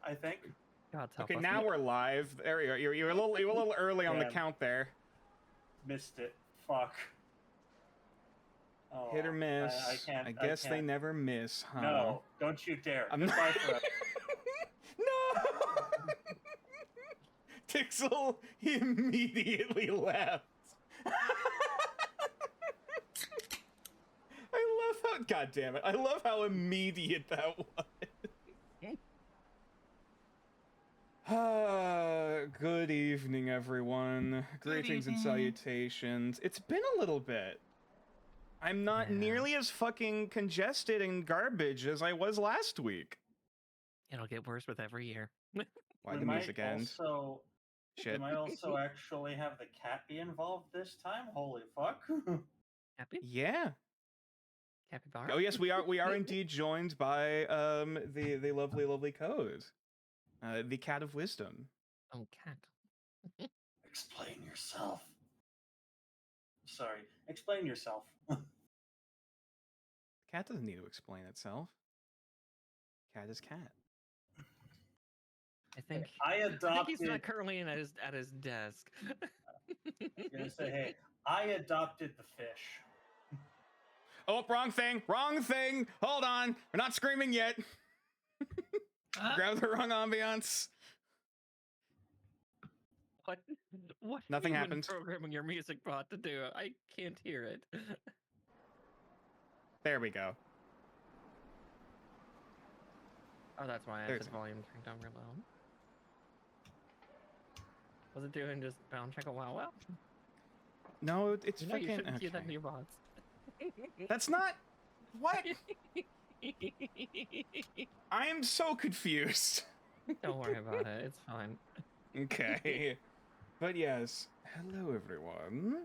I think. God, Okay, now we're live. There you go. You're a little early on the count there. Missed it. Fuck. Oh, hit or miss. I guess they never miss, huh? No, don't you dare. Goodbye forever. No! Tixel, he immediately left. I love how, god damn it, I love how immediate that was. Good evening, everyone. Greetings and salutations. It's been a little bit. I'm not nearly as fucking congested and garbage as I was last week. It'll get worse with every year. Why the music ends? Shit. We might also actually have the cat be involved this time. Holy fuck! Happy? Yeah. Capybara? Oh yes, we are indeed joined by the lovely Code, the cat of wisdom. Oh, cat. Explain yourself. Sorry, explain yourself. Cat doesn't need to explain itself. Cat is cat. I think he's not currently at his desk. I'm gonna say, hey, I adopted the fish. Oh, wrong thing! Wrong thing! Hold on! We're not screaming yet! Grab the wrong ambiance. What Nothing happened. Programming your music bot to do. I can't hear it. There we go. Oh, that's why I had the volume turned down real low. Was it doing just bound check a wow? No, it's you fucking. You shouldn't okay. do that in your bots. That's not. What? I am so confused. Don't worry about it. It's fine. Okay. But yes, hello everyone.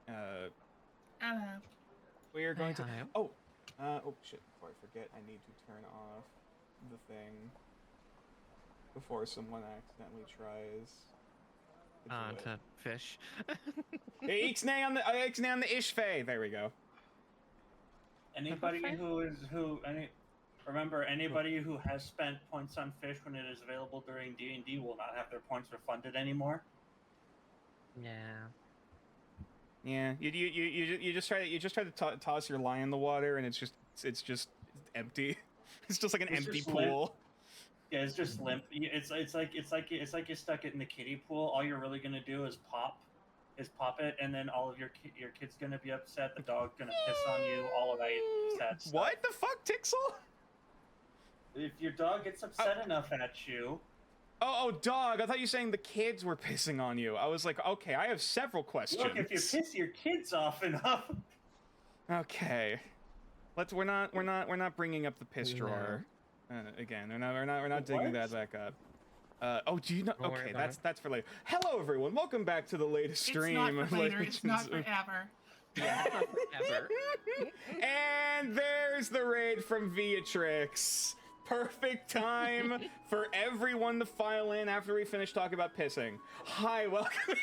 Hello. We are going to. Hi. Oh shit! Before I forget, I need to turn off the thing before someone accidentally tries. To fish. Ixnay on the Ishfay. There we go. Anybody remember anybody who has spent points on fish when it is available during D&D will not have their points refunded anymore. Yeah. Yeah. You just try to toss your line in the water and it's just empty. It's just like an empty pool. Limp. Yeah, it's just limp. It's like you stuck it in the kiddie pool. All you're really gonna do is pop it, and then all of your kid's gonna be upset. The dog's gonna piss on you. All of that sad stuff. What the fuck, Tixel? If your dog gets upset enough at you. Oh, dog! I thought you were saying the kids were pissing on you. I was like, okay, I have several questions. Look, if you piss your kids off enough. Okay, we're not bringing up the piss drawer. Again, we're not digging that back up. Do you know? Okay, that's for later. Hello, everyone. Welcome back to the latest stream. It's not for later. It's not forever. Yeah, it's not forever. And there's the raid from Beatrix. Perfect time for everyone to file in after we finish talking about pissing. Hi, welcome.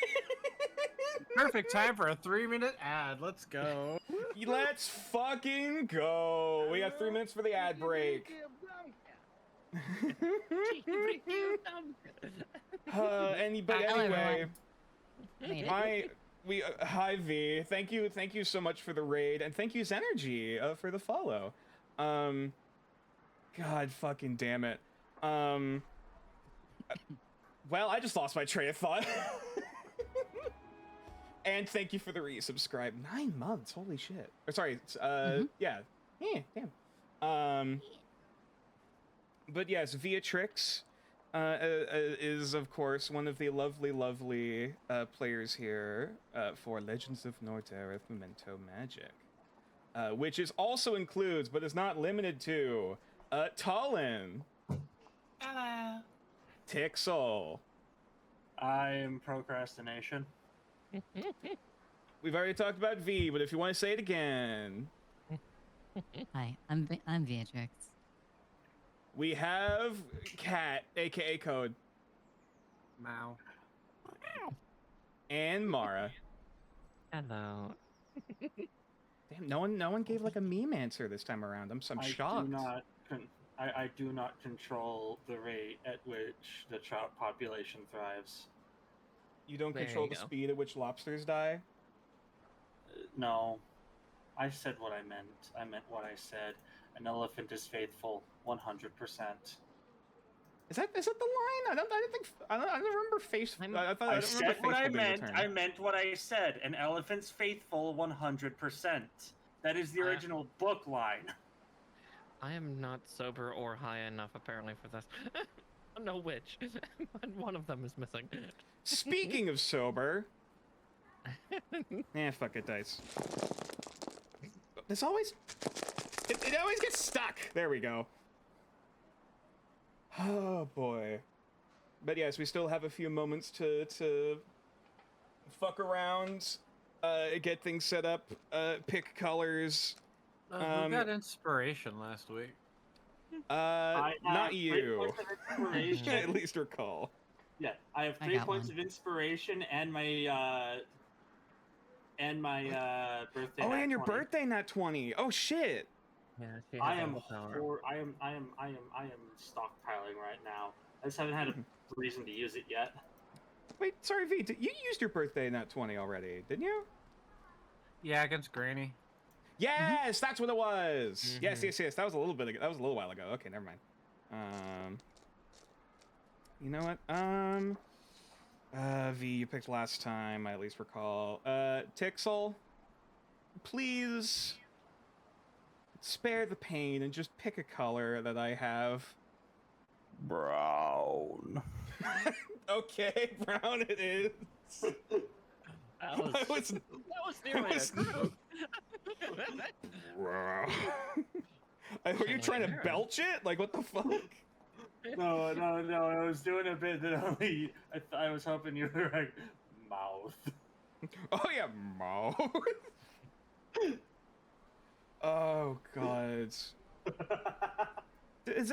Perfect time for a 3-minute ad. Let's go. Let's fucking go. We got 3 minutes for the ad break. Anyway, hi V. Thank you so much for the raid, and thank you Zenergy for the follow. God fucking damn it. Well, I just lost my train of thought. And thank you for the resubscribe. 9 months, holy shit. Or sorry, yeah. Damn. But yes, Beatrix is, of course, one of the lovely players here for Legends of Norterra Memento Magick. Which is also includes, but is not limited to, Tallinn. Hello. Tixel. I'm procrastination. We've already talked about V, but if you want to say it again. Hi, I'm Beatrix. We have Cat, aka Code. Mao. And Mara. Hello. Damn, no one gave like a meme answer this time around. I'm shocked. I do not control the rate at which the trout population thrives. You don't There control you the go. speed at which lobsters die? No, I said what I meant. I meant what I said. An elephant is faithful, 100%. Is that the line? I don't remember face. I don't I remember said what I faithful being the meant. term. I meant what I said. An elephant's faithful, 100%. That is the original book line. I am not sober or high enough, apparently, for this. I don't know which, but one of them is missing. Speaking of sober, fuck it, dice. This always, it always gets stuck. There we go. Oh boy. But yes, we still have a few moments to fuck around, get things set up, pick colors. We got inspiration last week. Not you. At least recall. Yeah, I have I 3 got points one. of inspiration and my birthday. Oh, nat and your 20. birthday nat 20. Oh shit. Yeah, she I has am all the power. I am stockpiling right now. I just haven't had a reason to use it yet. Wait, sorry, V. You used your birthday nat 20 already, didn't you? Yeah, against Granny. Yes, that's what it was. Yes. That was a little bit ago. That was a little while ago. Okay, never mind. You know what? V, you picked last time. I at least recall. Tixel, please spare the pain and just pick a color that I have. Brown. Okay, brown it is. That was nearly a group. I heard you're trying to Arrow. belch it? Like, what the fuck? No. I was doing a bit that only I was hoping you were like mouth. Oh, yeah, mouth. Oh, God. Has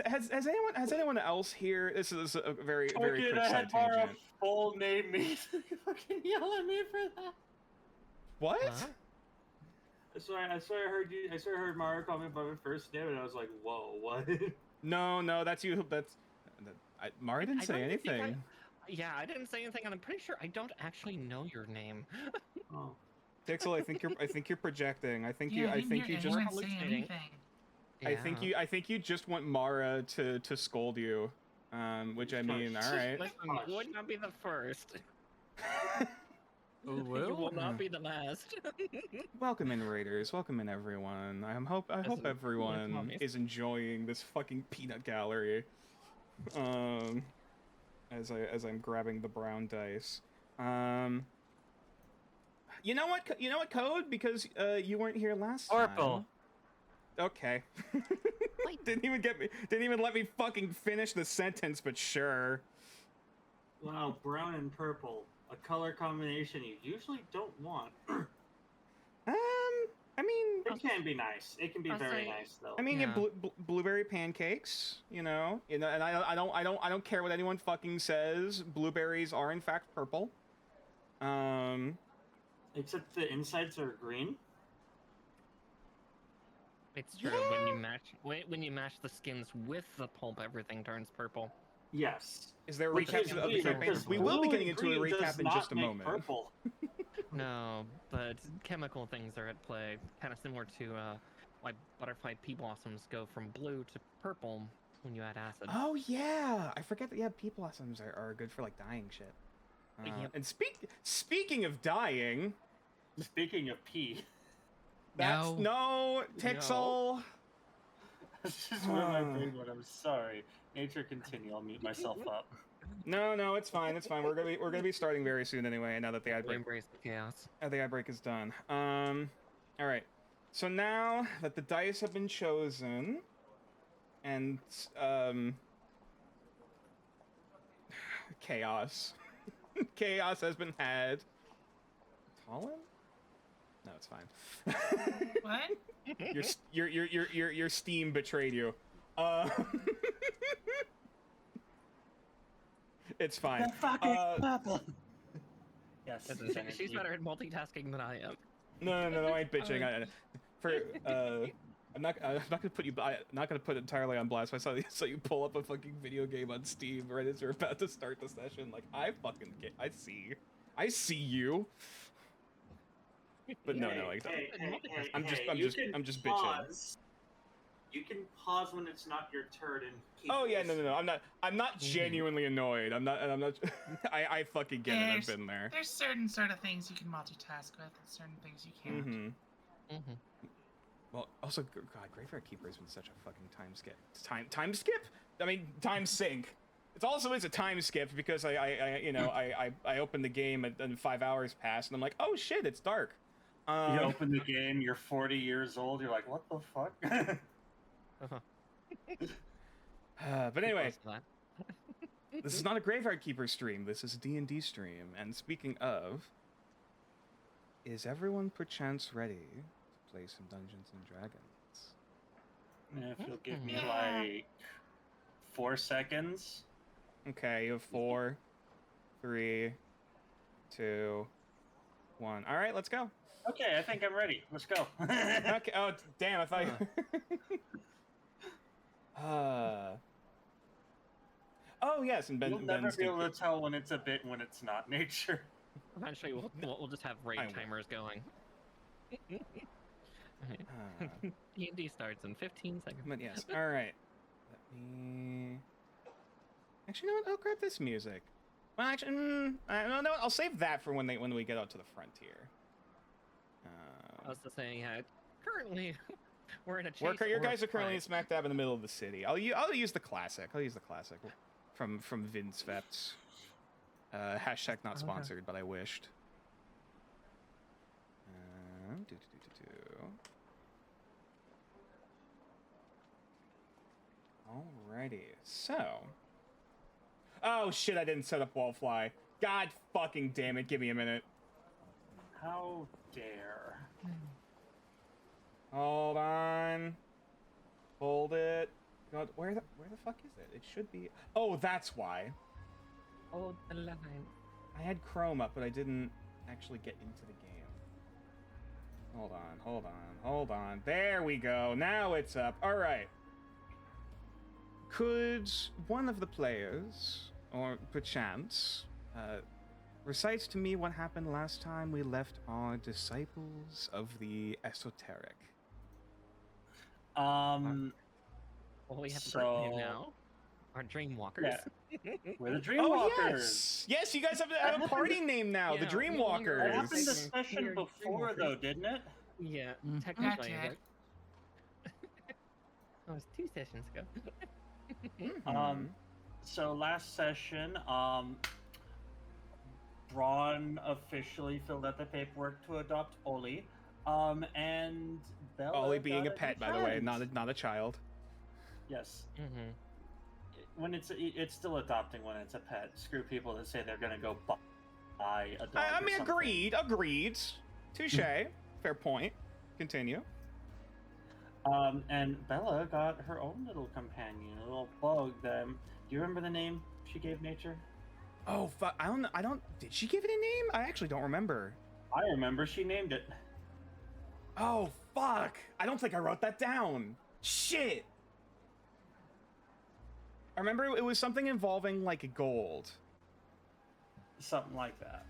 anyone else here? This is a very quick I side had Mara tangent. full name me. You fucking yell at me for that. What? Huh? I swear I heard Mara call me by my first name, and I was like, "Whoa, what?" No, that's you. Mara didn't I say don't think anything. Yeah, I didn't say anything, and I'm pretty sure I don't actually know your name. Oh. Dixel, I think you're projecting. I think you just anyone say hallucinating. anything. I think you just want Mara to scold you. Which I mean, all right. Listen, you would not be the first. Oh, You will not be the last. Welcome in, Raiders. Welcome in, everyone. I hope everyone mommies. is enjoying this fucking peanut gallery. As I'm grabbing the brown dice. You know what, Code? Because you weren't here last Purple. time. Okay. Didn't even let me fucking finish the sentence, but sure. Wow, brown and purple, a color combination you usually don't want. I mean, It can be nice. It can be I'll very say- nice, though. I mean, Yeah. blueberry pancakes, and I don't care what anyone fucking says. Blueberries are in fact purple. Except the insides are green. It's true. When you mash the skins with the pulp, everything turns purple. Yes. Is there a Which recap is of the weird, campaign? because We will be blue getting and into a green recap does in not just a make moment. Purple. No, but chemical things are at play, kind of similar to why butterfly pea blossoms go from blue to purple when you add acid. Oh yeah, I forget that. Yeah, pea blossoms are good for like dyeing shit. Yep. And speaking of dyeing, Speaking of pee, that's no Tixel. that's just where my brain went. I'm sorry. Nature, continue. I'll mute myself up. No, it's fine. It's fine. We're gonna be starting very soon anyway. Now that the ad We break, embrace the chaos. is done. All right. So now that the dice have been chosen, and chaos has been had. Colin? No, it's fine. What? Your Steam betrayed you. It's fine. Purple. Yes. She's better at multitasking than I am. No, I ain't bitching. I'm not gonna put you. I'm not gonna put it entirely on blast. I saw you pull up a fucking video game on Steam right as you're about to start the session. Like I fucking get. I see you. But no, I'm just bitching. You can pause when it's not your turn and keep Oh yeah, no. I'm not genuinely annoyed. I'm not. I fucking get it. I've been there. There's certain sort of things you can multitask with, and certain things you can't. Mm-hmm. Well, also, God, Graveyard Keeper has been such a fucking time skip. Time skip? I mean, time sink. It also is a time skip because I opened the game and 5 hours passed and I'm like, oh shit, it's dark. You open the game, you're 40 years old. You're like, what the fuck? But anyway, this is not a Graveyard Keeper stream. This is a D&D stream. And speaking of, is everyone perchance ready to play some Dungeons and Dragons? If you'll give me like 4 seconds. Okay, you have 4, 3, 2, 1. All right, let's go. Okay, I think I'm ready. Let's go. Okay. Oh, damn! I thought you. Oh yes, and You'll never be able to tell when it's a bit and when it's not nature. Eventually, we'll just have raid timers going. D&D starts in 15 seconds. But yes, all right. Let me. Actually, you know what? I'll grab this music. Well, actually, no. I'll save that for when we get out to the frontier. I was just saying, currently we're in a chase. Your guys are currently smack dab in the middle of the city. I'll use the classic. I'll use the classic from Vindsvept. Hashtag not sponsored, but I wished. Alrighty, so. Oh shit! I didn't set up Wallfly. God fucking damn it! Give me a minute. How dare? Hold on. Hold it. God, where the fuck is it? It should be. Oh, that's why. Hold the line. I had Chrome up, but I didn't actually get into the game. Hold on. There we go. Now it's up. All right. Could one of the players, or perchance, recite to me what happened last time we left our disciples of the esoteric? Well, we have a name now. Our Dreamwalkers. Yeah. We're the Dreamwalkers. Yes, you guys have a party name now. The Dreamwalkers. That happened the session before, though, didn't it? Yeah, technically. That was 2 sessions ago. So last session, Braun officially filled out the paperwork to adopt Oli, and Bella Oli being a got pet, by the way, not a child. Yes. When it's still adopting when it's a pet. Screw people that say they're gonna go buy a dog. I mean, agreed. Touche. Fair point. Continue. And Bella got her own little companion, a little bug. Do you remember the name she gave nature? Oh fuck! I don't. Did she give it a name? I actually don't remember. I remember she named it. Oh fuck! I don't think I wrote that down. Shit. I remember it was something involving like gold. Something like that.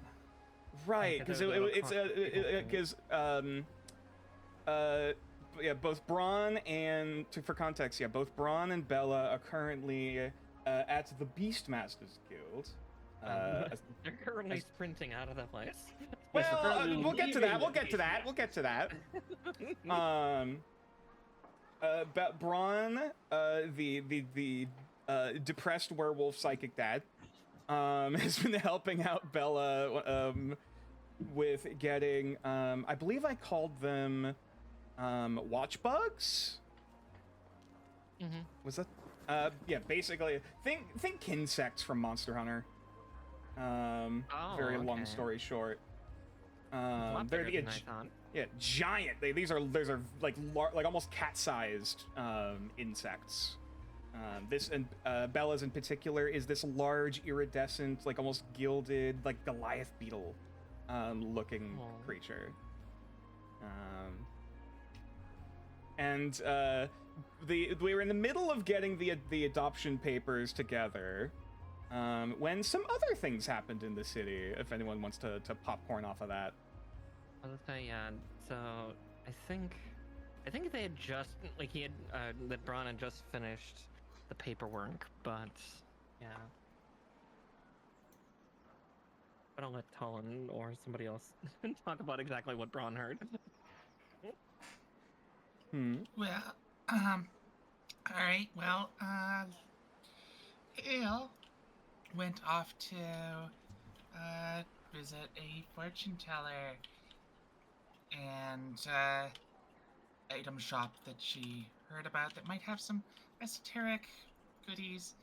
Right, because both Braun and for context, both Braun and Bella are currently at the Beastmasters Guild. They're currently sprinting out of the place. Well, we'll get to that. Braun, the depressed werewolf psychic dad, has been helping out Bella with getting, I believe I called them watch bugs. Was that? Yeah, basically, think insects from Monster Hunter. Very long story short. They're giant. These are like like almost cat-sized insects. This and Bella's in particular is this large iridescent, like almost gilded, like Goliath beetle looking creature. and we were in the middle of getting the adoption papers together when some other things happened in the city. If anyone wants to popcorn off of that. I was saying, yeah. So I think they had just that Braun had just finished the paperwork, but yeah. But I'll let Talon or somebody else talk about exactly what Braun heard. Well, alright, well, Hale went off to, visit a fortune teller and, item shop that she heard about that might have some esoteric goodies.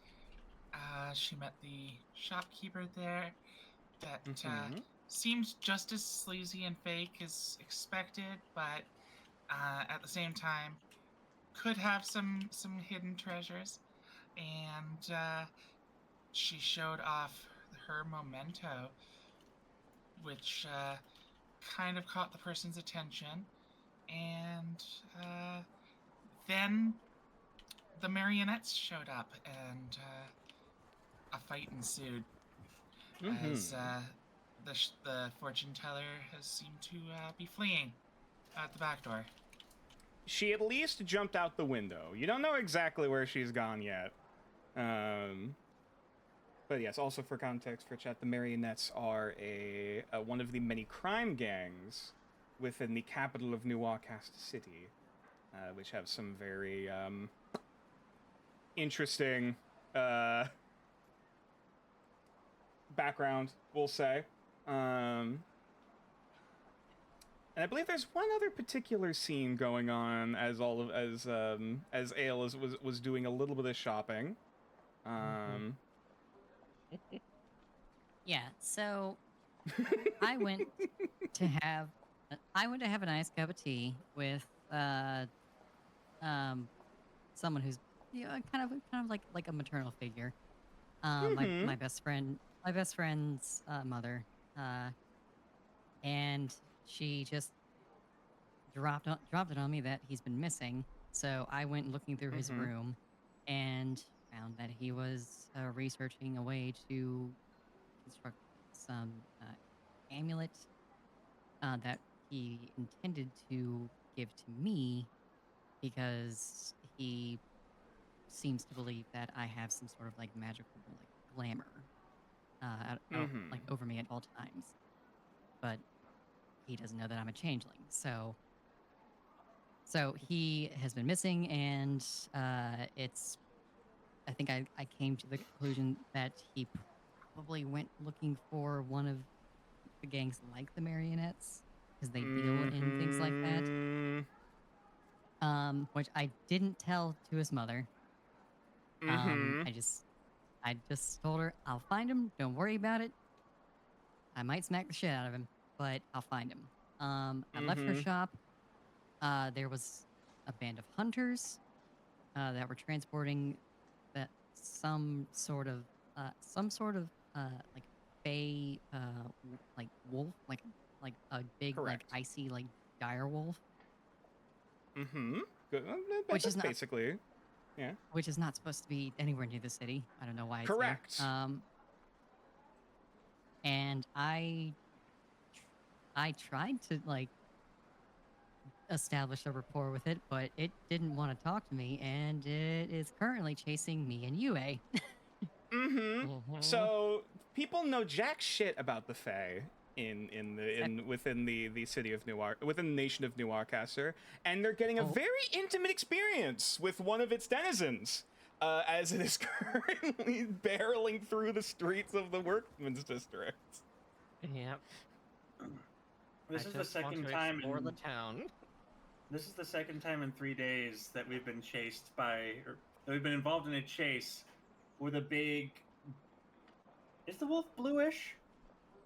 She met the shopkeeper there that, seemed just as sleazy and fake as expected, but at the same time, could have some hidden treasures. And she showed off her memento, which kind of caught the person's attention. And then the marionettes showed up, and a fight ensued. As the fortune teller has seemed to be fleeing out the back door. She at least jumped out the window. You don't know exactly where she's gone yet. But yes, also for context for chat, the Marionettes are one of the many crime gangs within the capital of Nuwakast City, which have some very interesting background, we'll say. And I believe there's one other particular scene going on as Ale was doing a little bit of shopping. Yeah, so I went to have a nice cup of tea with someone who's kind of like a maternal figure. My best friend's mother, and she just dropped it on me that he's been missing. So I went looking through his room and found that he was researching a way to construct some amulet that he intended to give to me because he seems to believe that I have some sort of like magical like glamour like over me at all times, but he doesn't know that I'm a changeling. So he has been missing, and I think I came to the conclusion that he probably went looking for one of the gangs like the Marionettes, because they deal in things like that. Which I didn't tell to his mother. I just told her, I'll find him, don't worry about it. I might smack the shit out of him, but I'll find him. I left her shop. There was a band of hunters that were transporting some sort of like fey like wolf, like a big like icy like dire wolf. Good. Which is not basically, yeah. Which is not supposed to be anywhere near the city. I don't know why. Correct. It's there. And I tried to like establish a rapport with it, but it didn't want to talk to me, and it is currently chasing me and Yue. So people know jack shit about the Fae within the city of within the nation of Nuarcaster, and they're getting a very intimate experience with one of its denizens, as it is currently barreling through the streets of the Workmen's District. Yep. This is the second time in the town. This is the second time in 3 days that we've been chased by, or that we've been involved in a chase with a big. Is the wolf bluish?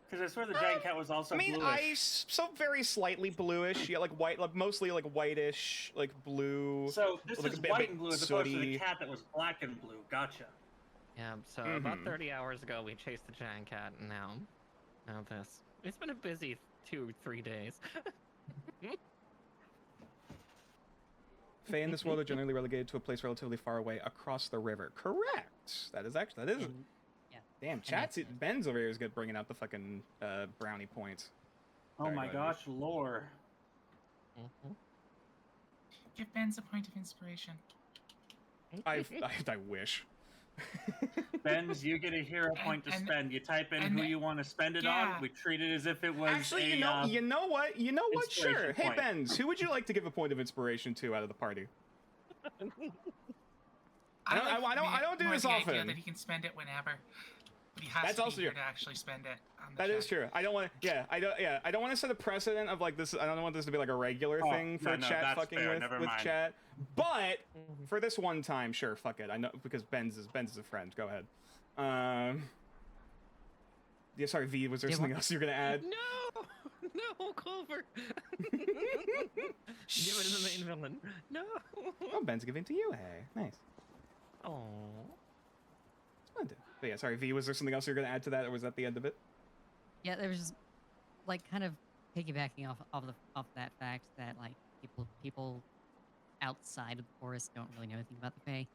Because I swear the giant cat was also bluish. So very slightly bluish, yeah, like white, like mostly like whitish, like blue. So this like is white and blue as opposed to the cat that was black and blue. Gotcha. Yeah. So about 30 hours ago, we chased the giant cat, and now this. It's been a busy 2-3 days. Fae in this world are generally relegated to a place relatively far away across the river. Correct. That is. And- yeah. Damn, makes chat. sense. Ben's over here is good bringing out the fucking brownie points. Oh Sorry, my go ahead, gosh, lore. Give Ben's a point of inspiration. I wish. Benz, you get a hero point to and- spend. You type in and- who you want to spend it yeah. on. We treat it as if it was Actually, a, you know what? Sure. inspiration Hey, point. Benz, who would you like to give a point of inspiration to out of the party? I don't do more this the idea often. that he can spend it whenever. But he has That's to also be here true. to actually spend it on the That chat. is true. I don't want. I don't want to set a precedent of like this. I don't want this to be like a regular Oh, thing for no, chat that's fucking fair. with Never mind. chat. But for this one time, sure, fuck it. I know because Ben's is a friend. Go ahead. Yeah, sorry, V. Was there Yeah, something what- else you're gonna add? No, Clover. Give it to the main villain. No. Oh, Ben's giving to you. Hey, nice. Oh. Splendid. But yeah, sorry, V. Was there something else you're gonna add to that, or was that the end of it? Yeah, there was just like kind of piggybacking off that fact that like people outside of the forest don't really know anything about the Fae.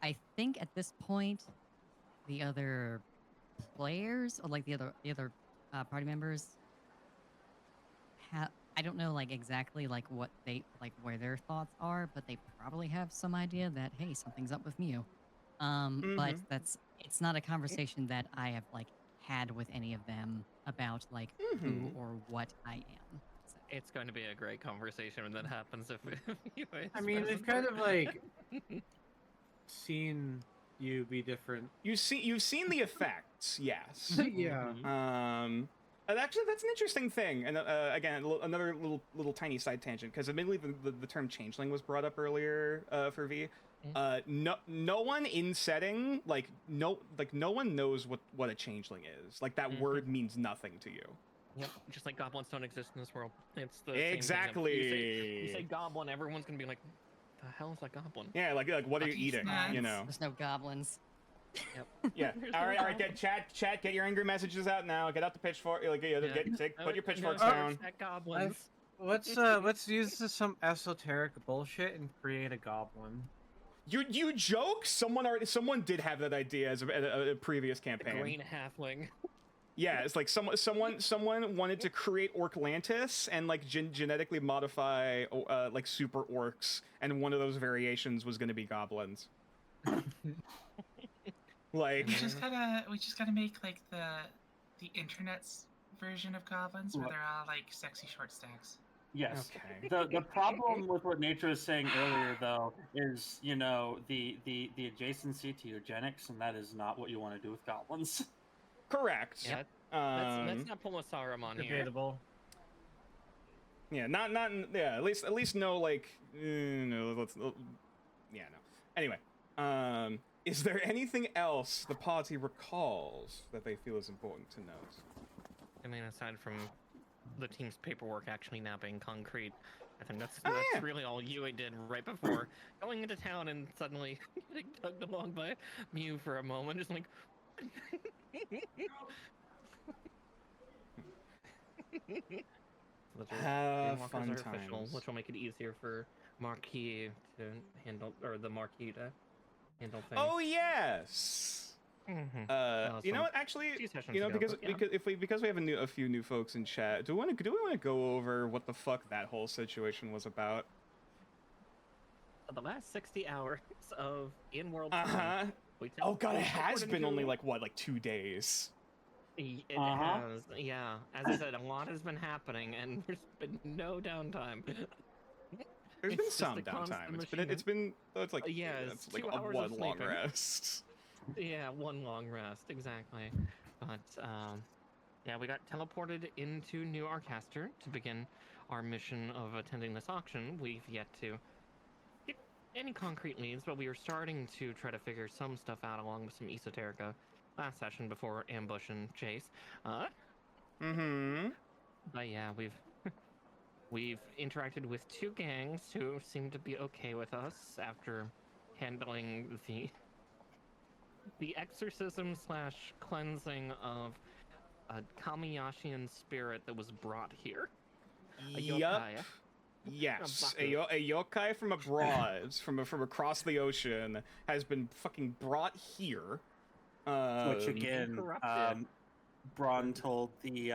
I think at this point, the other players or like the other party members have. I don't know like exactly like what they like where their thoughts are, but they probably have some idea that hey, something's up with Mew. But it's not a conversation that I have like had with any of them about like who or what I am. So, It's going to be a great conversation when that happens. If you I mean, they've kind of like seen you be different. You've seen the effects, yes. Yeah. And actually, that's an interesting thing. And again, another little tiny side tangent, because admittedly, the term changeling was brought up earlier for V. No one in setting no one knows what a changeling is. Like that word means nothing to you. Yep, just like goblins don't exist in this world. It's the Exactly. Same thing. You say goblin, everyone's gonna be like, "The hell is a goblin?" Yeah, like what are you Lucky eating? snacks. You know. there's no goblins. Yeah. All right. Get chat. Get your angry messages out now. Get out the pitchfork. Like, put your pitchforks down. Goblins. Let's use some esoteric bullshit and create a goblin. You joke? Someone did have that idea as a previous campaign. Green halfling. Yeah, it's like someone wanted to create Orclantis and like genetically modify like super orcs, and one of those variations was going to be goblins. Like We just gotta make like the internet's version of goblins where they're all like sexy short stacks. Yes. Okay. The problem with what Nature was saying earlier, though, is the adjacency to eugenics, and that is not what you want to do with goblins. correct. Yeah. Let's not pull a Saruman here. Debatable. Yeah, not yeah. At least no like no. Yeah, no. Anyway, is there anything else the party recalls that they feel is important to note? I mean, aside from the team's paperwork actually now being concrete, I think that's yeah. really all Yui did right before going into town and suddenly getting tugged along by Mew for a moment, just like. Have Walkers fun are official, times. which will make it easier for Marquis to handle, or the Marquis to handle things. Oh yes. You know what? Actually, few sessions you know, ago, because we have a few new folks in chat. Do we want to go over what the fuck that whole situation was about? The last 60 hours of in-world Oh god, it has been only like 2 days. It has, yeah. As I said, a lot has been happening, and there's been no downtime. There's It's been just some a constant downtime. It's been it's like yeah, it's it's like 2 a hours of one long sleeping. rest. Yeah, one long rest, exactly. But yeah, we got teleported into New Arcaster to begin our mission of attending this auction. We've yet to get any concrete leads, but we are starting to try to figure some stuff out along with some esoterica last session before ambush and chase. But yeah, we've interacted with 2 gangs who seem to be okay with us after handling the exorcism / cleansing of a Kamiyashian spirit that was brought here. A Yup. yokai. Yes, Baku. a yokai from abroad, from across the ocean, has been fucking brought here. Which He's again, corrupted. Braun told the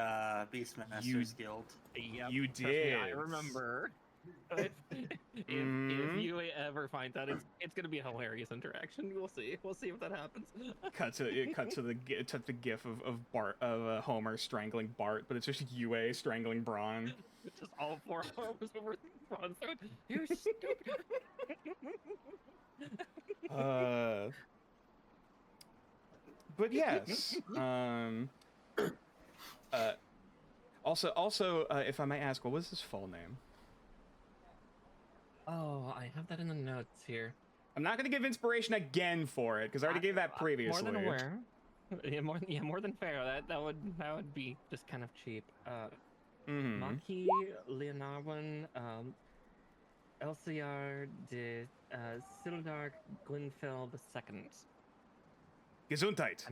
Beastmasters Guild. Yep, You trust me, I did. remember. If you ever find that, it's gonna be a hilarious interaction. We'll see. We'll see if that happens. cut to the gif of Bart of Homer strangling Bart, but it's just Yue strangling Braun. Just all four arms over Braun's throat. You stupid. But yes. Also, if I may ask, what was his full name? Oh, I have that in the notes here. I'm not gonna give inspiration again for it because I already gave that previously. More than aware. Yeah, more than fair. That would be just kind of cheap. Maki Leonarwin, LCR de Sildark Glenfell II. Gesundheit.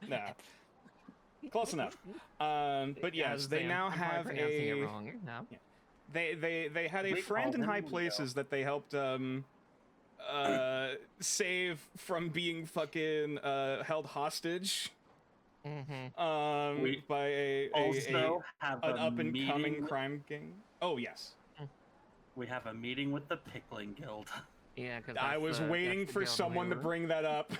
Nah. Close enough. But yes, they now have pronouncing it a. wrong. No. Yeah. They had a We friend call in him high Leo. places that they helped save from being fucking held hostage Mm-hmm. by an Have up and coming meeting. crime gang. Oh yes. We have a meeting with the Pickling Guild. Yeah, because I was waiting for someone to bring that up.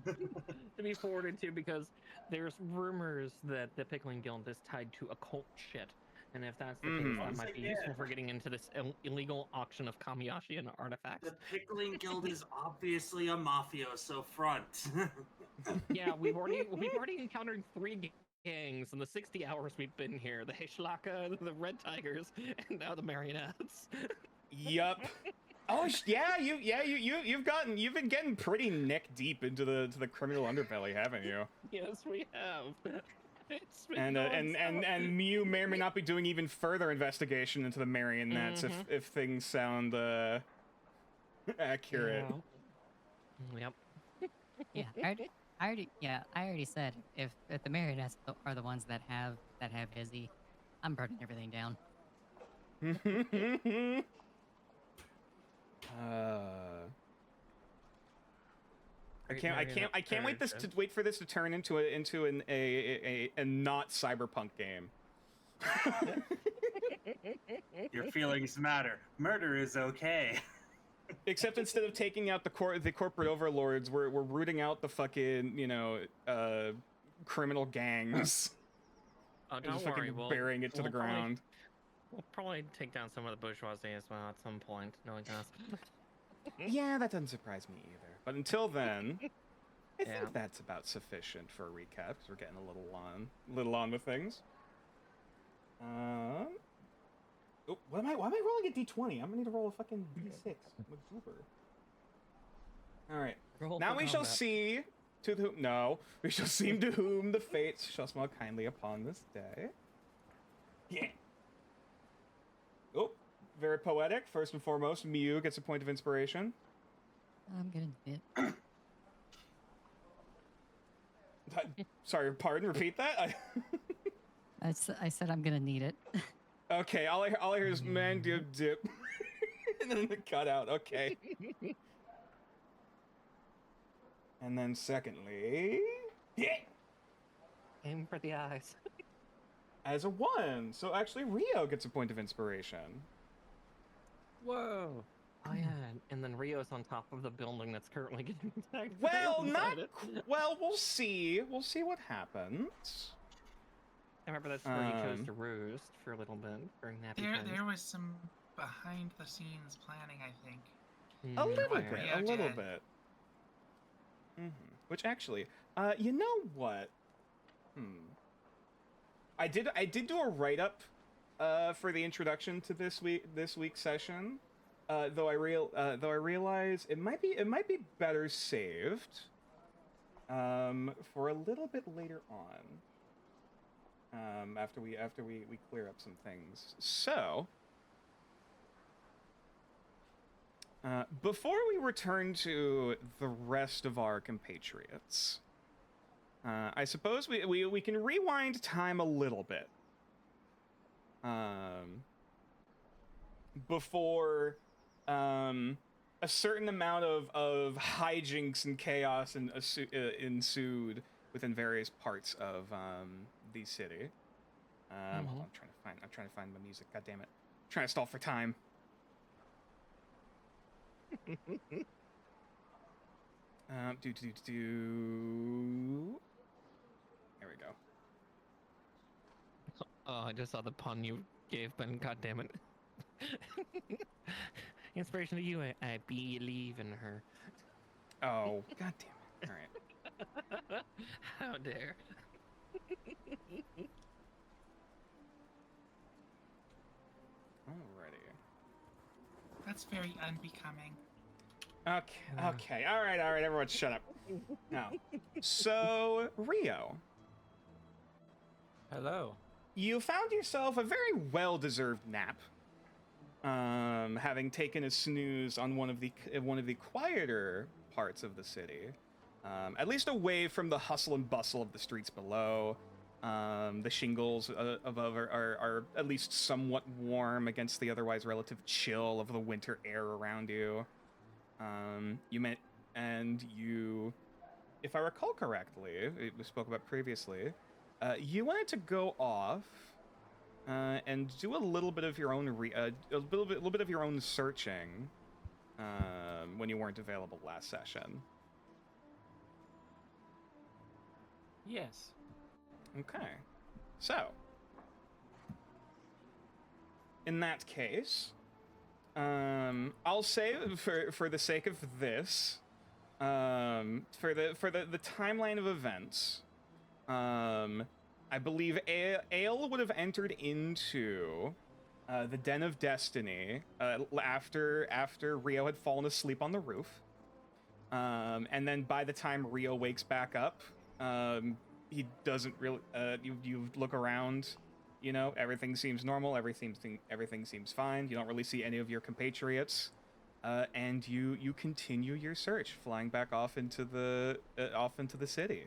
to be forwarded to, because there's rumors that the Pickling Guild is tied to occult shit, and if that's the case, that Once might be again. useful for getting into this illegal auction of Kamiyashi and artifacts. The Pickling Guild is obviously a mafioso front. Yeah, we've already encountered 3 gangs in the 60 hours we've been here: the Hishlaka, the Red Tigers, and now the Marionettes. Yup. Oh you've been getting pretty neck deep into the criminal underbelly, haven't you? Yes, we have. It's been And nonstop. and Mew may or may not be doing even further investigation into the marionettes if things sound accurate. Yeah. Yep. Yeah, I already said if the marionettes are the ones that have Izzy, I'm burning everything down. I can't wait for this to turn into a not cyberpunk game. Your feelings matter. Murder is okay. Except instead of taking out the corporate overlords, we're rooting out the fucking criminal gangs. Oh, And don't just worry. fucking burying it to the ground. We'll probably take down some of the bourgeoisie as well at some point, knowing us. Yeah, that doesn't surprise me either. But until then, I Yeah. think that's about sufficient for a recap because we're getting a little on with things. Oh, why am I rolling a d20? I'm gonna need to roll a fucking d6. I'm a goober. All right. Now we shall see we shall see to whom the fates shall smile kindly upon this day. Yeah. Oh, very poetic. First and foremost, Mew gets a point of inspiration. I'm gonna admit. Sorry, pardon. Repeat that. I said I'm gonna need it. Okay, all I hear is man dip, and then the cutout. Okay. And then secondly, yeah, Aim for the eyes. as a 1. So actually, Rio gets a point of inspiration. Whoa. Oh yeah, and then Rio's on top of the building that's currently getting attacked. Well, inside not it. well. We'll see. We'll see what happens. I remember that's where he chose to roost for a little bit during Nappy Times. There was some behind the scenes planning, I think. A little Yeah. bit. Yeah, A little Jen. bit. Which actually, you know what? I did do a write up for the introduction to this week's session. Though I realize it might be better saved for a little bit later on. After we clear up some things. So before we return to the rest of our compatriots, I suppose we can rewind time a little bit. before a certain amount of hijinks and chaos and ensued within various parts of the city. Hold on, I'm trying to find my music. God damn it! I'm trying to stall for time. There we go. Oh, I just saw the pun you gave, Ben. God damn it. Inspiration to you. I believe in her. Oh, god damn it! All right. How dare. Alrighty. That's very unbecoming. Okay. All right. Everyone, shut up. Now, so Rio, Hello. you found yourself a very well-deserved nap. Having taken a snooze on one of the quieter parts of the city, at least away from the hustle and bustle of the streets below. The shingles above are at least somewhat warm against the otherwise relative chill of the winter air around you. You, if I recall correctly, we spoke about previously, you wanted to go off and do a little bit of your own a little bit of your own searching when you weren't available last session. Yes. Okay, so in that case, I'll say for the sake of this, for the timeline of events, I believe Ale would have entered into the Den of Destiny after Rio had fallen asleep on the roof, and then by the time Rio wakes back up, he doesn't really. You look around. You know, everything seems normal. Everything seems fine. You don't really see any of your compatriots, and you continue your search, flying back off into the city.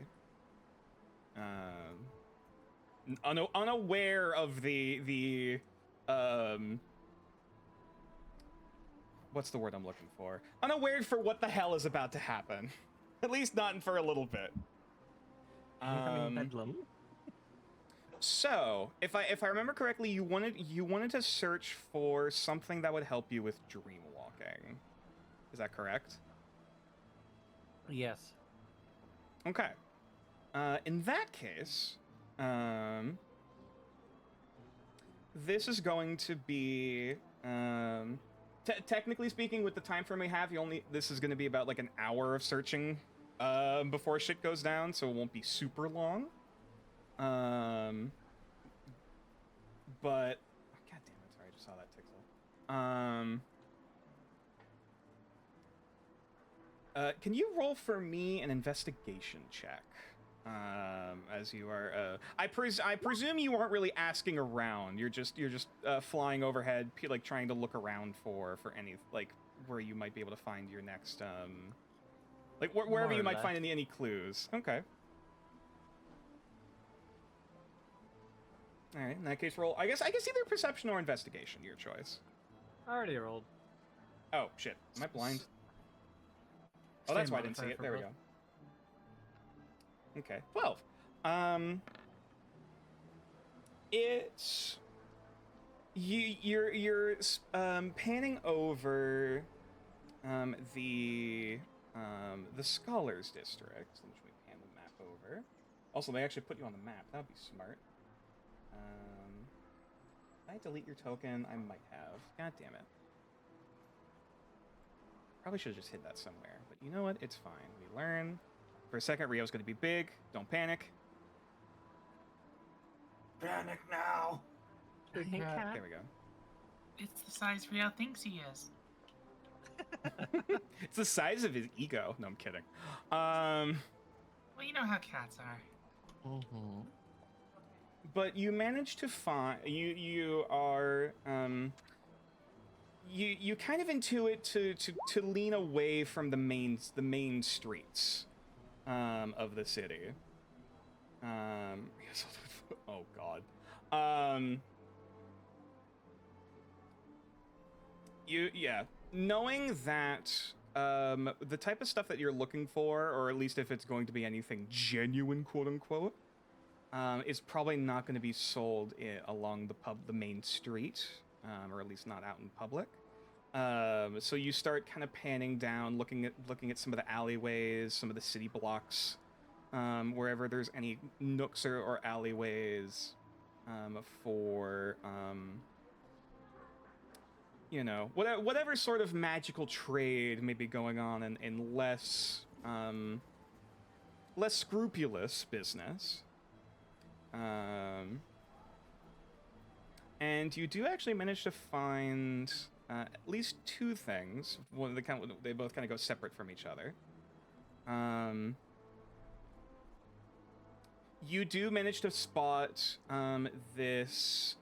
Unaware of the what's the word I'm looking for? Unaware for what the hell is about to happen. At least not for a little bit. Bedlam. So, if I remember correctly, you wanted to search for something that would help you with dream walking. Is that correct? Yes. Okay. In that case, this is going to be technically speaking, with the time frame we have, this is going to be about like an hour of searching before shit goes down, so it won't be super long. But god damn it, sorry, I just saw that tickle. Can you roll for me an investigation check? As you are, I presume you aren't really asking around. You're just flying overhead, like trying to look around for any like where you might be able to find your next like wherever you might find any clues. Okay. All right. In that case, roll. I guess either perception or investigation. Your choice. I already rolled. Oh shit! Am I blind? Oh, that's why I didn't see it. There we go. Okay, 12. It's you're panning over the Scholars District, which we pan the map over. Also, they actually put you on the map. That would be smart. Did I delete your token? I might have. God damn it. Probably should have just hid that somewhere. But you know what? It's fine. We learn. For a second, Rio's going to be big. Don't panic. Panic now. There we go. It's the size Rio thinks he is. It's the size of his ego. No, I'm kidding. Well, you know how cats are. Mm-hmm. But you managed to find you are you kind of intuit to lean away from the main streets of the city. Oh god. knowing that the type of stuff that you're looking for, or at least if it's going to be anything genuine, quote unquote, is probably not going to be sold along the main street, or at least not out in public. So you start kind of panning down, looking at some of the alleyways, some of the city blocks, wherever there's any nooks or alleyways for you know, whatever sort of magical trade may be going on in less scrupulous business. And you do actually manage to find at least two things. One, they both kind of go separate from each other. You do manage to spot this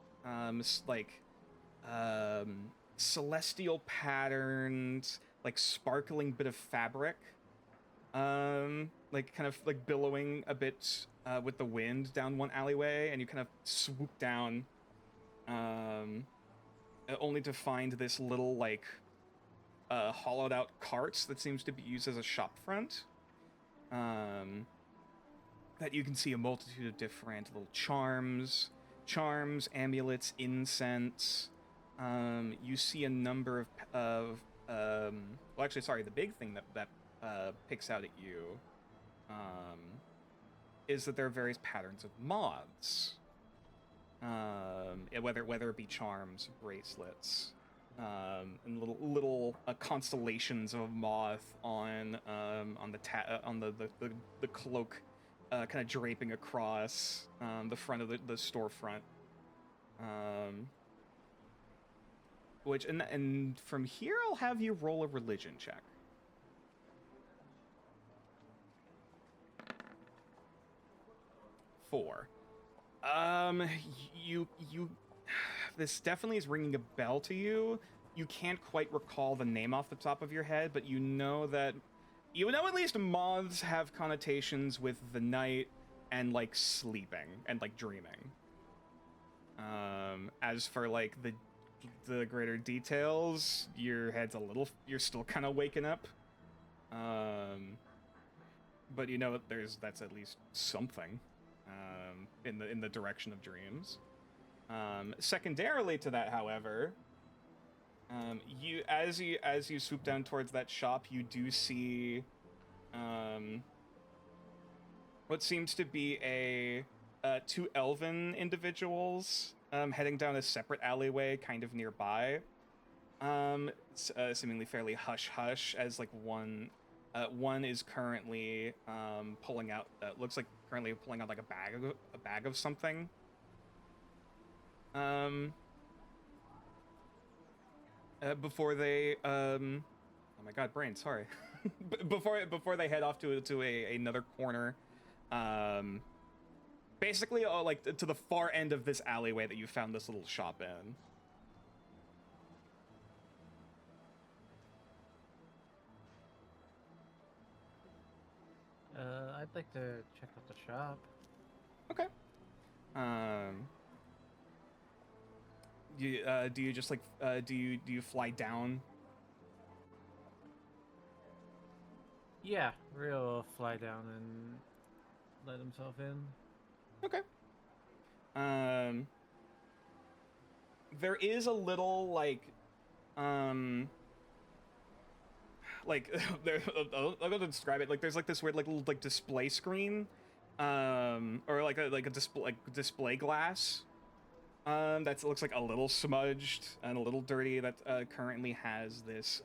celestial patterned, like sparkling bit of fabric, like kind of like billowing a bit with the wind down one alleyway, and you kind of swoop down, only to find this little like hollowed out cart that seems to be used as a shop front. That you can see a multitude of different little charms, amulets, incense. You see a number of well, actually, sorry, the big thing that picks out at you is that there are various patterns of moths. Whether it be charms, bracelets, and little constellations of moth on the cloak, kind of draping across the front of the storefront. Which and from here I'll have you roll a religion check. Four. You this definitely is ringing a bell to you. You can't quite recall the name off the top of your head, but you know at least moths have connotations with the night and like sleeping and like dreaming. As for like the greater details, you're still kind of waking up. But you know that's at least something in the direction of dreams. Secondarily to that, however, as you swoop down towards that shop, you do see what seems to be two elven individuals heading down a separate alleyway kind of nearby, seemingly fairly hush-hush, as like one is currently pulling out like a bag of something. Before they oh my god, brain, sorry. before they head off to another corner, basically like to the far end of this alleyway that you found this little shop in. I'd like to check out the shop. Okay. Do you just like do you fly down? Yeah, Rio fly down and let himself in. Okay. There is a little like there, I'm gonna describe it. Like there's like this weird like little like display screen, or like a display glass, that looks like a little smudged and a little dirty. That currently has this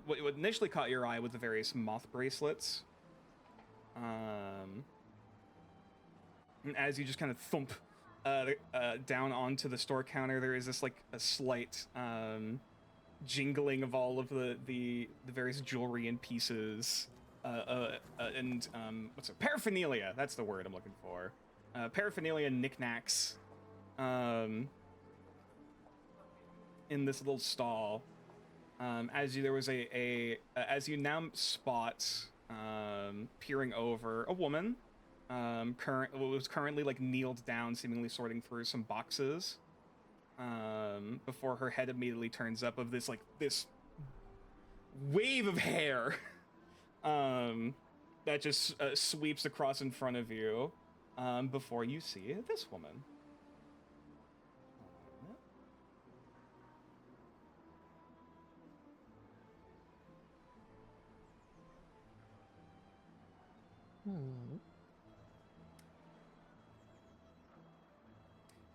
what initially caught your eye with the various moth bracelets. And as you just kind of thump down onto the store counter, there is this like a slight jingling of all of the various jewelry and pieces, and what's it? Paraphernalia. That's the word I'm looking for. Paraphernalia, knickknacks, in this little stall. As you now spot, peering over, a woman, was currently like kneeled down, seemingly sorting through some boxes. before her head immediately turns up of this wave of hair that just sweeps across in front of you before you see this woman.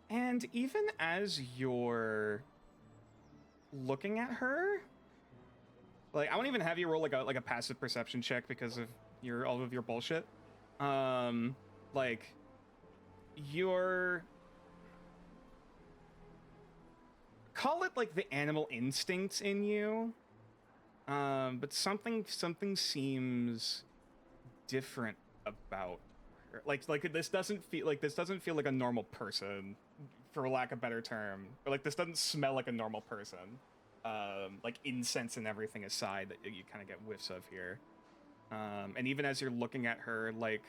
And even as you're looking at her, like, I won't even have you roll like a passive perception check because of all of your bullshit. Like, your, call it like the animal instincts in you, but something seems different about her. Like this doesn't feel like a normal person, for lack of a better term. Or like this doesn't smell like a normal person. Like incense and everything aside that you kind of get whiffs of here. And even as you're looking at her, like,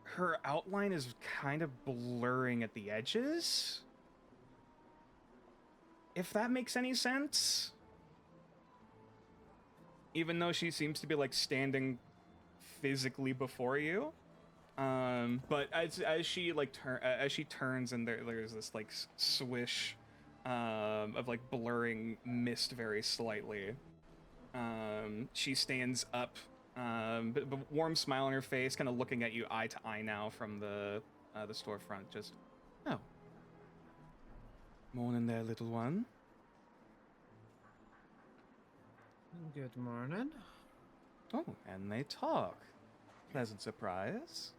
her outline is kind of blurring at the edges. If that makes any sense. Even though she seems to be like standing physically before you. But as she like as she turns and there's this like swish of like blurring mist very slightly. She stands up, but warm smile on her face, kind of looking at you eye to eye now from the storefront. Just, oh, morning there, little one. Good morning. Oh, and they talk. Pleasant surprise.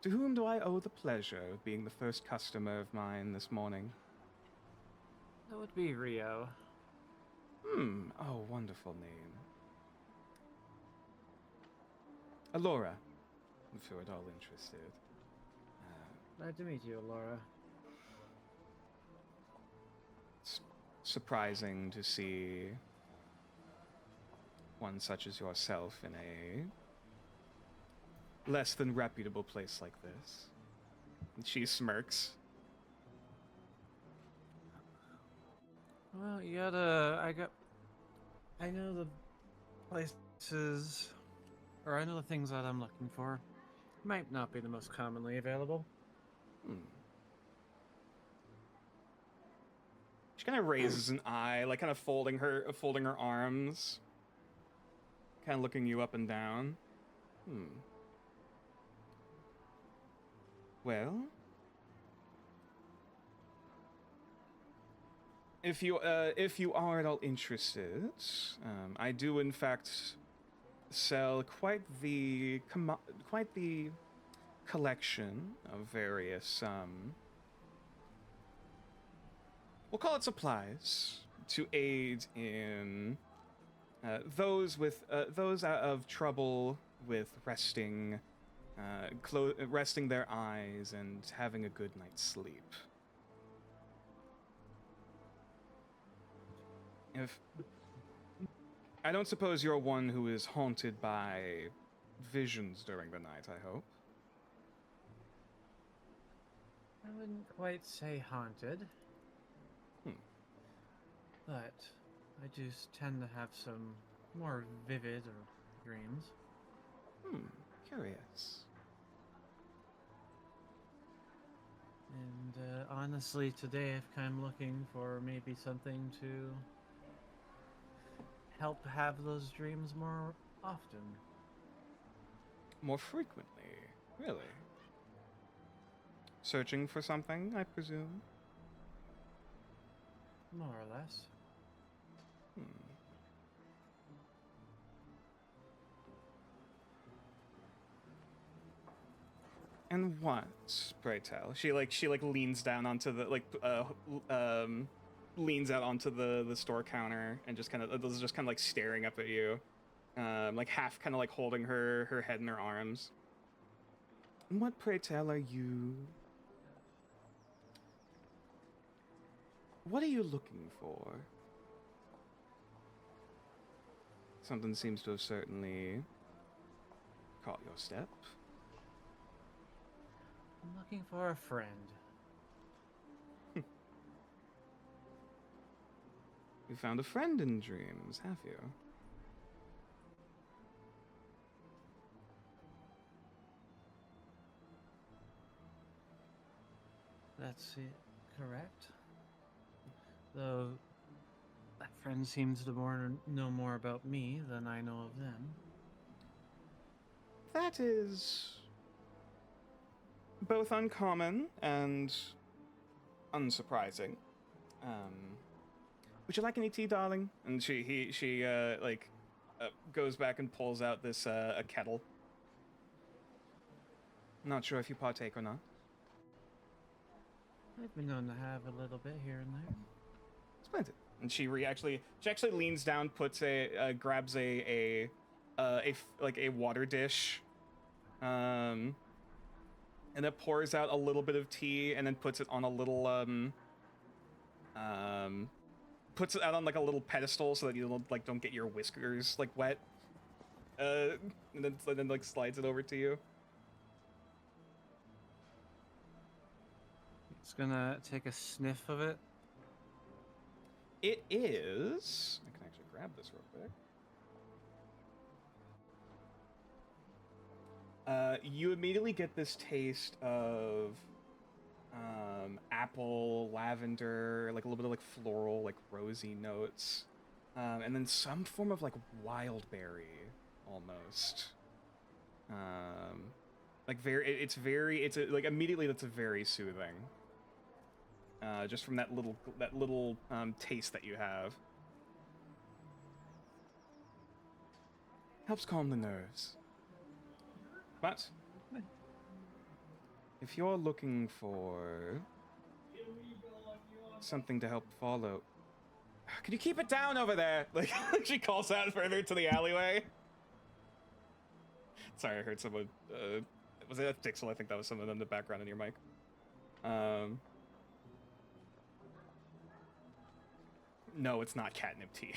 To whom do I owe the pleasure of being the first customer of mine this morning? That would be Rio. Oh, wonderful name. Alora, if you're at all interested. Glad to meet you, Laura. It's surprising to see one such as yourself in a less than reputable place like this. And she smirks. Well, you I know the places, or I know the things that I'm looking for. Might not be the most commonly available. She kind of raises an eye, like kind of folding her arms. Kind of looking you up and down. Well, if you are at all interested, I do in fact sell quite the collection of various we'll call it supplies to aid in those out of trouble with resting their eyes and having a good night's sleep. I don't suppose you're one who is haunted by visions during the night, I hope. I wouldn't quite say haunted. But I do tend to have some more vivid dreams. Curious. And honestly, today I've kind of looking for maybe something to help have those dreams more often. More frequently, really? Searching for something, I presume? More or less. And what, pray tell? She leans down onto the leans out onto the store counter and just kind of like staring up at you, like half kind of like holding her head in her arms. And what, pray tell, are you? What are you looking for? Something seems to have certainly caught your step. I'm looking for a friend. You found a friend in dreams, have you? That's it, correct. Though that friend seems to know more about me than I know of them. That is both uncommon and unsurprising. Would you like any tea, darling? And she goes back and pulls out this a kettle. Not sure if you partake or not. I've been known to have a little bit here and there. Splendid. And she actually leans down, puts grabs a water dish, and it pours out a little bit of tea, and then puts it on a little puts it out on like a little pedestal so that you don't get your whiskers like wet, and then like slides it over to you. It's gonna take a sniff of it. It is. I can actually grab this real quick. You immediately get this taste of apple, lavender, like a little bit of like floral, like rosy notes, and then some form of like wild berry, almost. Like immediately that's very soothing. Just from that little taste that you have. Helps calm the nerves. But if you're looking for something to help follow, could you keep it down over there? Like she calls out further to the alleyway. Sorry, I heard someone. Was it Dixel? I think that was someone in the background in your mic. No, it's not catnip tea.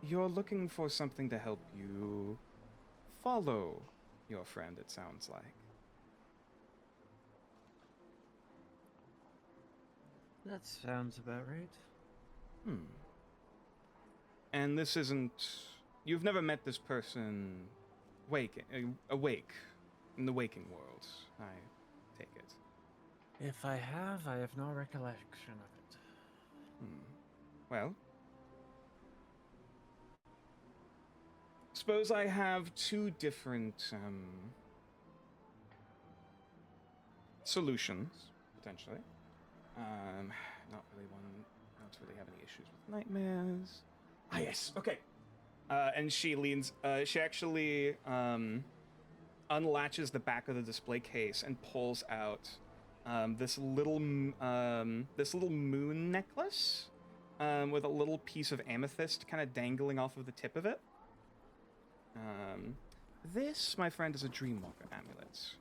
You're looking for something to help you follow your friend, it sounds like. That sounds about right. And this isn't... You've never met this person awake in the waking world, I take it. If I have no recollection of it. Well, suppose I have two different solutions, potentially. Not really have any issues with nightmares. Ah, yes, okay. And she actually unlatches the back of the display case and pulls out this little moon necklace with a little piece of amethyst kind of dangling off of the tip of it. This, my friend, is a Dreamwalker amulet.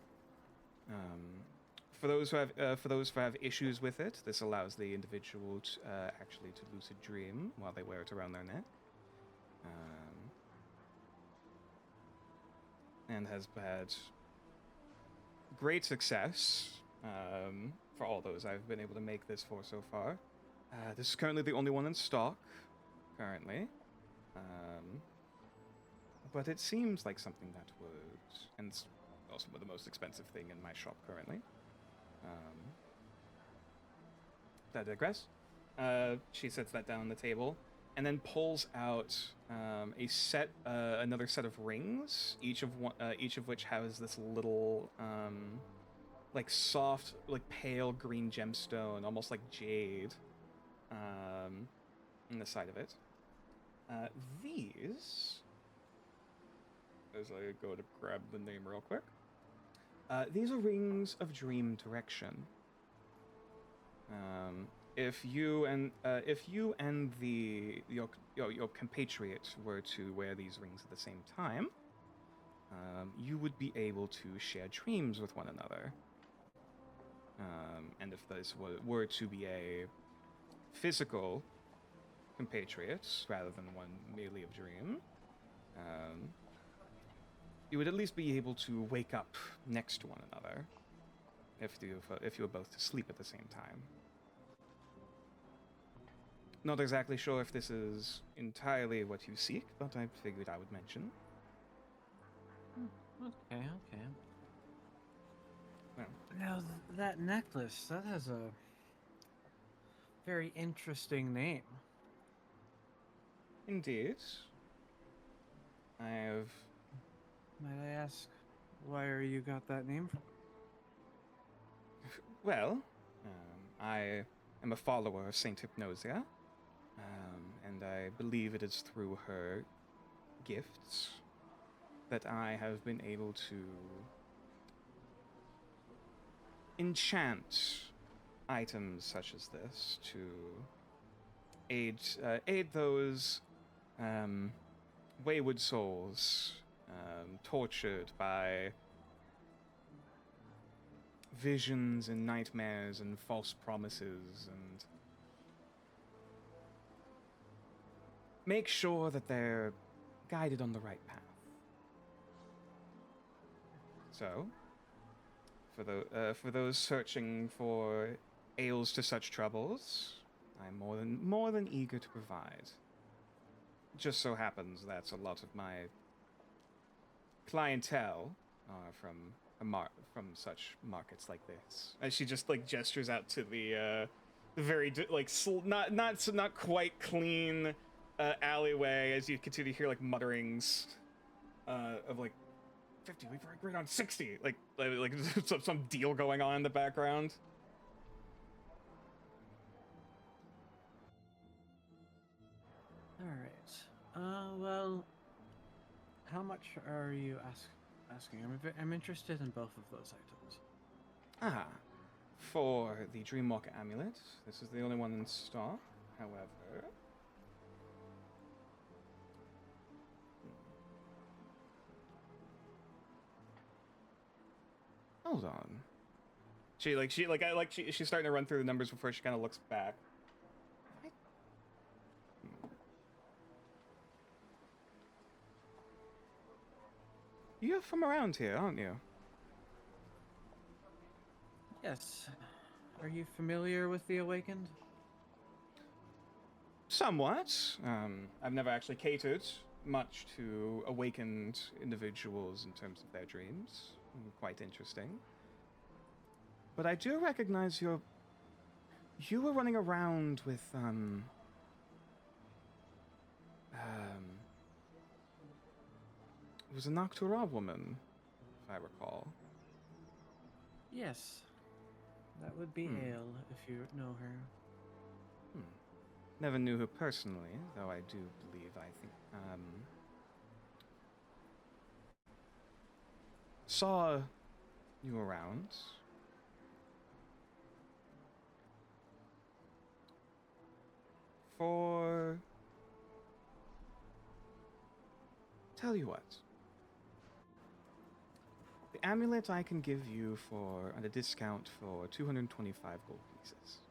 For those who have issues with it, this allows the individual to, actually to lucid dream while they wear it around their neck. And has had great success for all those I've been able to make this for so far. This is currently the only one in stock, currently. But it seems like something that would, and it's also the most expensive thing in my shop currently. I digress. She sets that down on the table, and then pulls out another set of rings, each of which has this little, like soft, like pale green gemstone, almost like jade, in the side of it. These, as I go to grab the name real quick, these are rings of dream direction. If you and your compatriot were to wear these rings at the same time, you would be able to share dreams with one another. And if this were to be a physical compatriot rather than one merely of dream, you would at least be able to wake up next to one another. if you were both asleep at the same time. Not exactly sure if this is entirely what you seek, but I figured I would mention. Okay, okay. Well, Now, that necklace, that has a very interesting name. indeed. I've... Might I ask where you got that name from? Well, I am a follower of Saint Hypnosia, and I believe it is through her gifts that I have been able to enchant items such as this to aid those wayward souls tortured by visions and nightmares and false promises, and make sure that they're guided on the right path. So, for those searching for ails to such troubles, I'm more than eager to provide. Just so happens that's a lot of my clientele are from such markets like this. As she just like gestures out to the very not quite clean alleyway, as you continue to hear like mutterings of like 50, we've agreed on 60, like some deal going on in the background. All right. Well, how much are you asking? I'm interested in both of those items. Ah, for the Dreamwalker amulet, this is the only one in stock. However, hold on. She's starting to run through the numbers before she kind of looks back. You're from around here, aren't you? Yes. Are you familiar with the Awakened? Somewhat. I've never actually catered much to awakened individuals in terms of their dreams. Quite interesting. But I do recognize you were running around with, it was a Nakarada woman, if I recall. Yes. That would be Ale, if you know her. Never knew her personally, though I do believe, saw you around. Tell you what. The amulet I can give you at a discount for 225 gold pieces.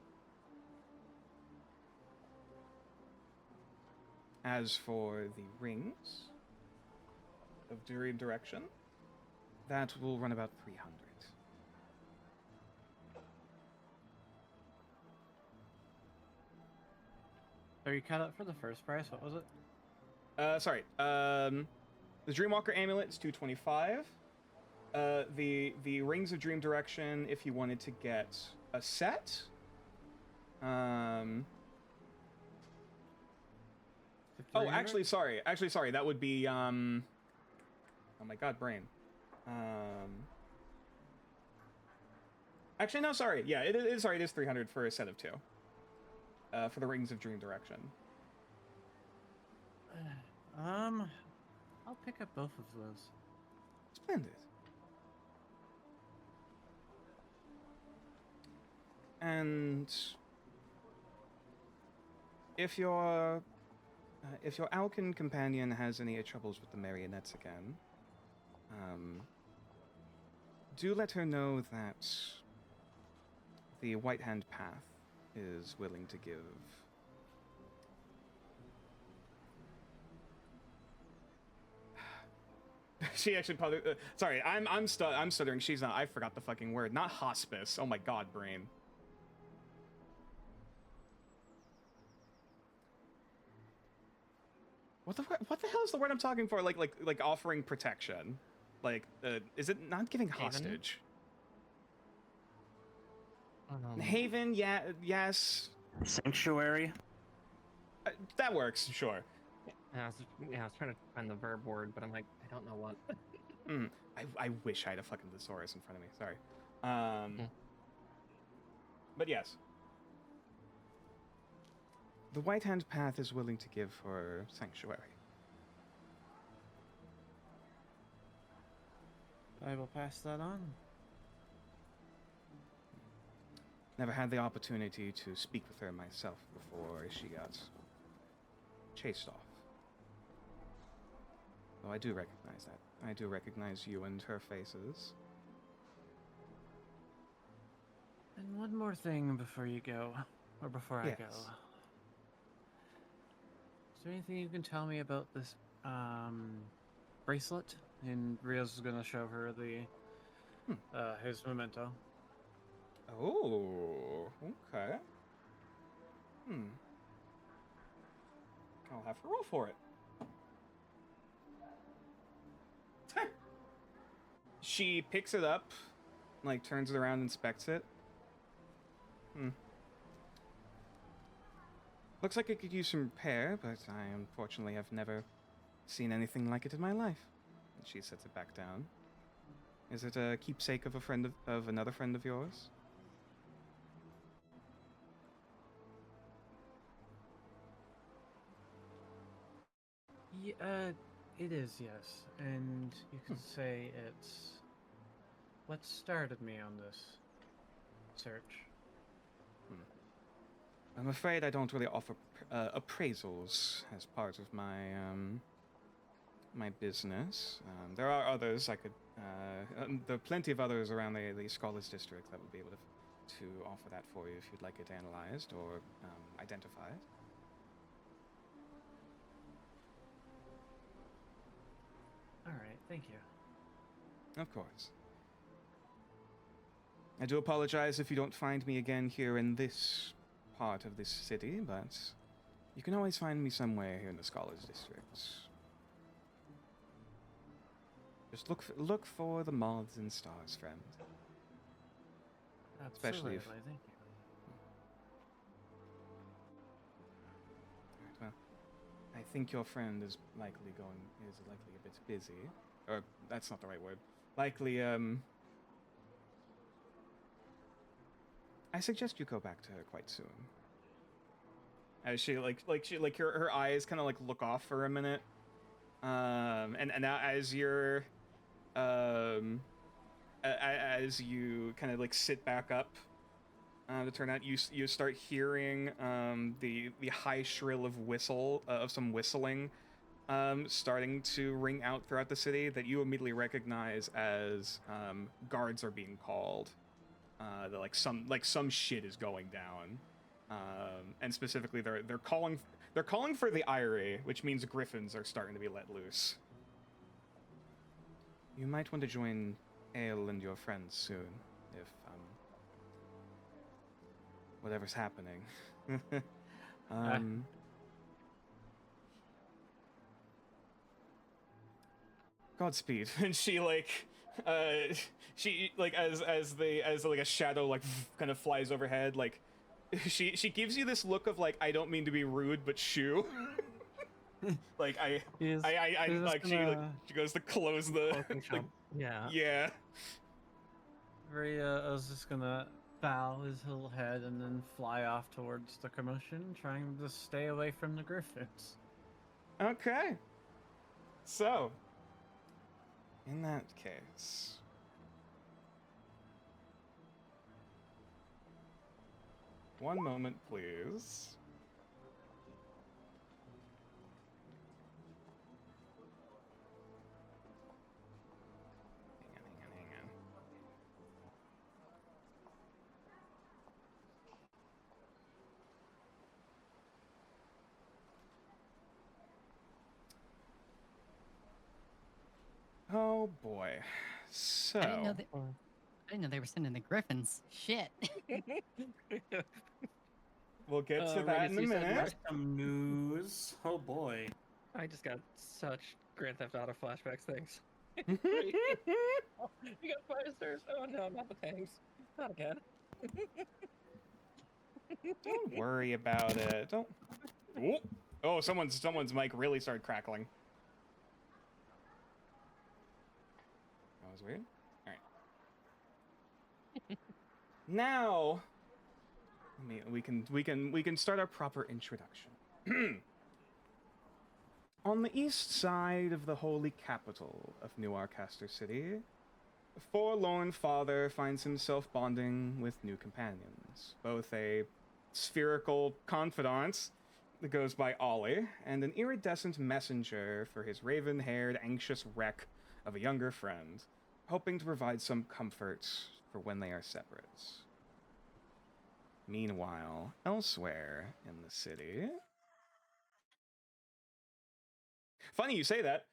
As for the rings of Dream Direction, that will run about 300. Are you cut up for the first price? What was it? Sorry. The Dreamwalker amulet is 225. The Rings of Dream Direction, if you wanted to get a set, oh, actually, sorry. That would be, oh my god, brain. Actually, no, sorry. Yeah, it is 300 for a set of 2. For the Rings of Dream Direction. I'll pick up both of those. Splendid. And if your Alkin companion has any troubles with the marionettes again, do let her know that the White Hand Path is willing to give she actually probably. Sorry, I'm stuttering. She's not. I forgot the fucking word. Not hospice. Oh my god, brain. What the hell is the word I'm talking for? Like offering protection. Like, is it not giving hostage? Haven, yeah, yes. Sanctuary. That works, sure. Yeah, I was trying to find the verb word, but I'm like, I don't know what. I wish I had a fucking thesaurus in front of me. Sorry. But yes. The White Hand Path is willing to give for sanctuary. I will pass that on. Never had the opportunity to speak with her myself before she got chased off. Though I do recognize that. I do recognize you and her faces. And one more thing before you go, or before I go. Yes. Is there anything you can tell me about this bracelet? And Rios is gonna show her the his memento. Oh, okay. I'll have her roll for it. She picks it up, like turns it around, inspects it. Looks like it could use some repair, but I unfortunately have never seen anything like it in my life. And she sets it back down. Is it a keepsake of a friend of another friend of yours? Yeah, it is, yes. And you could say it's what started me on this search. I'm afraid I don't really offer appraisals as part of my my business. There are others I could. There are plenty of others around the Scholars District that would be able to offer that for you if you'd like it analyzed or identified. All right, thank you. Of course. I do apologize if you don't find me again here in this part of this city, but you can always find me somewhere here in the Scholars District. Just look for the moths and stars, friend. Absolutely, Especially if... thank you. Alright, well, I think your friend is likely a bit busy. Or, that's not the right word. Likely, I suggest you go back to her quite soon. As she her eyes kind of like look off for a minute, and now as you're, as you kind of like sit back up, to turn out, you start hearing the high shrill of some whistling, starting to ring out throughout the city that you immediately recognize as guards are being called. That some shit is going down, and specifically they're calling for the Eyrie, which means griffins are starting to be let loose. You might want to join Ale and your friends soon, if whatever's happening. Godspeed. And she as a shadow like kind of flies overhead, like she gives you this look of like, I don't mean to be rude, but shoo. Like she goes to close the yeah. Rhea is just gonna bow his little head and then fly off towards the commotion, trying to stay away from the griffins. Okay. So, in that case, one moment, please. Hang on. Oh boy. So I didn't know they were sending the Griffins. Shit. we'll get to that Regis, in a you said minute. That's some news. Oh boy. I just got such Grand Theft Auto flashbacks. Thanks. Oh, You got fire stairs. Oh no, not the tanks. Not again. don't worry about it. Don't. Ooh. Oh, someone's mic really started crackling. That was weird. All right. Now, we can start our proper introduction. On the east side of the holy capital of New Arcaster City, a forlorn father finds himself bonding with new companions, both a spherical confidant that goes by Ollie, and an iridescent messenger for his raven-haired, anxious wreck of a younger friend, hoping to provide some comfort for when they are separate. Meanwhile, elsewhere in the city... Funny you say that.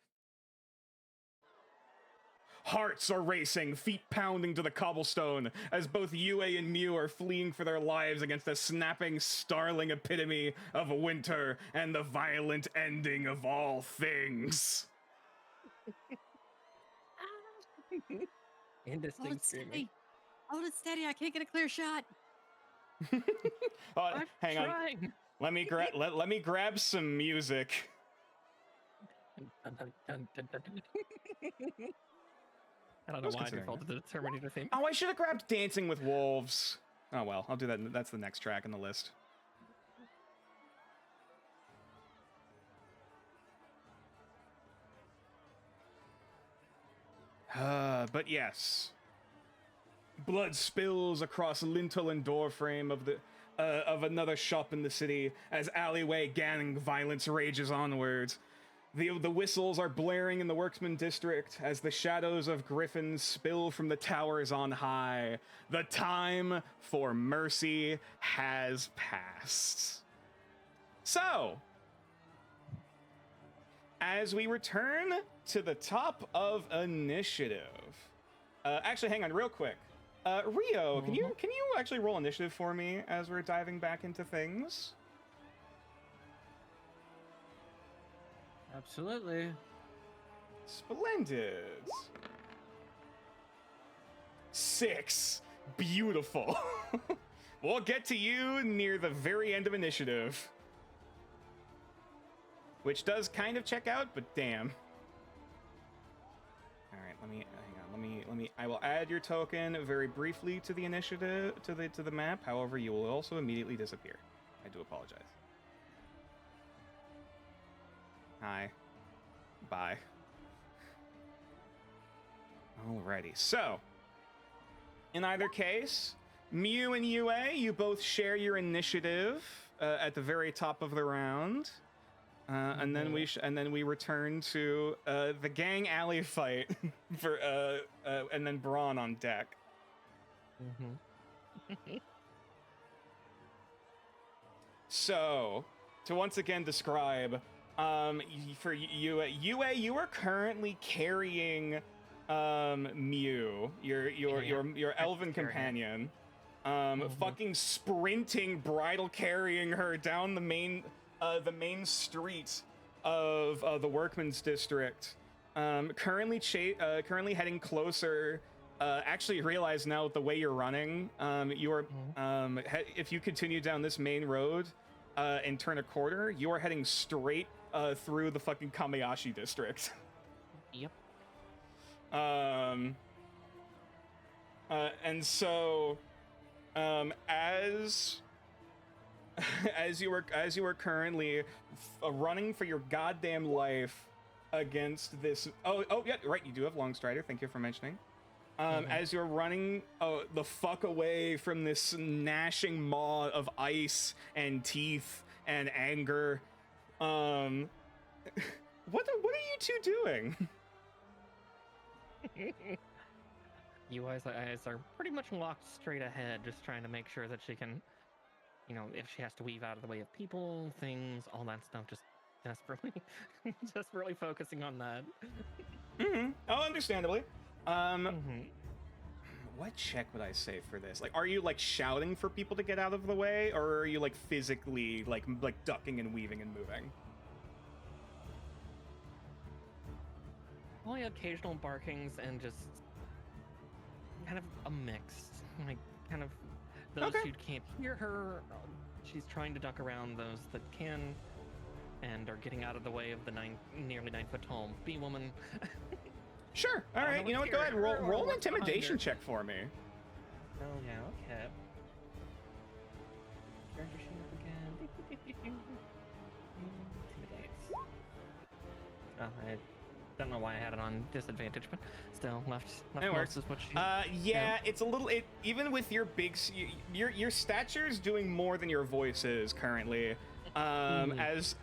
Hearts are racing, feet pounding to the cobblestone, as both Yue and Mew are fleeing for their lives against the snapping, starling epitome of winter and the violent ending of all things. Indistinct screaming. Hold it steady. I can't get a clear shot. Oh, hang on. Trying. Let me grab some music. Dun, dun, dun, dun, dun, dun. I don't know why I defaulted to the Terminator theme. Oh, I should have grabbed Dancing with Wolves. Oh well, I'll do that. That's the next track on the list. But yes. Blood spills across lintel and doorframe of another shop in the city as alleyway gang violence rages onwards. The whistles are blaring in the Worksman District as the shadows of griffins spill from the towers on high. The time for mercy has passed. So, as we return to the top of initiative, actually, hang on real quick. Rio, can you actually roll initiative for me as we're diving back into things? Absolutely. Splendid. 6. Beautiful. We'll get to you near the very end of initiative. Which does kind of check out, but damn. All right, hang on. I will add your token very briefly to the initiative, to the map. However, you will also immediately disappear. I do apologize. Hi. Bye. Alrighty, so in either case, Mew and Yue, you both share your initiative at the very top of the round, and then we return to the gang alley fight for and then Braun on deck. So, to once again describe, for Yue, you are currently carrying Mew, your elven companion, fucking sprinting, bridle carrying her down the main street of the Workman's District. Currently heading closer. Actually realize now with the way you're running, you are if you continue down this main road and turn a corner, you are heading straight through the fucking Kamayashi district. Yep. And so, as you were currently running for your goddamn life against this. Oh yeah, right. You do have Longstrider. Thank you for mentioning. As you're running the fuck away from this gnashing maw of ice and teeth and anger, what are you two doing? UI's eyes are pretty much locked straight ahead, just trying to make sure that she can, if she has to weave out of the way of people, things, all that stuff, just desperately focusing on that. Oh, understandably. Mm-hmm. What check would I say for this? Like, are you like shouting for people to get out of the way, or are you like physically like ducking and weaving and moving? Only occasional barkings and just kind of a mix. Like, kind of those Okay. who can't hear her, she's trying to duck around those that can, and are getting out of the way of the nearly 9 foot tall bee woman. Sure. All I don't right. know You know what? what's Go ahead. here or Roll an what's behind intimidation her. check for me. Oh yeah, okay. Character sheet up again. Intimidate. Oh, I don't know why I had it on disadvantage, but still left It works. most is what she. Yeah, it's a little. Even with your your stature's doing more than your voice is currently. As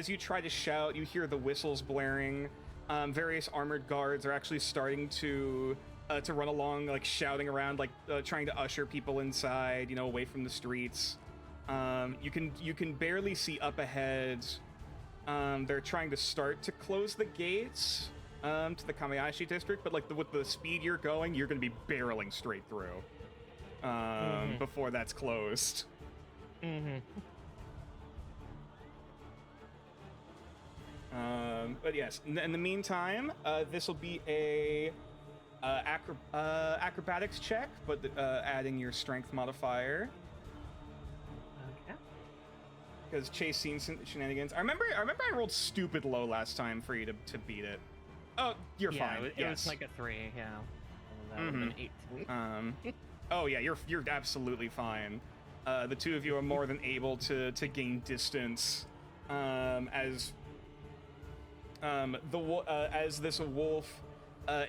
you try to shout, you hear the whistles blaring. Various armored guards are actually starting to run along, like shouting around, like trying to usher people inside, away from the streets. You can barely see up ahead. They're trying to start to close the gates to the Kamayashi district, but like with the speed you're going, you're going to be barreling straight through before that's closed. But yes, in the meantime, this will be a acrobatics check, but adding your strength modifier. Okay. Because Chase seen shenanigans. I remember I rolled stupid low last time for you to beat it. Oh, you're fine. It was like a 3. Yeah. That would have been 18. Oh yeah, you're absolutely fine. The two of you are more than able to gain distance as this wolf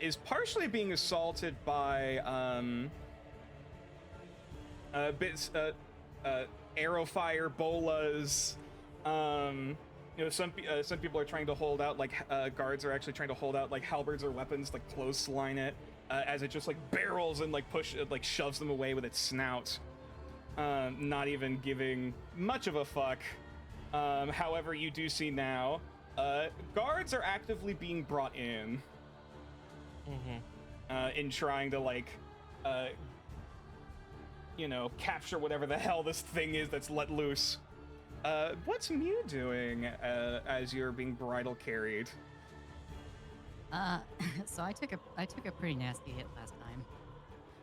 is partially being assaulted by bits arrow fire bolas. Some people are trying to hold out guards are actually trying to hold out like halberds or weapons, like clothesline it as it just like barrels and shoves them away with its snout. Not even giving much of a fuck. However, you do see now, guards are actively being brought in. In trying to capture whatever the hell this thing is that's let loose. What's Mew doing as you're being bridle carried? So I took a pretty nasty hit last time.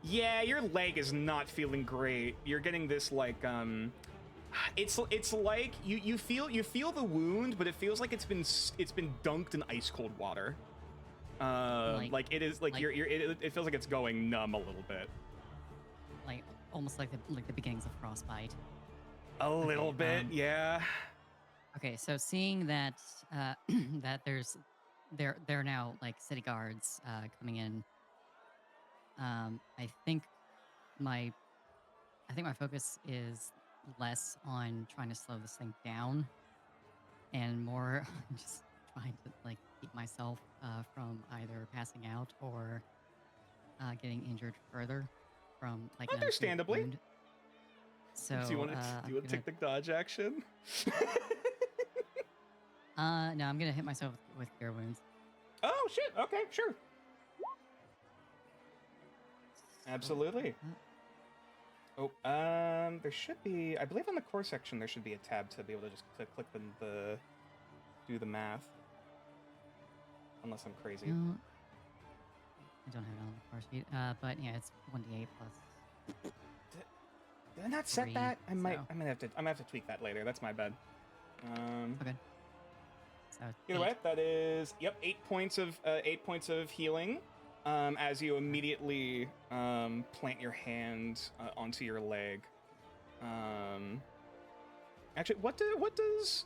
Yeah, your leg is not feeling great. You're getting this it's like you feel the wound, but it feels like it's been dunked in ice cold water. It is it feels like it's going numb a little bit. Like almost like the beginnings of frostbite. A little bit, yeah. Okay, so seeing that that there are now like city guards coming in. I think my focus is less on trying to slow this thing down and more just trying to keep myself from either passing out or getting injured further from an Understandably. wound. So do you want to take the dodge action? No, I'm gonna hit myself with cure wounds. Oh shit! Okay, sure. Absolutely. Oh, there should be, I believe on the core section there should be a tab to be able to just click the do the math. Unless I'm crazy. No, I don't have it on the core sheet. But yeah, it's 1d8 plus. Did I not set 3, that? I'm gonna have to tweak that later. That's my bad. Okay. So Either way, that is 8 points of healing. As you immediately plant your hand onto your leg. Actually, what does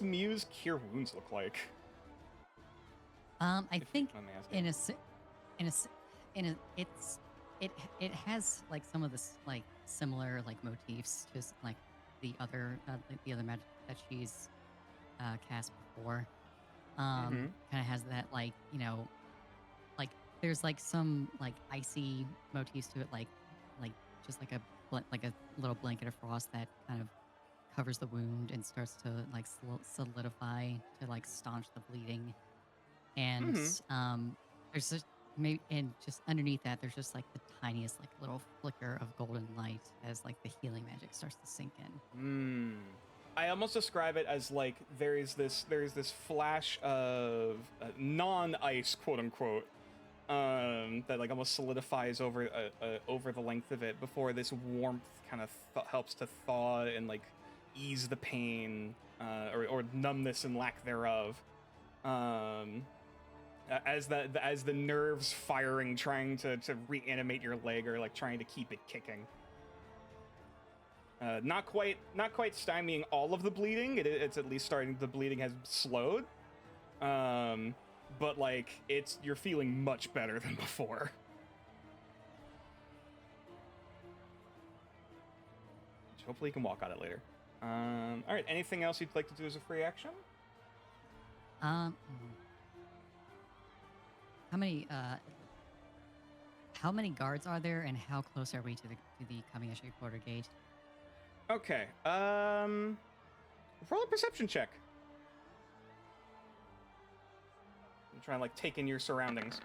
Mew's cure wounds look like? I think Let me ask you. it has some of this similar motifs to the other magic that she's cast before. Kind of has that there's some icy motifs to it, just a little blanket of frost that kind of covers the wound and starts to like solidify to like staunch the bleeding. And there's just maybe, and just underneath that, there's just like the tiniest like little flicker of golden light as like the healing magic starts to sink in. I almost describe it as like there's this flash of non-ice, quote unquote, that like almost solidifies over the length of it before this warmth kind of helps to thaw and like ease the pain or numbness and lack thereof. As the nerves firing, trying to reanimate your leg or like trying to keep it kicking. Not quite stymieing all of the bleeding. It's at least starting. The bleeding has slowed, but like you're feeling much better than before. Hopefully, you can walk on it later. All right. Anything else you'd like to do as a free action? How many guards are there, and how close are we to the Kamiyashi quarter gate? Okay. Roll a perception check. I'm trying to like take in your surroundings.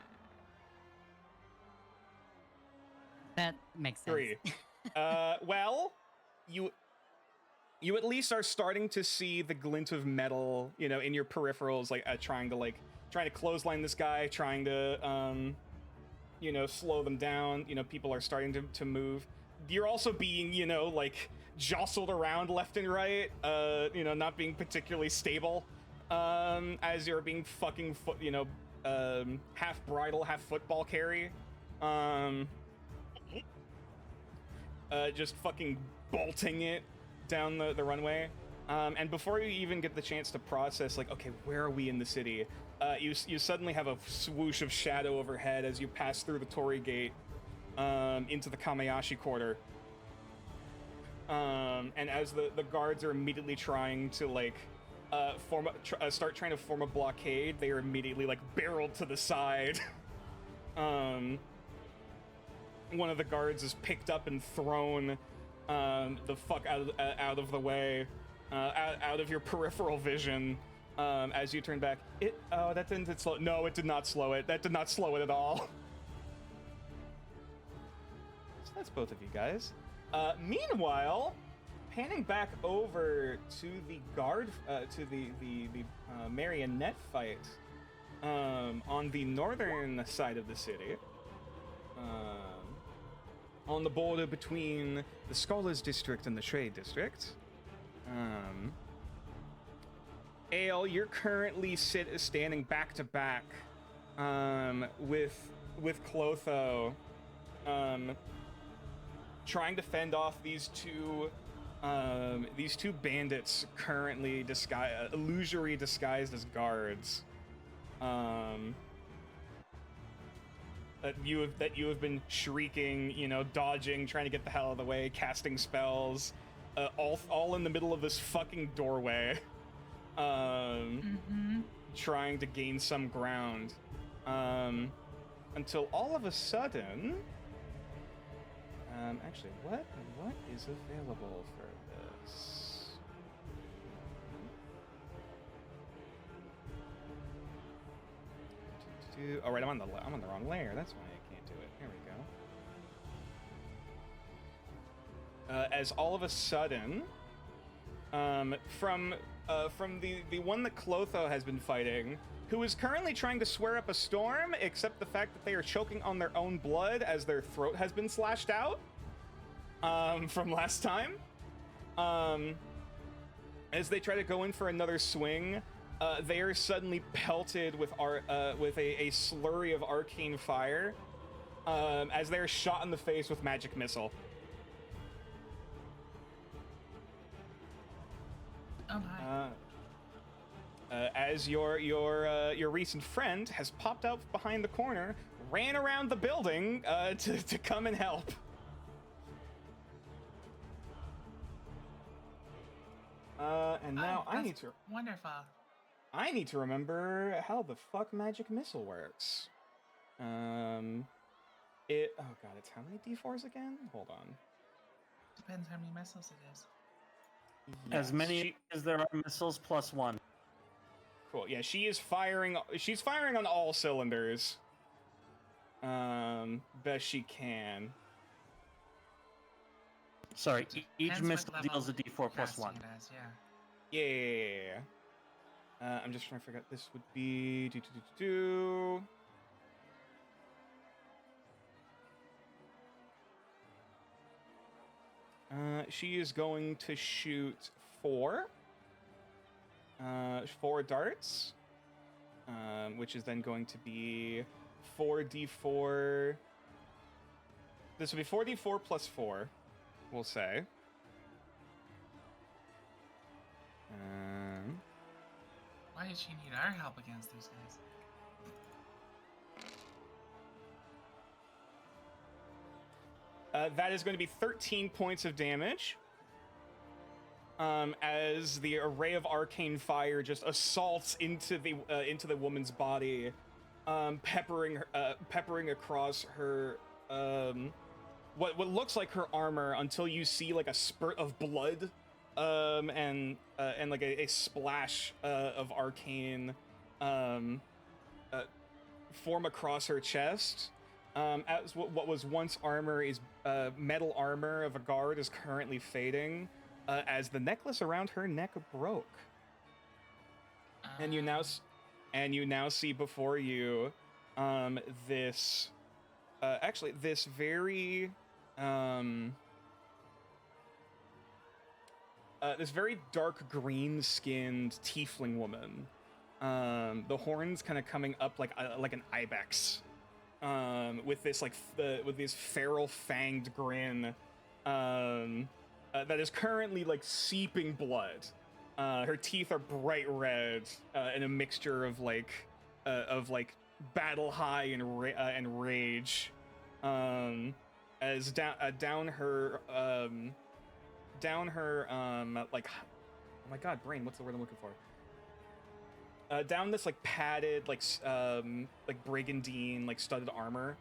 That makes sense. 3. Well, you at least are starting to see the glint of metal, in your peripherals, like trying to clothesline this guy, trying to slow them down. People are starting to move. You're also being, like jostled around left and right, not being particularly stable, as you're being fucking half bridle, half football carry, just fucking bolting it down the runway. And before you even get the chance to process, like, okay, where are we in the city? You suddenly have a swoosh of shadow overhead as you pass through the Torii Gate into the Kamayashi Quarter. And as the guards are immediately trying to like start trying to form a blockade, they are immediately like barreled to the side. One of the guards is picked up and thrown the fuck out of the way, out of your peripheral vision. As you turn back, that didn't slow. No, it did not slow it. That did not slow it at all. So that's both of you guys. Meanwhile, panning back over to the guard, to the marionette fight, on the northern side of the city, on the border between the Scholars District and the Trade District. Ale, you're currently standing back to back, with Clotho, trying to fend off these two bandits currently illusory disguised as guards. That you have been shrieking, dodging, trying to get the hell out of the way, casting spells, all in the middle of this fucking doorway, trying to gain some ground, until all of a sudden, actually, what is available for this? Oh, right, I'm on the wrong layer. That's why I can't do it. There we go. As all of a sudden, from the one that Clotho has been fighting, who is currently trying to swear up a storm, except the fact that they are choking on their own blood as their throat has been slashed out, from last time. As they try to go in for another swing, they are suddenly pelted with a slurry of arcane fire, as they are shot in the face with magic missile. Oh my. As your recent friend has popped out behind the corner, ran around the building to come and help. And now I need to. Wonderful. I need to remember how the fuck magic missile works. Oh god, it's how many d4s again? Hold on. Depends how many missiles it is. As Yes, many as there are missiles plus one. Cool. Yeah, she is firing. She's firing on all cylinders. Best she can. Sorry, each Depends what missile level deals a d4 plus casting 1. it as, yeah. Yeah. I'm just trying to figure out. This would be do. She is going to shoot 4 darts, which is then going to be 4d4. This will be 4d4 plus 4, we'll say. Why does she need our help against those guys? That is going to be 13 points of damage. As the array of arcane fire just assaults into the woman's body, peppering across her what looks like her armor until you see like a spurt of blood, and like a splash of arcane form across her chest. As what was once armor is metal armor of a guard is currently fading, as the necklace around her neck broke, and you now see before you this very this very dark green skinned tiefling woman, the horns kind of coming up like an ibex, with this with this feral fanged grin, that is currently like seeping blood. Her teeth are bright red, in a mixture of battle high and rage. As down her like, oh my god, brain, what's the word I'm looking for? Down this like padded like brigandine like studded armor,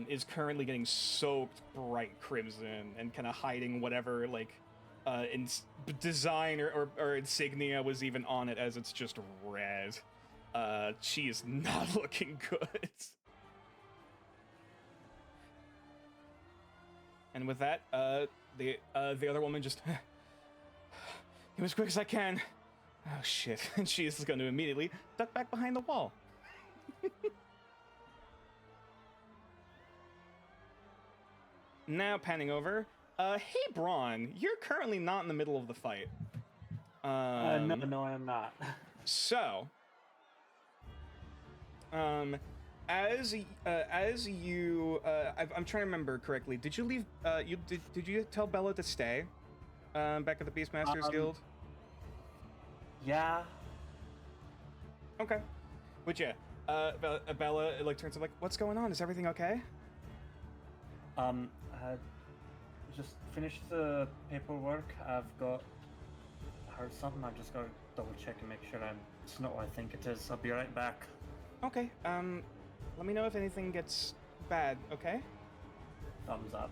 is currently getting soaked bright crimson and kind of hiding whatever like design or insignia was even on it, as it's just red. She is not looking good. And with that, the other woman just give as quick as I can. Oh shit! And she is going to immediately duck back behind the wall. Now panning over. Hey Braun, you're currently not in the middle of the fight. No, I am not. So, as you, I'm trying to remember correctly. Did you leave? Did you tell Bella to stay? Back at the Beastmasters Guild. Yeah. Okay. But yeah, Bella like turns up like, what's going on? Is everything okay? Just finished the paperwork. I've heard something. I've just got to double check and make sure it's not what I think it is. I'll be right back. Okay. Let me know if anything gets bad. Okay. Thumbs up.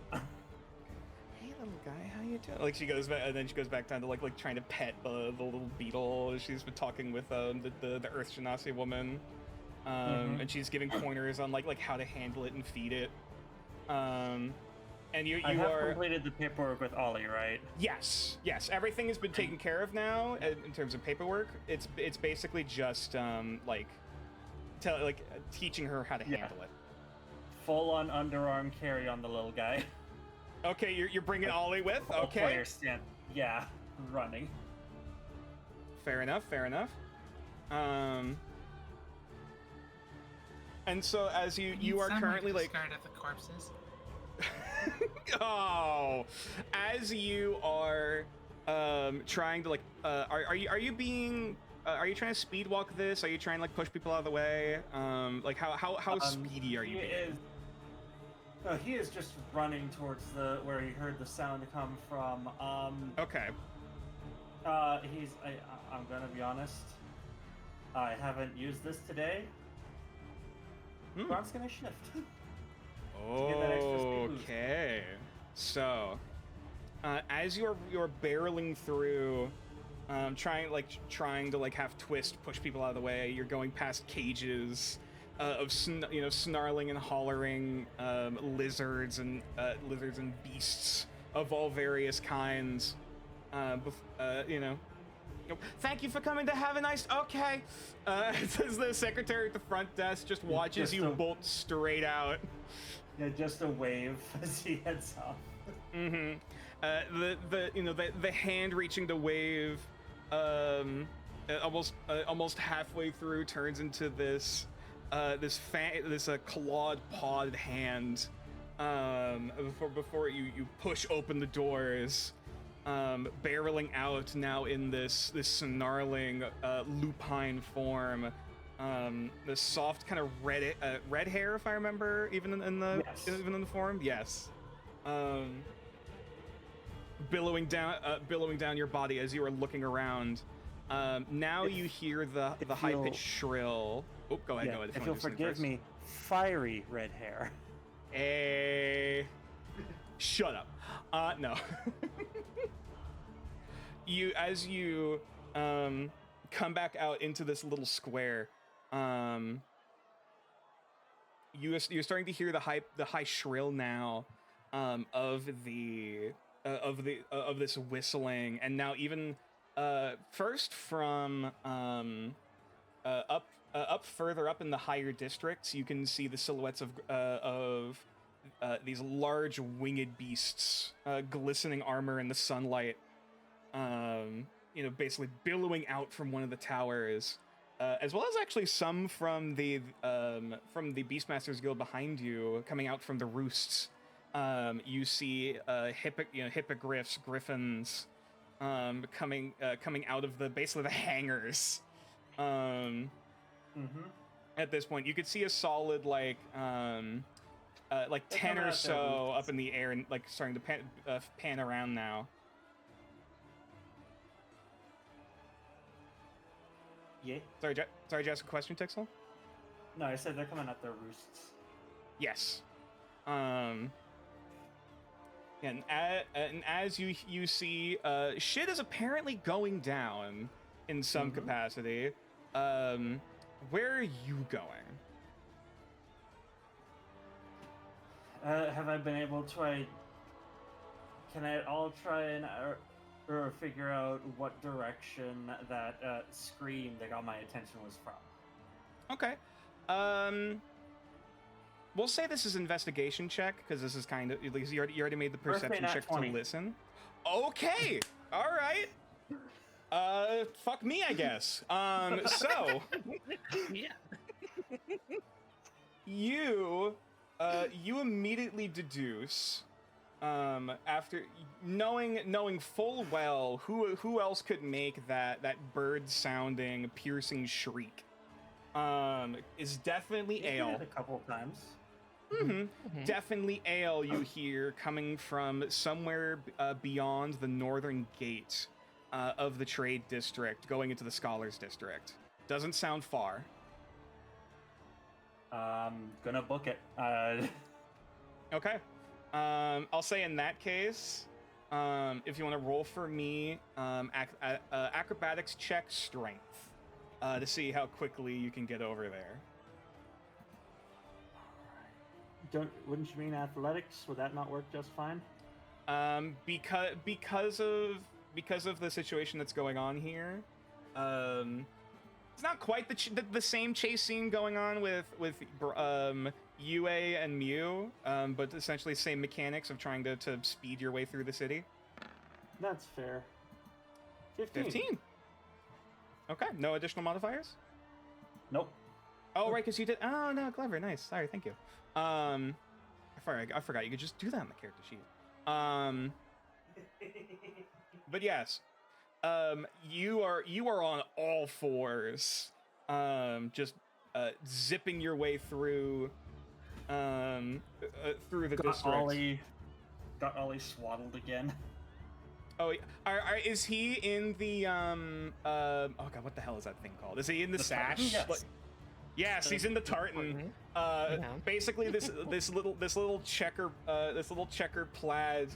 Hey little guy, how you doing? Like she goes back, and then she goes back down to like trying to pet the little beetle. She's been talking with the Earth Genasi woman, and she's giving pointers on like how to handle it and feed it. And you have completed the paperwork with Ollie, right? Yes. Everything has been taken care of now in terms of paperwork. It's basically just teaching her how to handle it. Full on underarm carry on the little guy. Okay, you're bringing Ollie with. Okay. Player stand. Yeah, running. Fair enough. And so as you are currently like discard of the corpses. oh, as you are trying to like are you trying to speed walk this? Are you trying to like push people out of the way? Like how speedy are you being? He is just running towards where he heard the sound come from. Okay. I'm gonna be honest. I haven't used this today. Grant's gonna shift. Okay. So, as you're barreling through, trying to like have Twist push people out of the way. You're going past cages of snarling and hollering lizards and beasts of all various kinds. Thank you for coming to have a nice. Okay, says the secretary at the front desk. Just watches you bolt straight out. Yeah, just a wave as he heads off. Mm-hmm. The hand reaching to wave, almost halfway through turns into this clawed pawed hand. Before you push open the doors, barreling out now in this snarling lupine form. The soft kind of red hair, if I remember, even in the form. Yes. Billowing down your body as you are looking around. Now you hear the high-pitched shrill. Oh, go ahead. If you'll forgive me, fiery red hair. Shut up. No. As you come back out into this little square, you're starting to hear the high shrill now of this whistling, and now even first from up further up in the higher districts, you can see the silhouettes of these large winged beasts, glistening armor in the sunlight, basically billowing out from one of the towers, as well as actually some from the Beastmasters Guild behind you, coming out from the roosts. You see hippogriffs, griffins, coming out of basically the hangars. At this point, you could see a solid 10 or so up in the air and starting to pan around now. Yeah. Sorry, did you ask a question, Tixel? No, I said they're coming out their roosts. Yes. And as you see, shit is apparently going down in some capacity. Where are you going? Have I been able to? Can I all try and or figure out what direction that scream that got my attention was from? Okay. We'll say this is investigation check, because this is kind of, at least you already made the perception check 20. To listen. Okay. All right. Fuck me, I guess. So yeah. you immediately deduce, after knowing full well who else could make that bird sounding piercing shriek, is definitely Ale. A couple times. Definitely Ale you hear coming from somewhere beyond the northern gate of the trade district, going into the scholars district. Doesn't sound far. Gonna book it. Okay. I'll say in that case, if you want to roll for me, acrobatics check strength, to see how quickly you can get over there. Wouldn't you mean athletics? Would that not work just fine? Because of the situation that's going on here, it's not quite the same chase scene going on with Yue and Mew, but essentially same mechanics of trying to speed your way through the city. That's fair. 15. Okay, no additional modifiers? Nope. Oh, right, because you did. Oh, no, clever, nice. Sorry, thank you. I forgot you could just do that on the character sheet. But yes, you are on all fours, just zipping your way through the district. Got Ollie swaddled again. Oh, is he in the oh god, what the hell is that thing called? Is he in the sash? Yes. Yes, he's in the tartan. Basically, this little checker plaid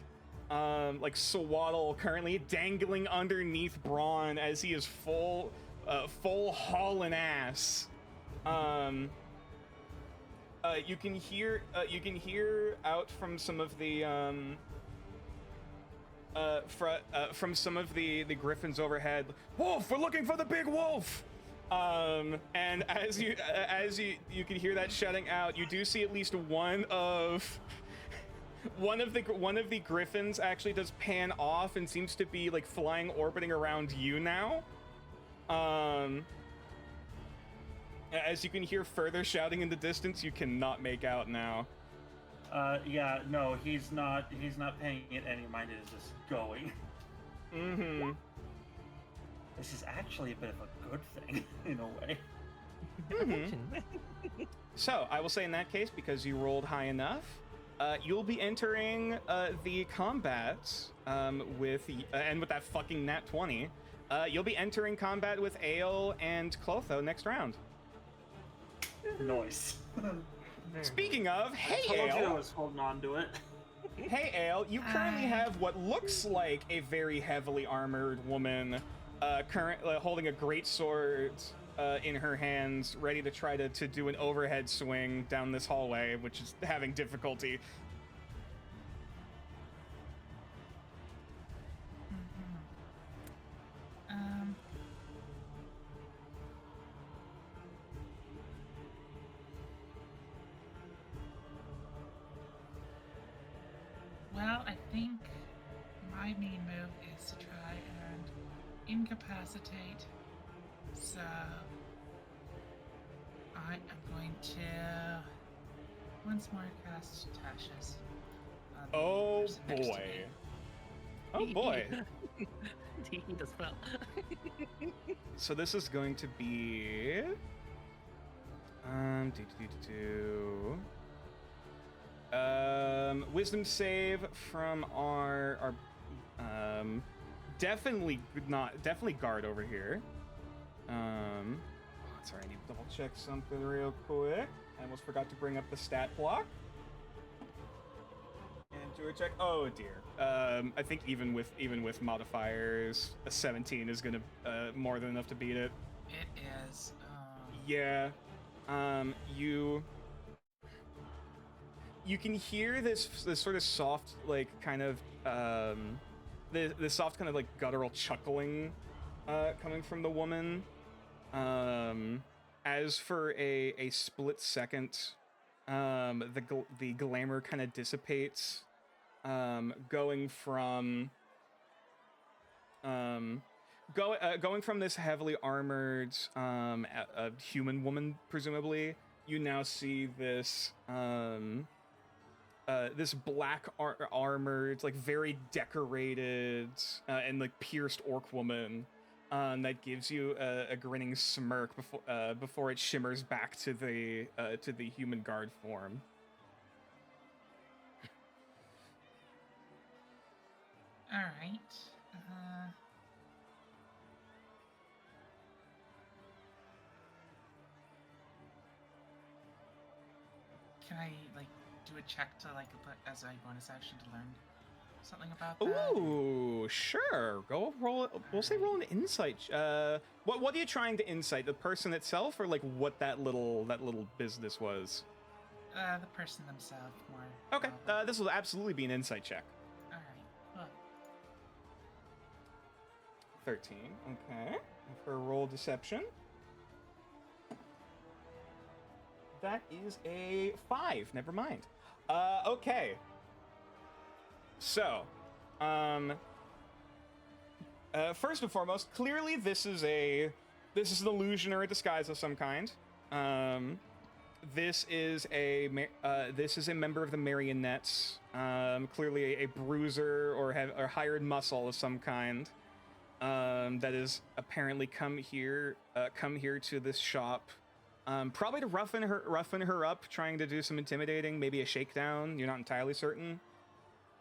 like swaddle currently dangling underneath Braun as he is full hauling ass. You can hear out from some of the from some of the griffins overhead, "Wolf, we're looking for the big wolf!" And as you can hear that shouting out, you do see at least one of the griffins actually does pan off and seems to be like flying, orbiting around you now. As you can hear further shouting in the distance, you cannot make out now. Yeah, no, he's not paying it any mind. It is just going. Mm-hmm. This is actually a bit of a good thing, in a way. Mm-hmm. So, I will say in that case, because you rolled high enough, you'll be entering the combat with that fucking nat 20. You'll be entering combat with Ale and Clotho next round. Nice. Speaking of, hey I told you I Ale! was holding on to it. Hey Ale, you currently have what looks like a very heavily armored woman holding a great sword in her hands, ready to try to do an overhead swing down this hallway, which is having difficulty. Well, I think my main move is to try and incapacitate. So I am going to once more cast Tashes. Oh boy. Oh boy. He does well. So this is going to be wisdom save from our definitely guard over here. Sorry, I need to double check something real quick. I almost forgot to bring up the stat block. And do a check. Oh dear. I think even with modifiers, a 17 is gonna more than enough to beat it. It is. Yeah. You can hear this sort of soft, like kind of this soft kind of like guttural chuckling coming from the woman. As for a split second, the glamour kind of dissipates, going from this heavily armored a human woman, presumably, you now see this this black armored, like very decorated and like pierced orc woman that gives you a grinning smirk before it shimmers back to the human guard form. All right. Can I like do a check to like put as a bonus action to learn something about that? Ooh, sure. Go roll. We'll say roll an insight. What are you trying to insight? The person itself, or like what that little business was? The person themselves more. Okay. This will absolutely be an insight check. All right. Well, 13. Okay. For roll deception. That is a 5. Never mind. Okay. So, first and foremost, clearly this is an illusion or a disguise of some kind. This is a member of the Marionettes. Clearly a bruiser or hired muscle of some kind. That is apparently come here to this shop. Probably to roughen her up, trying to do some intimidating, maybe a shakedown. You're not entirely certain.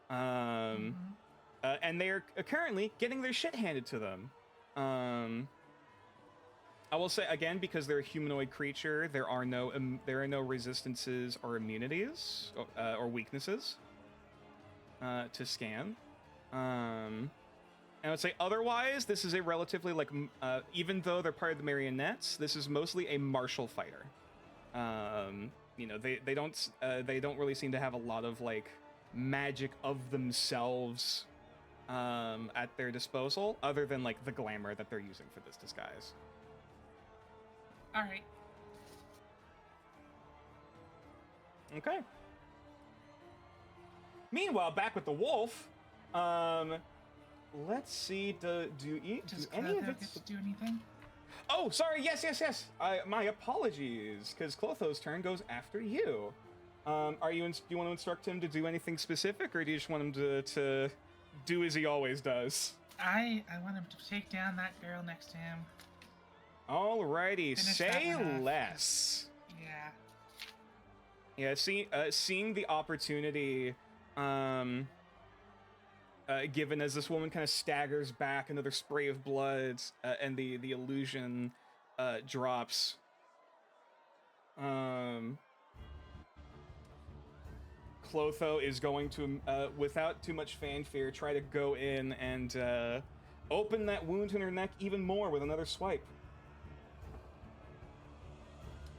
And they are currently getting their shit handed to them. I will say again, because they're a humanoid creature, there are no resistances or immunities or weaknesses to scan. And I would say otherwise, this is a relatively like, even though they're part of the marionettes, this is mostly a martial fighter. You know, they don't really seem to have a lot of like magic of themselves at their disposal, other than like the glamour that they're using for this disguise. All right. Okay. Meanwhile, back with the wolf, let's see. Do any of Clotho it get to do anything? Oh, sorry. Yes. My apologies, because Clotho's turn goes after you. Do you want to instruct him to do anything specific, or do you just want him to do as he always does? I want him to take down that girl next to him. Alrighty, Finish that say one off. less. Yeah. Yeah, seeing the opportunity, given as this woman kind of staggers back, another spray of blood, and the illusion drops. Clotho is going to, without too much fanfare, try to go in and open that wound in her neck even more with another swipe.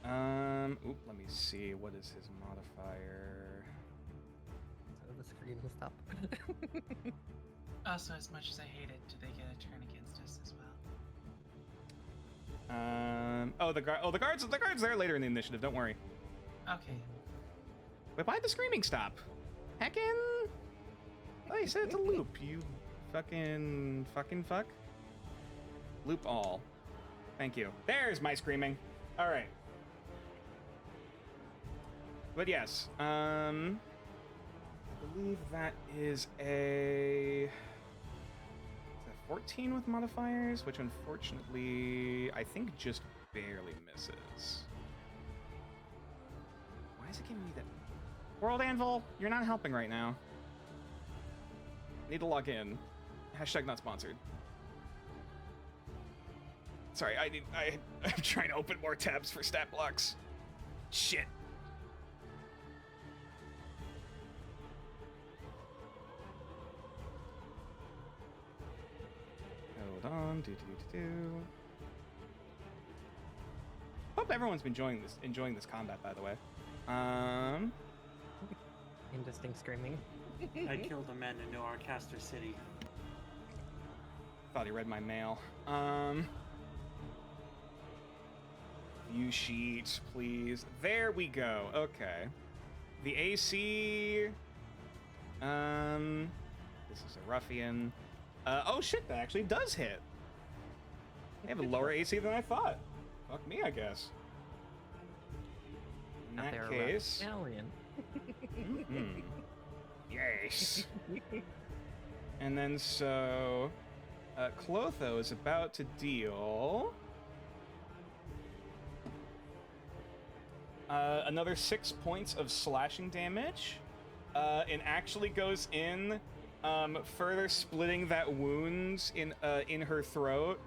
Let me see. What is his modifier? So the screen will stop. Also, as much as I hate it, do they get a turn against us as well? The guard's there later in the initiative. Don't worry. Okay. Wait, why'd the screaming stop? Heckin'! Oh, you said it's a loop. You fucking fuck. Loop all. Thank you. There's my screaming. All right. But yes, I believe that is a 14 with modifiers, which unfortunately I think just barely misses. Why is it giving me that? World Anvil, you're not helping right now. Need to log in. Hashtag not sponsored. Sorry, I'm trying to open more tabs for stat blocks. Shit. Hold on. Hope everyone's been enjoying this combat, by the way. Indistinct screaming. I killed a man in New Arcaster City. Thought he read my mail. View sheet, please. There we go. Okay. The AC. This is a ruffian. Oh shit, that actually does hit. They have a lower AC than I thought. Fuck me, I guess. In Out that there, case. Rapscallion. Mhm. Yes. And then so Clotho is about to deal another 6 points of slashing damage, and actually goes in, further splitting that wound in her throat,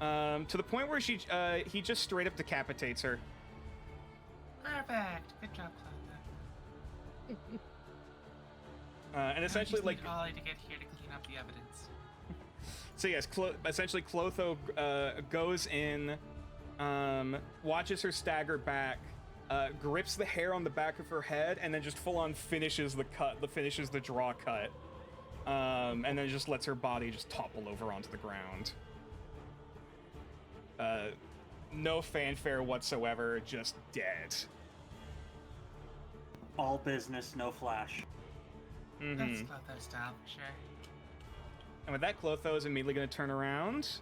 to the point where he just straight up decapitates her. Perfect. Good job, Clotho. And essentially, I like, just need Ollie to get here to clean up the evidence. so yes, essentially Clotho goes in, watches her stagger back, grips the hair on the back of her head, and then just full on finishes the draw cut, and then just lets her body just topple over onto the ground. No fanfare whatsoever, just dead. All business, no flash. Mm-hmm. That's Clotho style, for sure. And with that, Clotho is immediately going to turn around,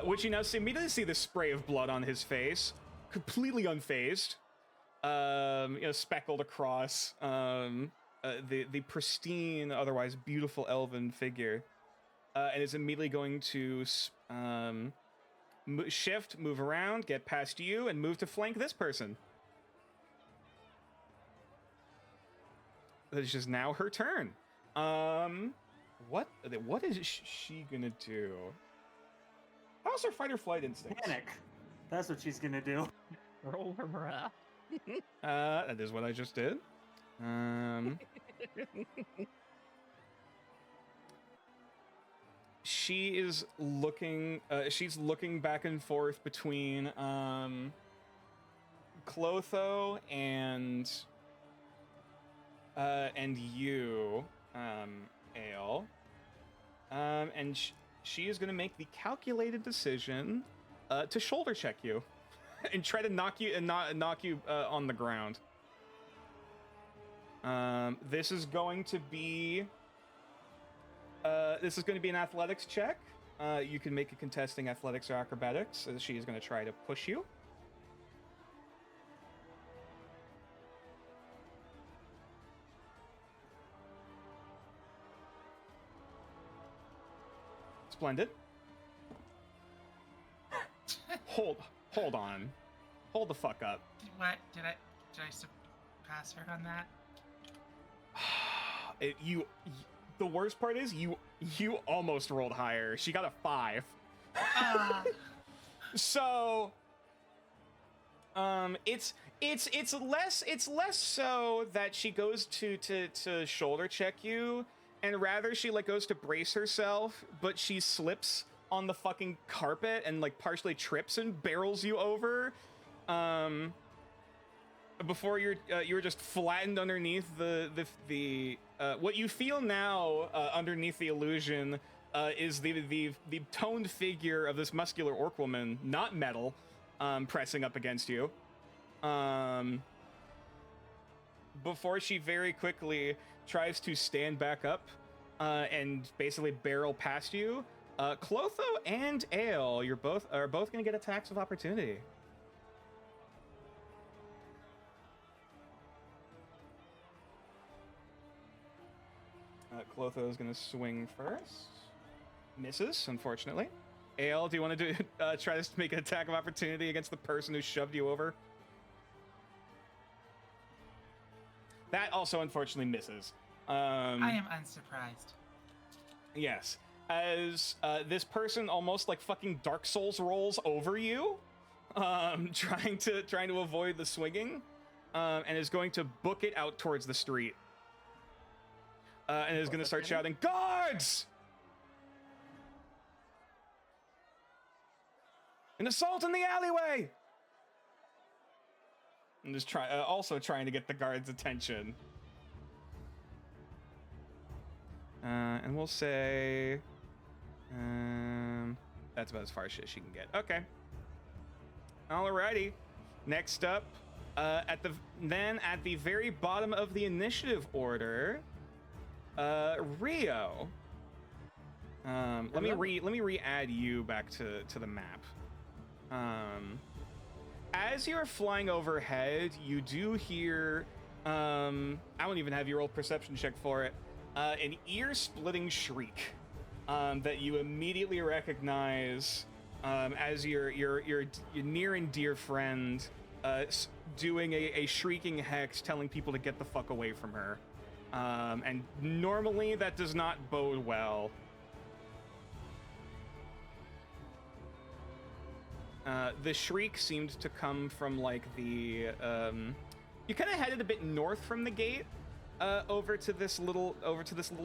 which you now immediately see the spray of blood on his face, completely unfazed, speckled across the pristine, otherwise beautiful elven figure, and is immediately going to shift, move around, get past you, and move to flank this person. It's just now her turn. What is she gonna do? How's her fight or flight instinct? Panic. That's what she's gonna do. Roll her morale. That is what I just did. she is looking. She's looking back and forth between Clotho and you, Ale. And she is going to make the calculated decision to shoulder check you and try to knock you on the ground. This is going to be an athletics check. You can make a contesting athletics or acrobatics, as she is going to try to push you. Splendid. Hold on. Hold the fuck up. What? Did I surpass her on that? The worst part is you almost rolled higher. She got a 5. So it's less so that she goes to shoulder check you, and rather she like goes to brace herself, but she slips on the fucking carpet and like partially trips and barrels you over. Before you're just flattened underneath the what you feel now underneath the illusion is the toned figure of this muscular orc woman, not metal, pressing up against you. Before she very quickly tries to stand back up and basically barrel past you. Clotho and Ale, are both gonna get attacks of opportunity. Clotho is gonna swing first. Misses, unfortunately. Ale, do you want to try to make an attack of opportunity against the person who shoved you over? That also unfortunately misses. I am unsurprised. Yes. As this person almost like fucking Dark Souls rolls over you, trying to avoid the swinging, and is going to book it out towards the street. And is going to start shouting, "Guards! An assault in the alleyway!" And just also trying to get the guards' attention. And we'll say, that's about as far as she can get. Okay. Alrighty. Next up, at the very bottom of the initiative order, Rio. Let me re-add you back to the map. As you're flying overhead, you do hear, I don't even have your roll perception check for it, an ear-splitting shriek that you immediately recognize as your near and dear friend doing a shrieking hex, telling people to get the fuck away from her. And normally that does not bode well. The shriek seemed to come from like the you kind of headed a bit north from the gate over to this little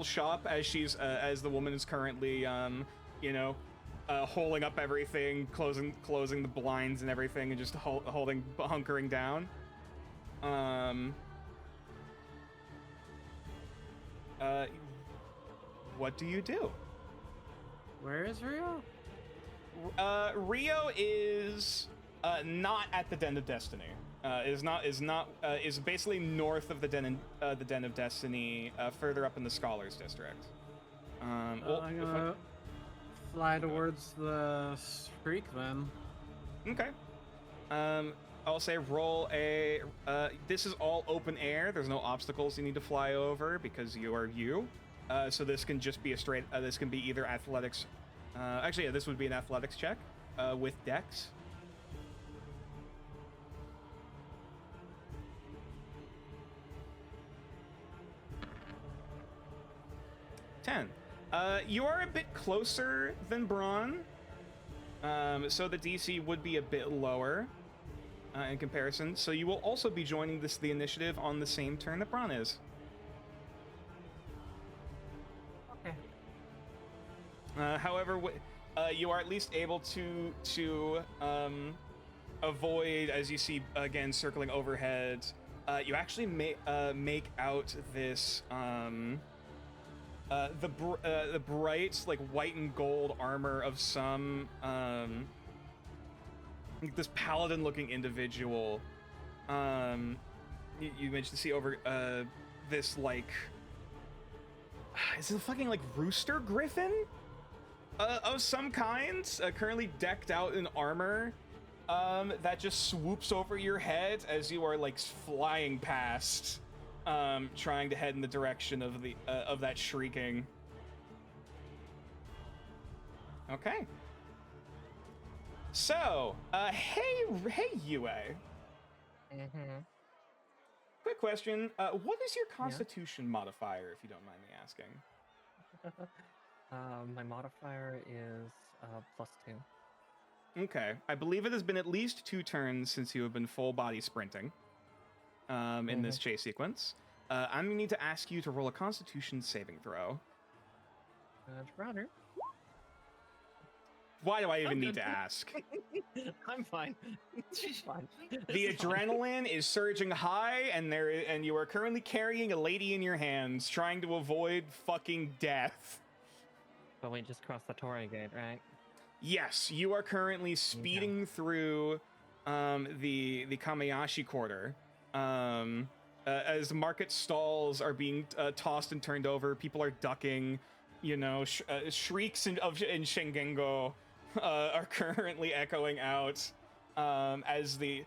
shop as the woman is currently holding up everything, closing the blinds and everything, and just hunkering down. What do you do? Where is Rio? Rio is not at the Den of Destiny. Is basically north of the Den of Destiny, further up in the Scholars District. I'm gonna fly towards the streak then. Okay. I'll say roll a. This is all open air. There's no obstacles you need to fly over because you are you. So this can just be a straight. This can be either athletics. Actually, yeah, this would be an athletics check with Dex. You are a bit closer than Braun, so the DC would be a bit lower in comparison. So you will also be joining the initiative on the same turn that Braun is. Okay. However, you are at least able to avoid, as you see again circling overhead. You actually make out this the bright like white and gold armor of some this paladin-looking individual. You mentioned to see over this like is it a fucking like rooster griffin of some kind, currently decked out in armor. That just swoops over your head as you are like flying past, trying to head in the direction of the of that shrieking. Okay. So, hey Yue. Mm-hmm. Quick question. What is your Constitution modifier, if you don't mind me asking? My modifier is +2. Okay. I believe it has been at least 2 turns since you have been full body sprinting in this chase sequence. I'm going to need to ask you to roll a Constitution saving throw. Roger. Why do I even I'm need good. to ask? I'm fine. She's fine. The adrenaline is surging high, and you are currently carrying a lady in your hands, trying to avoid fucking death. But we just crossed the Torii Gate, right? Yes, you are currently speeding through the Kamayashi Quarter. As market stalls are being tossed and turned over, people are ducking. You know, shrieks in Shingengo are currently echoing out as the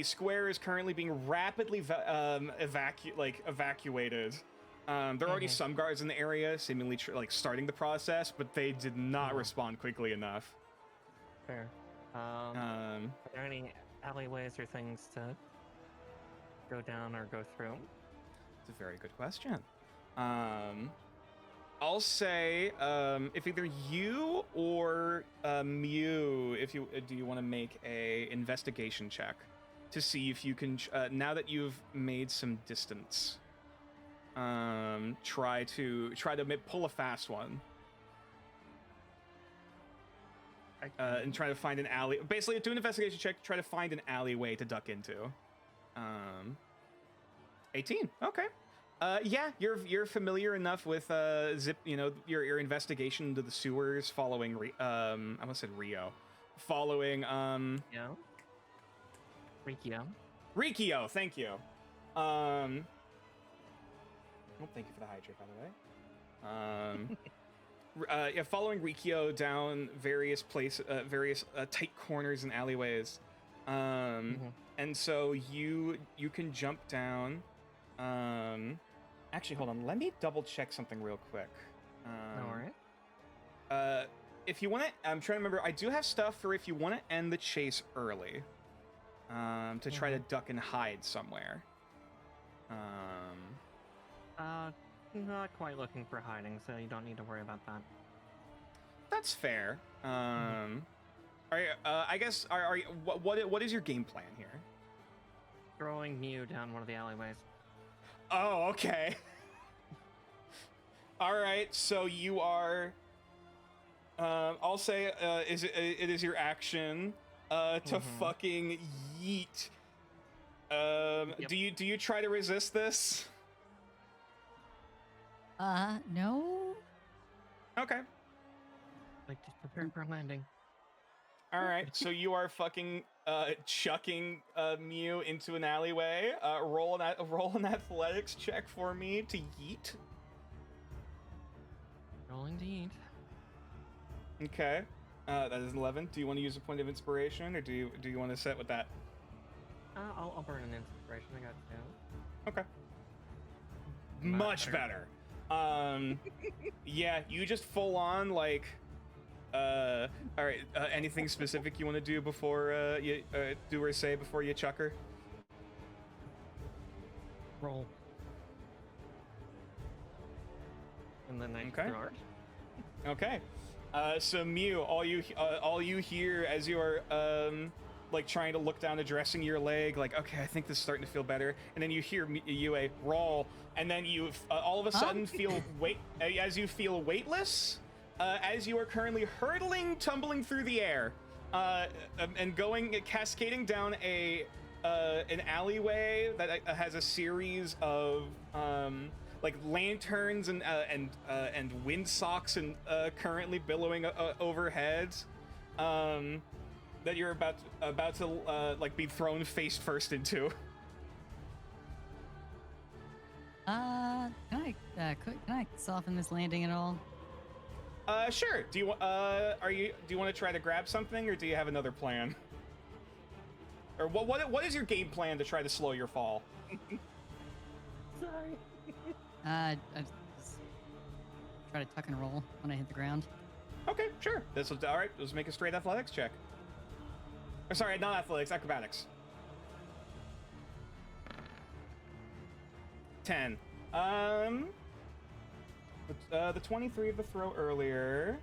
square is currently being rapidly evacuated. There are already some guards in the area, seemingly starting the process, but they did not respond quickly enough. Fair. Are there any alleyways or things to go down or go through? It's a very good question. I'll say if either you or Mew, if you do you want to make a investigation check to see if you can now that you've made some distance, try to pull a fast one. And try to find an alley. Basically, do an investigation check. Try to find an alleyway to duck into. 18. Okay. Yeah, you're familiar enough with your investigation into the sewers following I almost said Rio, following Rikio. Thank you. Well, thank you for the hydrate, by the way. Yeah, following Rikio down various tight corners and alleyways, and so you can jump down. Actually, hold on. Let me double check something real quick. All right. If you want to, I'm trying to remember. I do have stuff for if you want to end the chase early, to try to duck and hide somewhere. Not quite looking for hiding, so you don't need to worry about that. That's fair. I guess what is your game plan here? Throwing Mew down one of the alleyways. Oh, okay. All right, so you are. I'll say it is your action to fucking yeet. Yep. Do you try to resist this? No. Okay. Like, just prepare for landing. All right, so you are fucking chucking Mew into an alleyway. Roll an athletics check for me to yeet. Rolling to eat. Okay, that is an 11. Do you want to use a point of inspiration, or do you want to set with that? I'll burn an inspiration. I got 2. Okay. Much better. Yeah, you just full on like. All right. Anything specific you want to do before you do or say before you chuck her? Roll. And then I start. Okay. So Mew, all you hear as you are like trying to look down, addressing your leg, like, okay, I think this is starting to feel better, and then you hear Yue roll, and then you all of a sudden feel as you feel weightless. as you are currently hurtling, tumbling through the air, and cascading down an alleyway that has a series of like lanterns and windsocks and currently billowing overhead, that you're about to like be thrown face first into. Can I soften this landing at all? Sure. Do you want to try to grab something, or do you have another plan? Or what is your game plan to try to slow your fall? Sorry. I just try to tuck and roll when I hit the ground. Okay, sure. All right. Let's make a straight athletics check. Or sorry, not athletics, acrobatics. 10. The 23 of the throw earlier.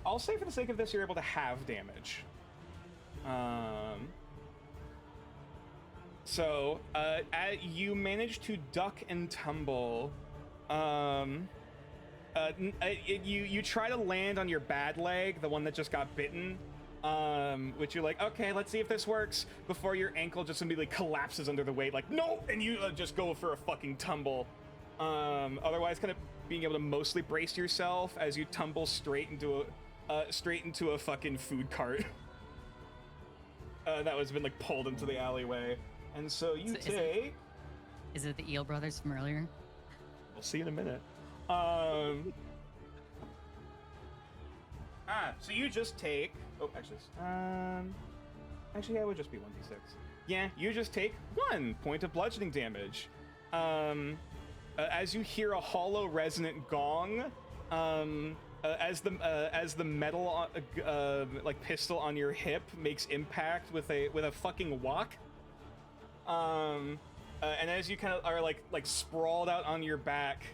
I'll say for the sake of this, you're able to have damage. So, you manage to duck and tumble. You try to land on your bad leg, the one that just got bitten. Which you're like, okay, let's see if this works, before your ankle just immediately collapses under the weight, like, no! And you just go for a fucking tumble. Otherwise, kind of being able to mostly brace yourself as you tumble straight into a fucking food cart. That was been like pulled into the alleyway. And so you take... Is it the Eel Brothers from earlier? We'll see in a minute. So you just take... Oh, actually, yeah, it would just be 1d6. Yeah, you just take 1 point of bludgeoning damage. As you hear a hollow, resonant gong, as the metal like pistol on your hip makes impact with a fucking whack. And as you kind of are like sprawled out on your back,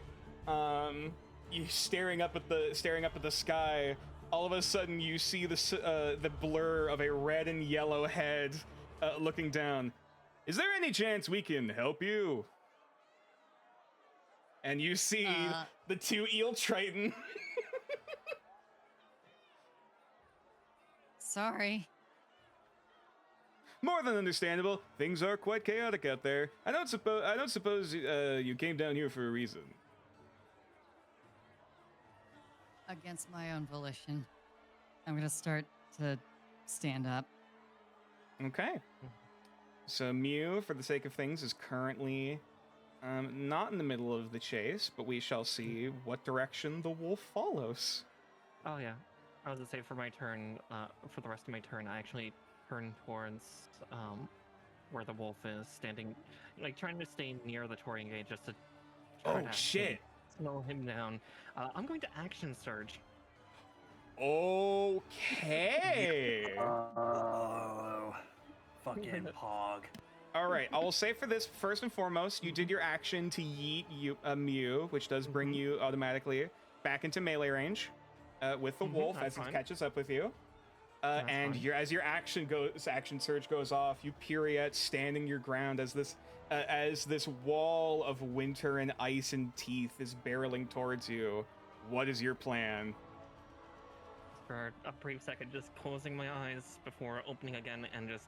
you staring up at the sky. All of a sudden, you see the blur of a red and yellow head looking down. Is there any chance we can help you? And you see the 2 eel triton. Sorry. More than understandable. Things are quite chaotic out there. I don't suppose you came down here for a reason. Against my own volition. I'm gonna start to stand up. Okay. So Mew, for the sake of things, is currently not in the middle of the chase, but we shall see what direction the wolf follows. Oh yeah, I was gonna say for my turn, for the rest of my turn, I actually turn towards where the wolf is standing, like trying to stay near the touring gate just to try to shit! Slow him down. I'm going to action surge. Okay. Oh, fucking pog. All right, I will say for this, first and foremost, you did your action to yeet Mew, which does bring you automatically back into melee range with the wolf as it catches up with you. And as your action surge goes off, you pirouette, standing your ground as this wall of winter and ice and teeth is barreling towards you. What is your plan? For a brief second, just closing my eyes before opening again, and just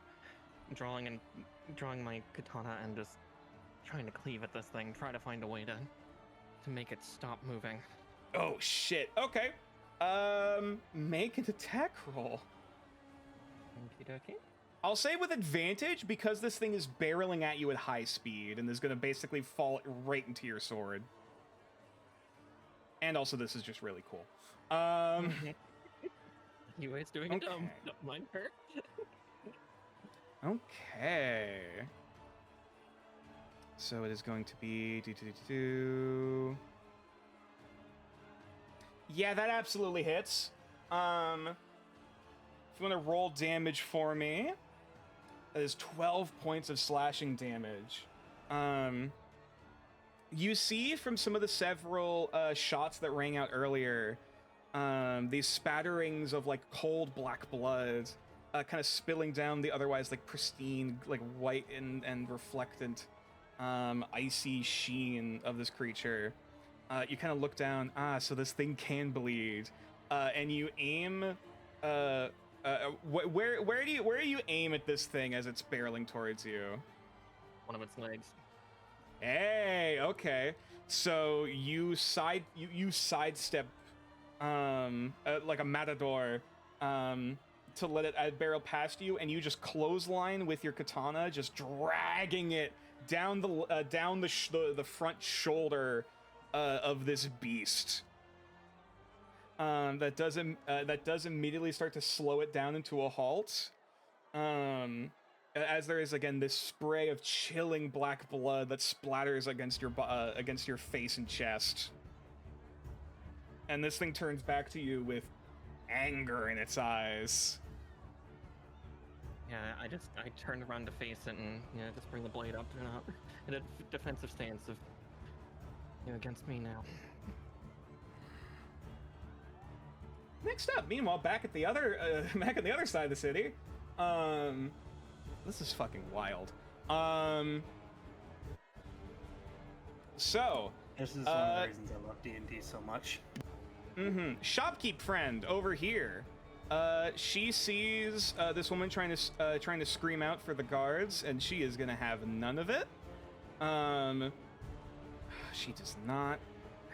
drawing my katana and just trying to cleave at this thing, try to find a way to make it stop moving. Oh shit. Okay. Make an attack roll. Okey-dokey. I'll say with advantage, because this thing is barreling at you at high speed and is going to basically fall right into your sword. And also, this is just really cool. Anyways, doing it dumb. Don't mind her. Okay. So it is going to be... Yeah, that absolutely hits. If you want to roll damage for me, that is 12 points of slashing damage. You see from some of the several shots that rang out earlier, these spatterings of like cold black blood kind of spilling down the otherwise like pristine, like white and reflectant icy sheen of this creature. you kind of look down. So this thing can bleed, and you aim. Where do you aim at this thing as it's barreling towards you? One of its legs. Hey, okay. So you sidestep, like a matador, to let it barrel past you, and you just clothesline with your katana, just dragging it down the front shoulder of this beast. That does immediately start to slow it down into a halt. As there is again this spray of chilling black blood that splatters against your face and chest. And this thing turns back to you with anger in its eyes. Yeah, I turned around to face it and just bring the blade up in a defensive stance of against me now. Next up, meanwhile, back at the other on the other side of the city, this is fucking wild. So This is one of the reasons I love D&D so much. Shopkeep friend over here. She sees this woman trying to scream out for the guards, and she is gonna have none of it. She does not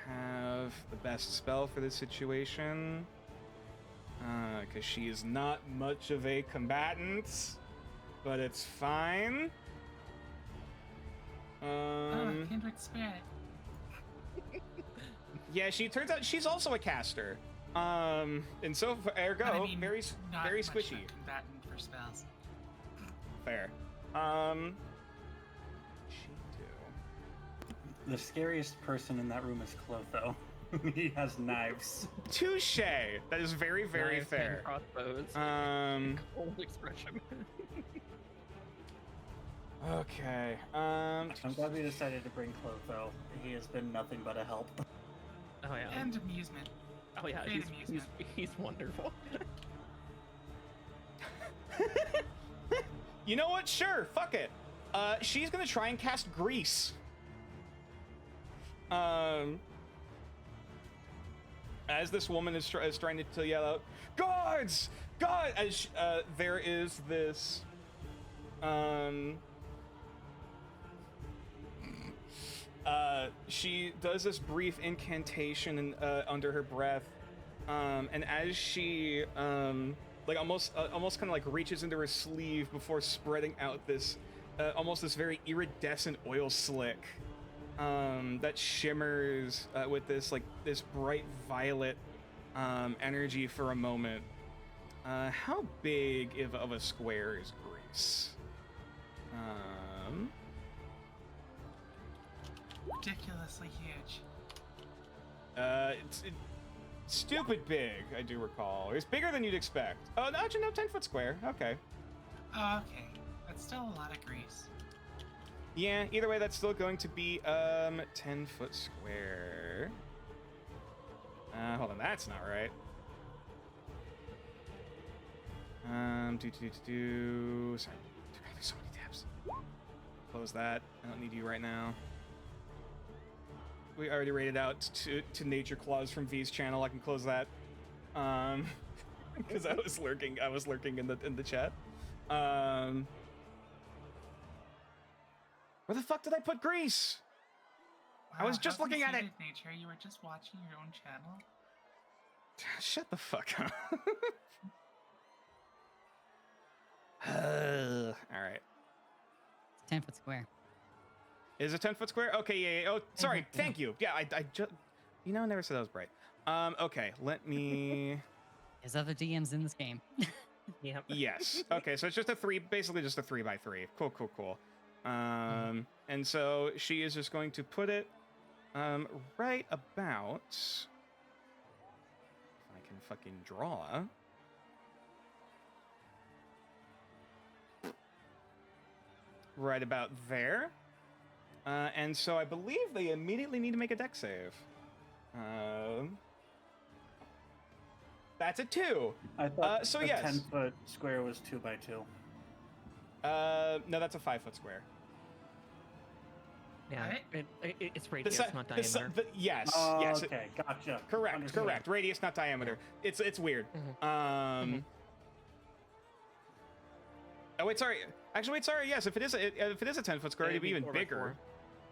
have the best spell for this situation, because she is not much of a combatant, but it's fine. Kindred spirit. Yeah, she turns out she's also a caster. And so ergo, But I mean, very not very much of a squishy. combatant for spells. Fair. She do. The scariest person in that room is Clotho. He has knives. Touche. That is very, very Knives, fair. hand crossbows. Cold expression. Okay. I'm glad we decided to bring Clotho. He has been nothing but a help. Oh yeah. And amusement. Oh yeah. Great He's amusement. he's wonderful. You know what? Sure. Fuck it. She's gonna try and cast Grease. As this woman is trying to yell out, "Guards! God!" As there is this, she does this brief incantation under her breath, and as she like almost kind of like reaches into her sleeve before spreading out this almost this very iridescent oil slick that shimmers with this bright violet energy for a moment. How big of a square is Greece? Ridiculously huge. It's stupid big, I do recall. It's bigger than you'd expect. Oh, no, actually, no, 10-foot square. Okay. Oh, okay. That's still a lot of grease. Yeah, either way, that's still going to be 10-foot square. Hold on, that's not right. Sorry, there's so many tabs. Close that. I don't need you right now. We already rated out to Nature Claws from V's channel. I can close that. Because I was lurking in the chat. Where the fuck did I put Grease? I was just how looking at it. conceited, Nature, you were just watching your own channel. Shut the fuck up. All right. 10-foot square. Is it 10-foot square? Okay, yeah. Oh, sorry. Thank you. Yeah, I just, I never said that was bright. Okay, let me. There's other DMs in this game. Yep. Yes. Okay, so it's just basically just a 3x3. Cool. And so she is just going to put it, right about. If I can fucking draw. Right about there. And so I believe they immediately need to make a dex save. That's a 2. I thought so the yes. 10-foot square was 2x2. No, that's a 5-foot square. Yeah, What? it's radius, not diameter. Yes, Oh, yes. okay, gotcha. Correct, Understood. correct. Radius, not diameter. It's weird. Mhm. Oh wait, sorry. Actually, wait, sorry. Yes, if it is a 10-foot square, it'd be even 4x4. bigger.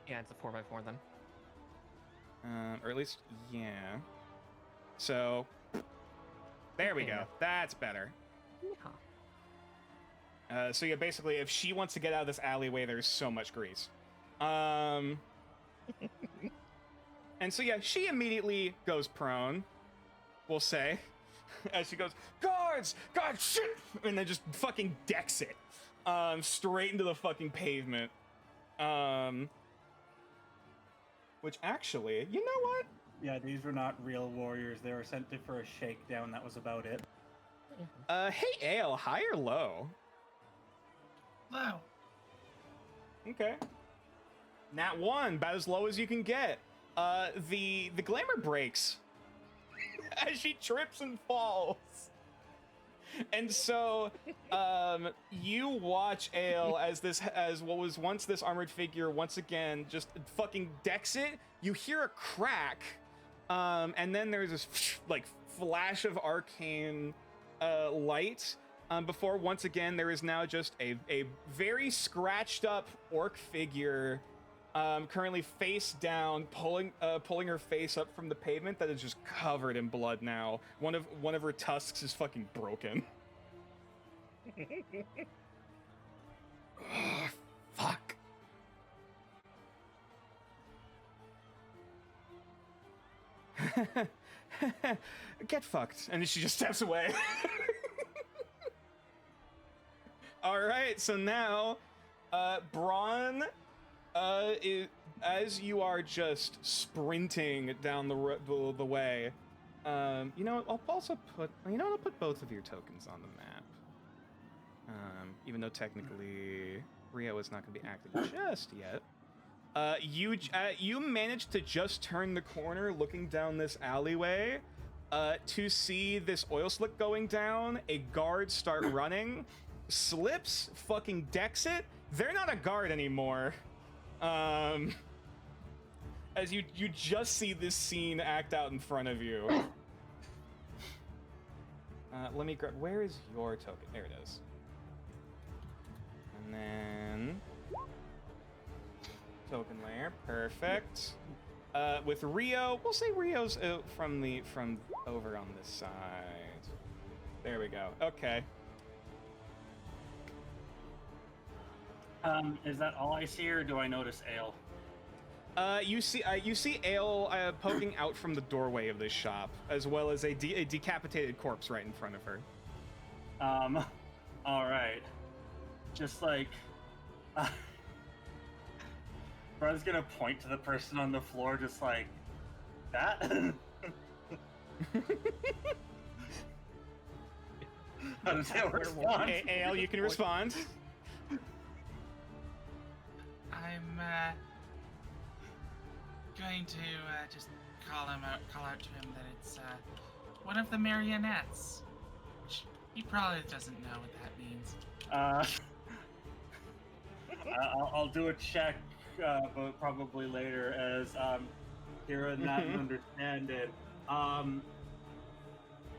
Yeah, it's a 4x4 then. Or at least, yeah. So, there we go. That's better. Yeah. So yeah, basically, if she wants to get out of this alleyway, there's so much grease. And so yeah, she immediately goes prone, we'll say, as she goes, guards, God, shit, and then just fucking decks it, straight into the fucking pavement. Which actually, you know what? Yeah, these were not real warriors. They were sent to for a shakedown. That was about it. Hey, Ale, high or low? Low. Okay. Nat 1, about as low as you can get. The glamour breaks as she trips and falls. And so, you watch Ale as what was once this armored figure once again just fucking decks it. You hear a crack, and then there's this like flash of arcane light. Before once again there is now just a very scratched up orc figure, currently face down, pulling her face up from the pavement that is just covered in blood now. One of her tusks is fucking broken. Oh, fuck. Get fucked. And then she just steps away. All right, so now, Braun, as you are just sprinting down the way, you know, I'll also put, I'll put both of your tokens on the map. Even though technically Rio is not going to be active just yet. You managed to just turn the corner looking down this alleyway to see this oil slick going down, a guard start running, slips, fucking decks it. They're not a guard anymore. As you just see this scene act out in front of you. Let me grab, where is your token? There it is. And then token layer, perfect. With Rio, we'll say Rio's from over on this side. There we go. Okay. Is that all I see, or do I notice Ale? You see Ale poking out from the doorway of this shop, as well as a decapitated corpse right in front of her. All right. Just like, Brad's gonna point to the person on the floor, just like that. How does it respond? Ale, you can respond. I'm going to just call out to him that it's one of the marionettes. Which he probably doesn't know what that means. I'll do a check, but probably later, as Kira and Matt understand it. And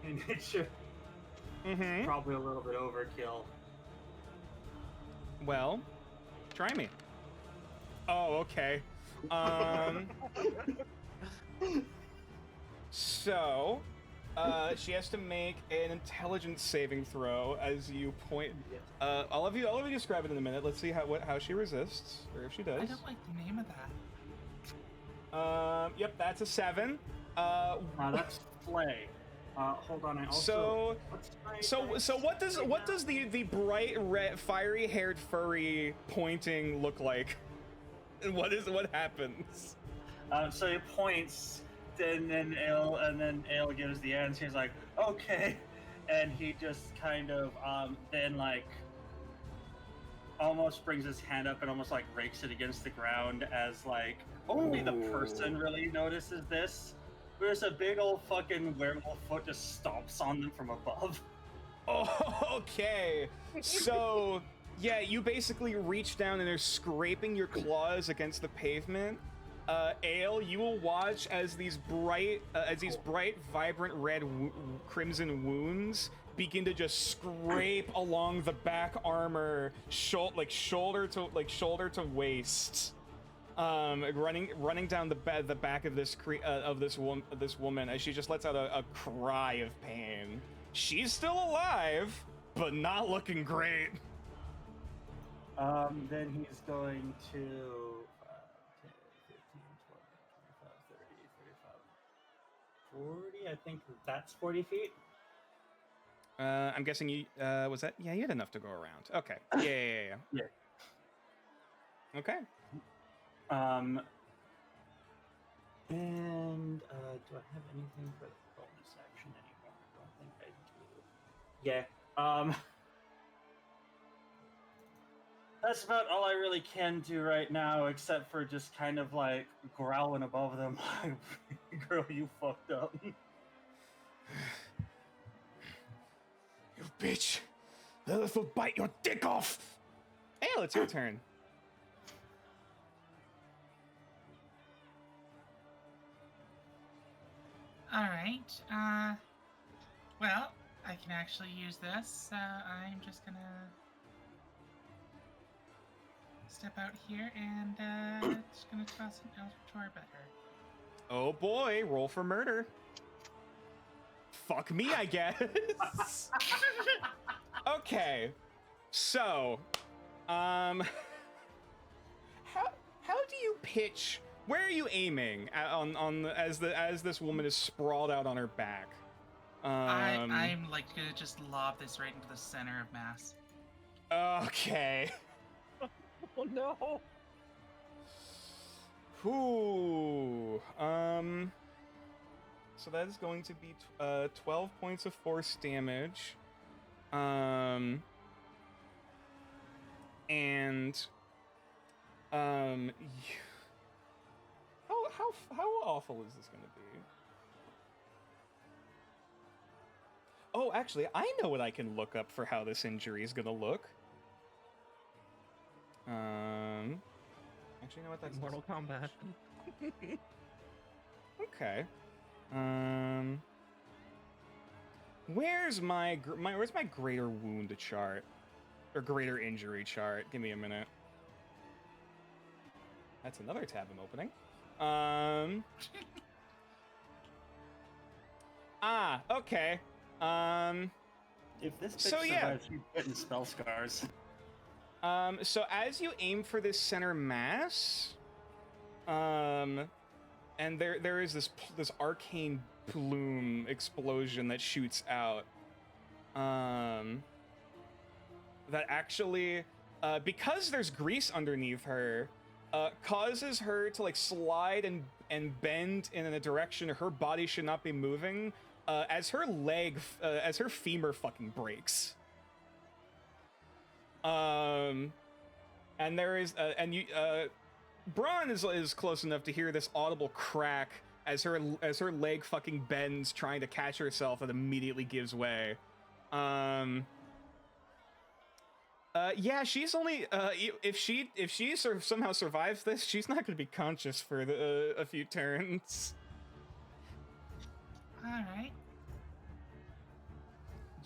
it should probably a little bit overkill. Well, try me. Oh, okay. So, she has to make an intelligence saving throw as you point. All of you describe it in a minute. Let's see how she resists, or if she does. I don't like the name of that. Yep, that's a 7. That's flay. Hold on. I also. So what does the bright red, fiery-haired furry pointing look like? And what happens? So he points, and then Ale gives the answer. He's like, okay, and he just kind of then like almost brings his hand up and almost like rakes it against the ground, as like only the person really notices this. There's a big old fucking werewolf foot just stomps on them from above. Oh, okay. So Yeah, you basically reach down and are scraping your claws against the pavement. Ale, you will watch as these bright, vibrant red crimson wounds begin to just scrape along the back armor, shoulder to waist, running down the back of this woman as she just lets out a cry of pain. She's still alive, but not looking great. Then he's going to 10, 15, 20, 25, 30, 35, 40. I think that's 40 feet. I'm guessing you, was that? Yeah, you had enough to go around. Okay. Yeah. Yeah. Okay. And do I have anything for the bonus action anymore? I don't think I do. Yeah. That's about all I really can do right now, except for just kind of like growling above them. Girl, you fucked up. You bitch! Lilith will bite your dick off! Ale, it's your turn. Alright, well, I can actually use this, so I'm just gonna step out here and, just gonna toss an Eldritch Orb at her. Oh boy, roll for murder. Fuck me, I guess. Okay, so, how do you pitch? Where are you aiming as this woman is sprawled out on her back? I'm like gonna just lob this right into the center of mass. Okay. Oh no! Ooh. So that is going to be 12 points of force damage. And how awful is this going to be? Oh, actually, I know what I can look up for how this injury is going to look. Actually, you know what? That's Mortal Kombat. Okay. Where's my greater wound chart or greater injury chart? Give me a minute. That's another tab I'm opening. Okay. If this bitch So, yeah. survives, she's getting spell scars. So as you aim for this center mass, and there is this arcane plume explosion that shoots out, that actually, because there's grease underneath her, causes her to like slide and bend in a direction her body should not be moving, as her femur fucking breaks. And there is, Braun is close enough to hear this audible crack as her leg fucking bends, trying to catch herself, and immediately gives way. Yeah, she's only if she somehow survives this, she's not going to be conscious for a few turns. All right.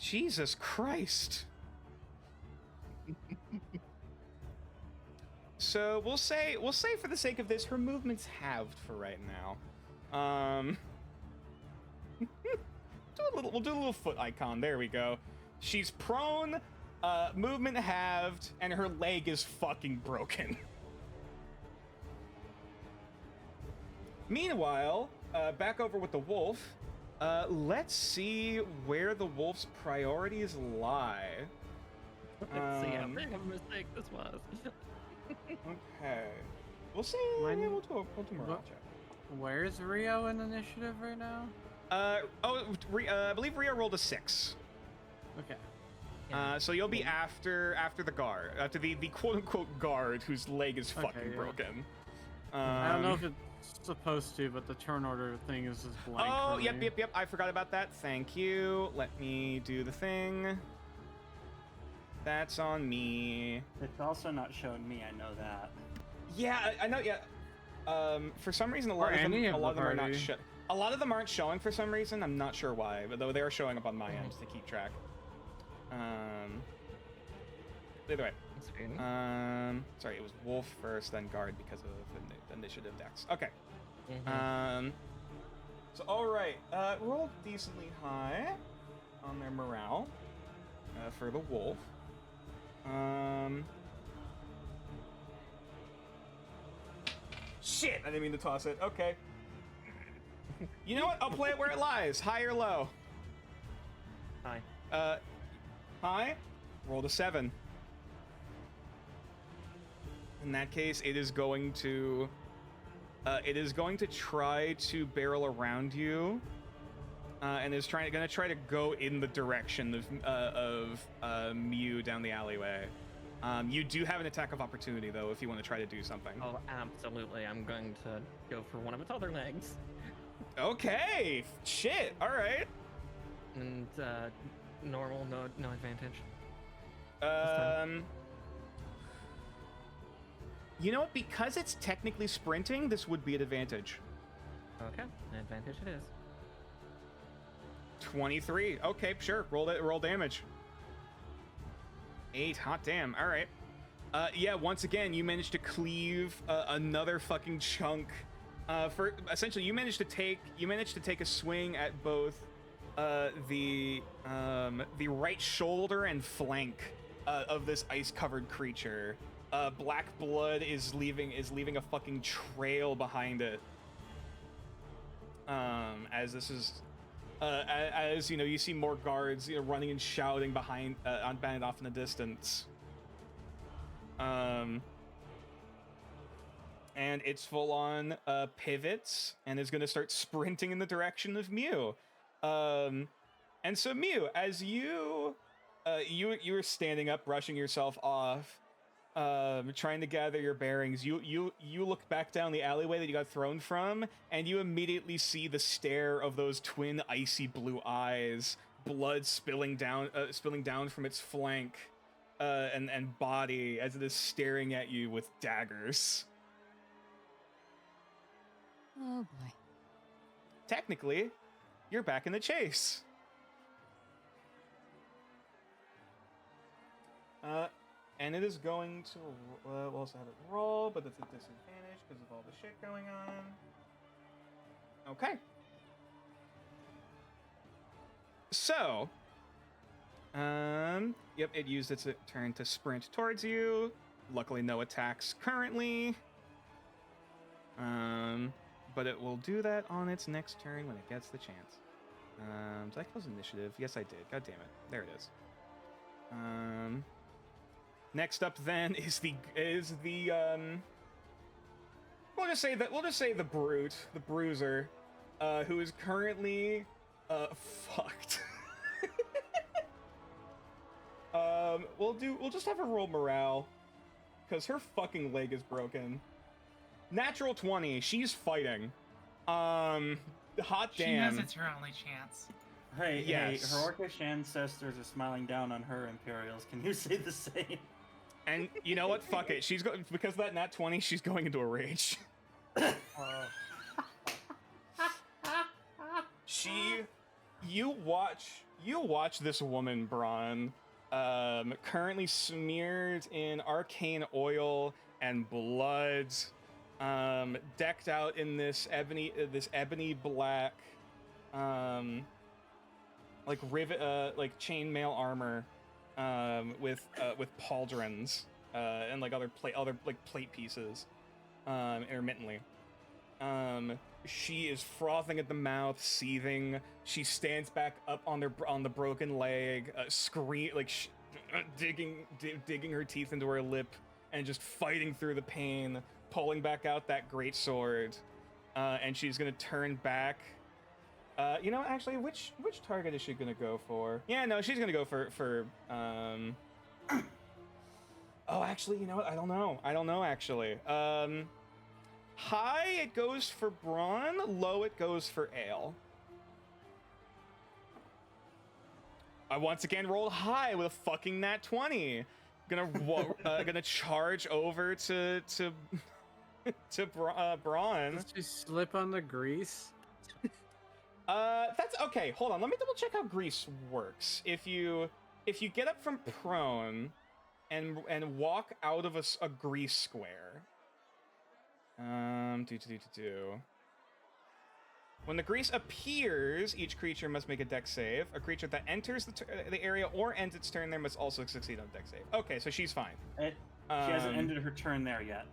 Jesus Christ. So we'll say for the sake of this, her movement's halved for right now. We'll do a little foot icon. There we go. She's prone, movement halved, and her leg is fucking broken. Meanwhile, back over with the wolf. Let's see where the wolf's priorities lie. Let's see how big of a mistake this was. Okay. We'll see. When- We'll do more check. Where's Rio in initiative right now? I believe Rio rolled a 6. Okay. So you'll be after the guard, after the quote unquote guard whose leg is fucking yeah. broken. I don't know if it's supposed to, but the turn order thing is just blank. Oh, for yep. me. I forgot about that. Thank you. Let me do the thing. That's on me. It's also not showing me. I know that. Yeah, I know. Yeah. For some reason, a lot of them are not. A lot of them aren't showing for some reason. I'm not sure why, but though they are showing up on my end to keep track. Either way. Sorry, it was Wolf first, then Guard because of the initiative dex. Okay. So all right, rolled decently high on their morale for the Wolf. Shit! I didn't mean to toss it. Okay. You know what? I'll play it where it lies. High or low? High. High? Rolled a 7. In that case, it is going to try to barrel around you, and is going to try to go in the direction of Mew down the alleyway. You do have an attack of opportunity though, if you want to try to do something. Oh, absolutely! I'm going to go for one of its other legs. Okay. Shit. All right. And normal, no advantage. You know what? Because it's technically sprinting, this would be an advantage. Okay, an advantage it is. 23. Okay, sure. Roll damage. 8. Hot damn. All right. Yeah. Once again, you managed to cleave another fucking chunk. For essentially, you managed to take a swing at both the right shoulder and flank of this ice-covered creature. Black blood is leaving a fucking trail behind it. As this is, as you know, you see more guards, running and shouting behind on Bandit off in the distance. And it's full on pivots and is going to start sprinting in the direction of Mew. And so Mew, as you were standing up, brushing yourself off, trying to gather your bearings, you look back down the alleyway that you got thrown from, and you immediately see the stare of those twin icy blue eyes, blood spilling down from its flank and body as it is staring at you with daggers. Oh boy. Technically, you're back in the chase. And it is going to, we'll also have it roll, but it's a disadvantage because of all the shit going on. Okay. So, yep, it used its turn to sprint towards you. Luckily, no attacks currently. But it will do that on its next turn when it gets the chance. Did I close initiative? Yes, I did. God damn it. There it is. Next up then is the we'll just say the brute, the bruiser, who is currently fucked. We'll just have her roll morale, because her fucking leg is broken. Natural 20. She's fighting. Hot damn. She knows it's her only chance. Hey, yes. Her orcish ancestors are smiling down on her Imperials. Can you say the same? And you know what? Fuck it. She's going, because of that nat 20. She's going into a rage. You watch this woman, Braun, currently smeared in arcane oil and blood, decked out in this ebony black, like chainmail armor, with pauldrons, and like other plate pieces, intermittently. She is frothing at the mouth, seething. She stands back up on the broken leg, digging her teeth into her lip, and just fighting through the pain, pulling back out that great sword. And she's gonna turn back. Actually, which target is she gonna go for? Yeah, no, she's gonna go for. Oh, actually, you know what? I don't know. Actually. High, it goes for Braun. Low, it goes for Ale. I once again rolled high with a fucking nat 20. Gonna charge over to Braun. Does she slip on the grease? That's okay. Hold on. Let me double check how grease works. If you get up from prone and walk out of a grease square. When the grease appears, each creature must make a dex save. A creature that enters the area or ends its turn there must also succeed on a dex save. Okay, so she's fine. She hasn't ended her turn there yet.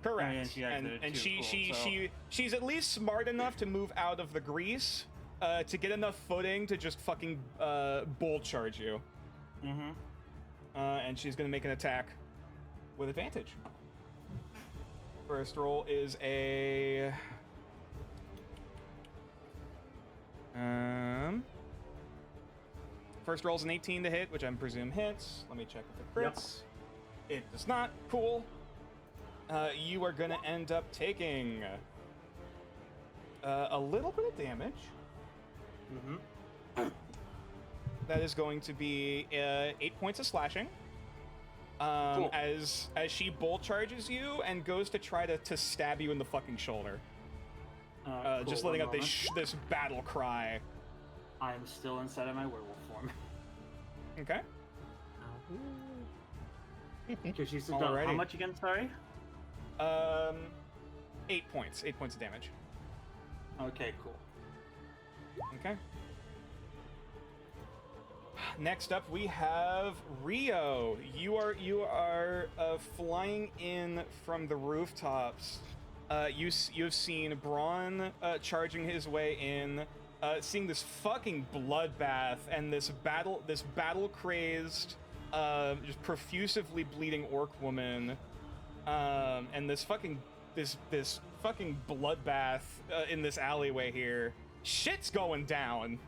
Correct. And She's at least smart enough to move out of the grease to get enough footing to just fucking bull charge you. Mm-hmm. And she's gonna make an attack with advantage. First roll is a first roll's an 18 to hit, which I presume hits. Let me check if it crits. Yep. It does not. Cool. You are gonna end up taking a little bit of damage. Mm-hmm. That is going to be 8 points of slashing. Cool. As she bull charges you and goes to try to stab you in the fucking shoulder. Cool. Just letting out this battle cry. I am still inside of my werewolf form. Okay. Because she's done Alrighty. how much again? Sorry. 8 points. 8 points of damage. Okay, cool. Okay. Next up, we have Rio. You are flying in from the rooftops. You've seen Braun charging his way in, seeing this fucking bloodbath and this battle crazed, just profusively bleeding orc woman, and this fucking bloodbath in this alleyway here. Shit's going down.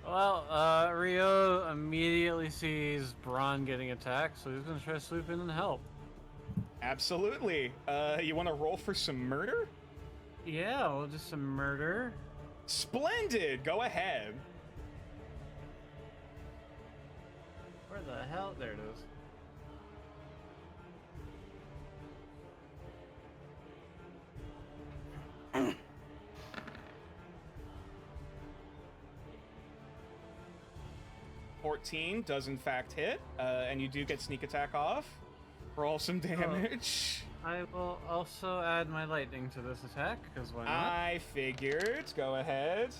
Well, Rio immediately sees Braun getting attacked, so he's gonna try to swoop in and help. Absolutely. You want to roll for some murder? Yeah, we'll do some murder. Splendid. Go ahead. Where the hell? There it is. $14 does in fact hit, and you do get sneak attack off. Roll some damage. I will also add my lightning to this attack, because why not? I figured. Go ahead.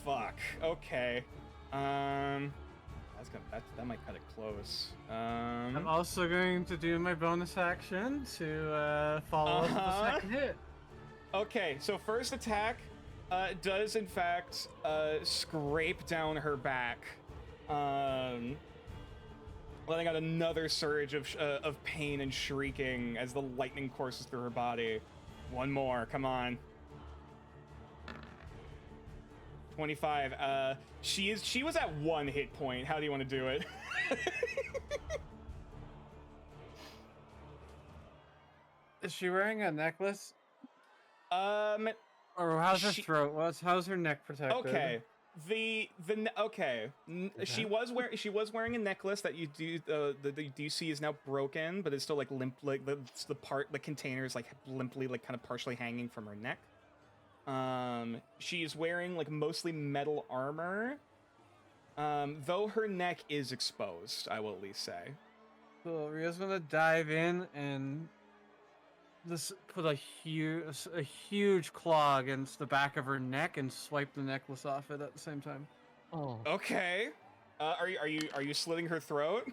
Fuck. Okay. That might cut it close. I'm also going to do my bonus action to follow up with the second hit. Okay, so first attack does in fact scrape down her back, letting out another surge of pain and shrieking as the lightning courses through her body. One more, come on. 25. She was at 1 hit point. How do you want to do it? Is she wearing a necklace? Or Or how's her throat? How's her neck protected? Okay. She was wearing a necklace that you do see is now broken, but it's still like limp, like the container is like limply, like kind of partially hanging from her neck. She's wearing like mostly metal armor, though her neck is exposed, I will at least say. So Rio's gonna dive in and just put a huge claw against the back of her neck and swipe the necklace off it at the same time. Oh. Okay. Are you slitting her throat?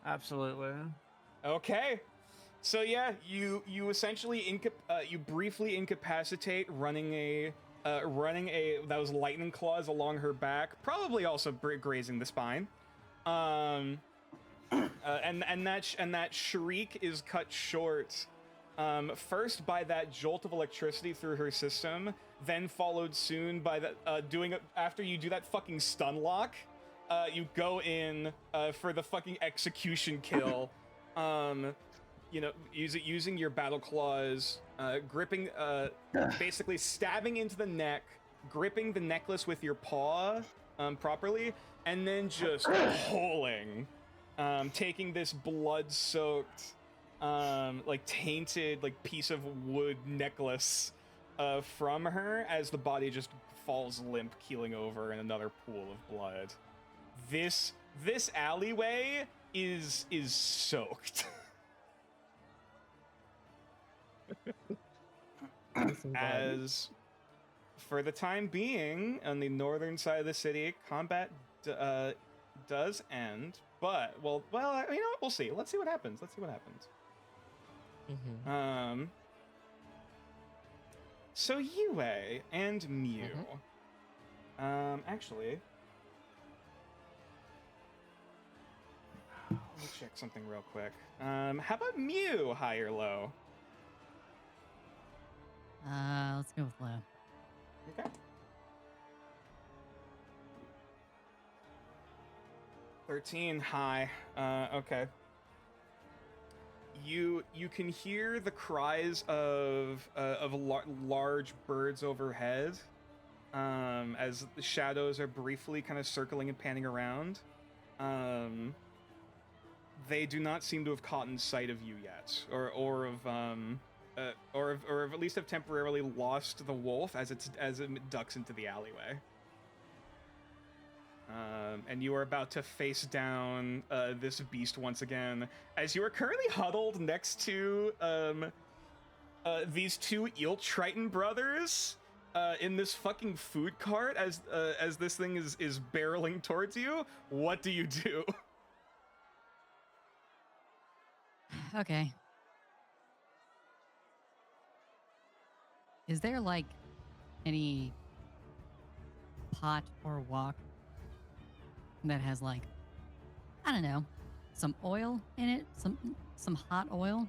Absolutely. Okay. So yeah, you essentially you briefly incapacitate running those lightning claws along her back, probably also grazing the spine. And that shriek is cut short. First by that jolt of electricity through her system, then followed soon by that after you do that fucking stun lock, you go in for the fucking execution kill. Using your battle claws, gripping, basically stabbing into the neck, gripping the necklace with your paw properly, and then just pulling, taking this blood-soaked, like tainted, like piece of wood necklace from her as the body just falls limp, keeling over in another pool of blood. This alleyway is soaked. As for the time being, on the northern side of the city, combat does end. But well, you know what? We'll see. Let's see what happens. So Yue and Mew. Actually, let me check something real quick. How about Mew, high or low? Let's go with low. Okay. 13 high. Okay. You can hear the cries of large birds overhead, as the shadows are briefly kind of circling and panning around. They do not seem to have caught in sight of you yet, or at least have temporarily lost the wolf as it ducks into the alleyway. And you are about to face down this beast once again, as you are currently huddled next to these two eel triton brothers in this fucking food cart as this thing is barreling towards you. What do you do? Okay. Is there like any pot or wok that has like, I don't know, some oil in it, some hot oil?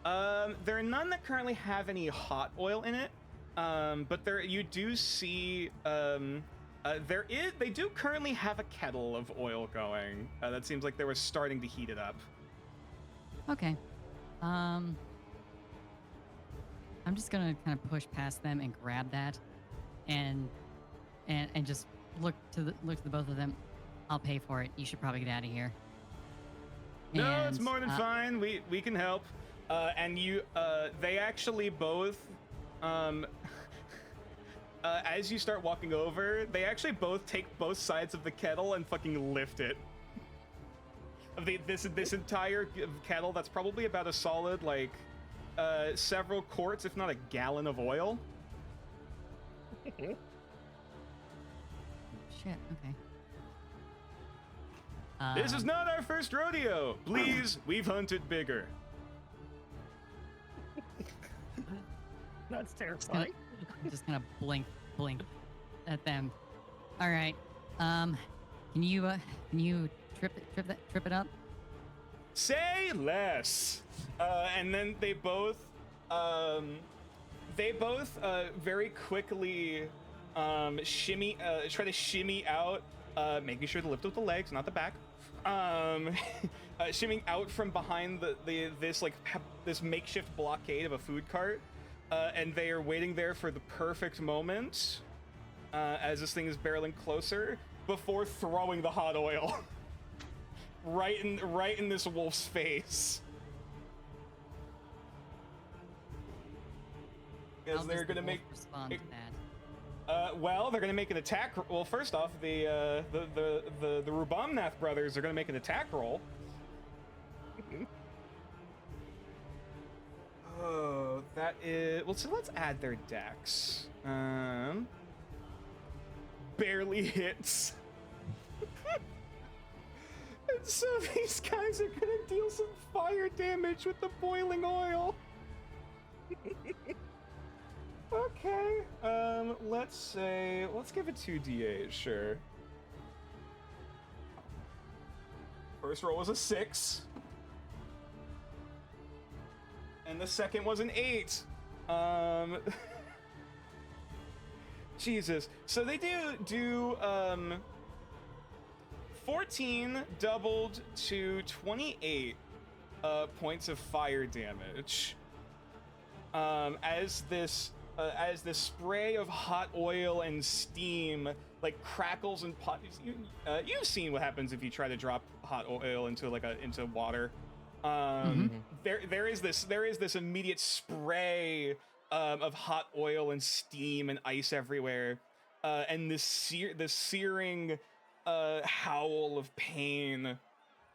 There are none that currently have any hot oil in it, but you do see they do currently have a kettle of oil going. That seems like they were starting to heat it up. Okay. I'm just gonna kind of push past them and grab that, and just look to the both of them. I'll pay for it. You should probably get out of here. No, it's more than fine. We can help. And they actually both, as you start walking over, they actually both take both sides of the kettle and fucking lift it. This entire kettle, that's probably about a solid, like, several quarts, if not a gallon of oil. Shit, okay. This is not our first rodeo. Please, we've hunted bigger. That's terrifying. Just kind of blink at them. All right. Can you trip it up? Say less. And then they both very quickly try to shimmy out, making sure to lift with the legs, not the back. Shimmying out from behind this makeshift blockade of a food cart, and they are waiting there for the perfect moment, as this thing is barreling closer, before throwing the hot oil right in this wolf's face. Because they're gonna make respond to that. well, they're gonna make an attack. Well, first off, the Rubomnath brothers are gonna make an attack roll. Oh, that is well. So let's add their dex. Barely hits. And so these guys are gonna deal some fire damage with the boiling oil. Okay, let's give it 2d8, sure. First roll was a 6. And the second was an 8. Jesus. So they do 14 doubled to 28 points of fire damage. As this as the spray of hot oil and steam like crackles and you've seen what happens if you try to drop hot oil into into water. There is this immediate spray of hot oil and steam and ice everywhere, and this searing howl of pain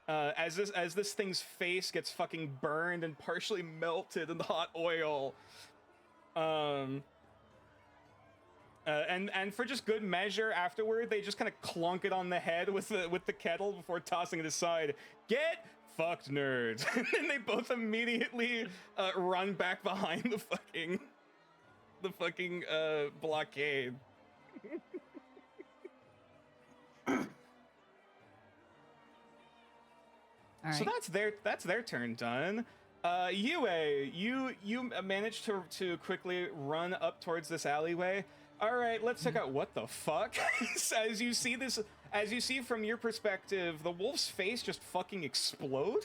as this thing's face gets fucking burned and partially melted in the hot oil. And for just good measure, afterward they just kind of clunk it on the head with the kettle before tossing it aside. Get fucked, nerds! And then they both immediately run back behind the fucking blockade. All right. So that's their turn done. Yue, you managed to quickly run up towards this alleyway. All right, let's check out what the fuck. As you see from your perspective, the wolf's face just fucking explode.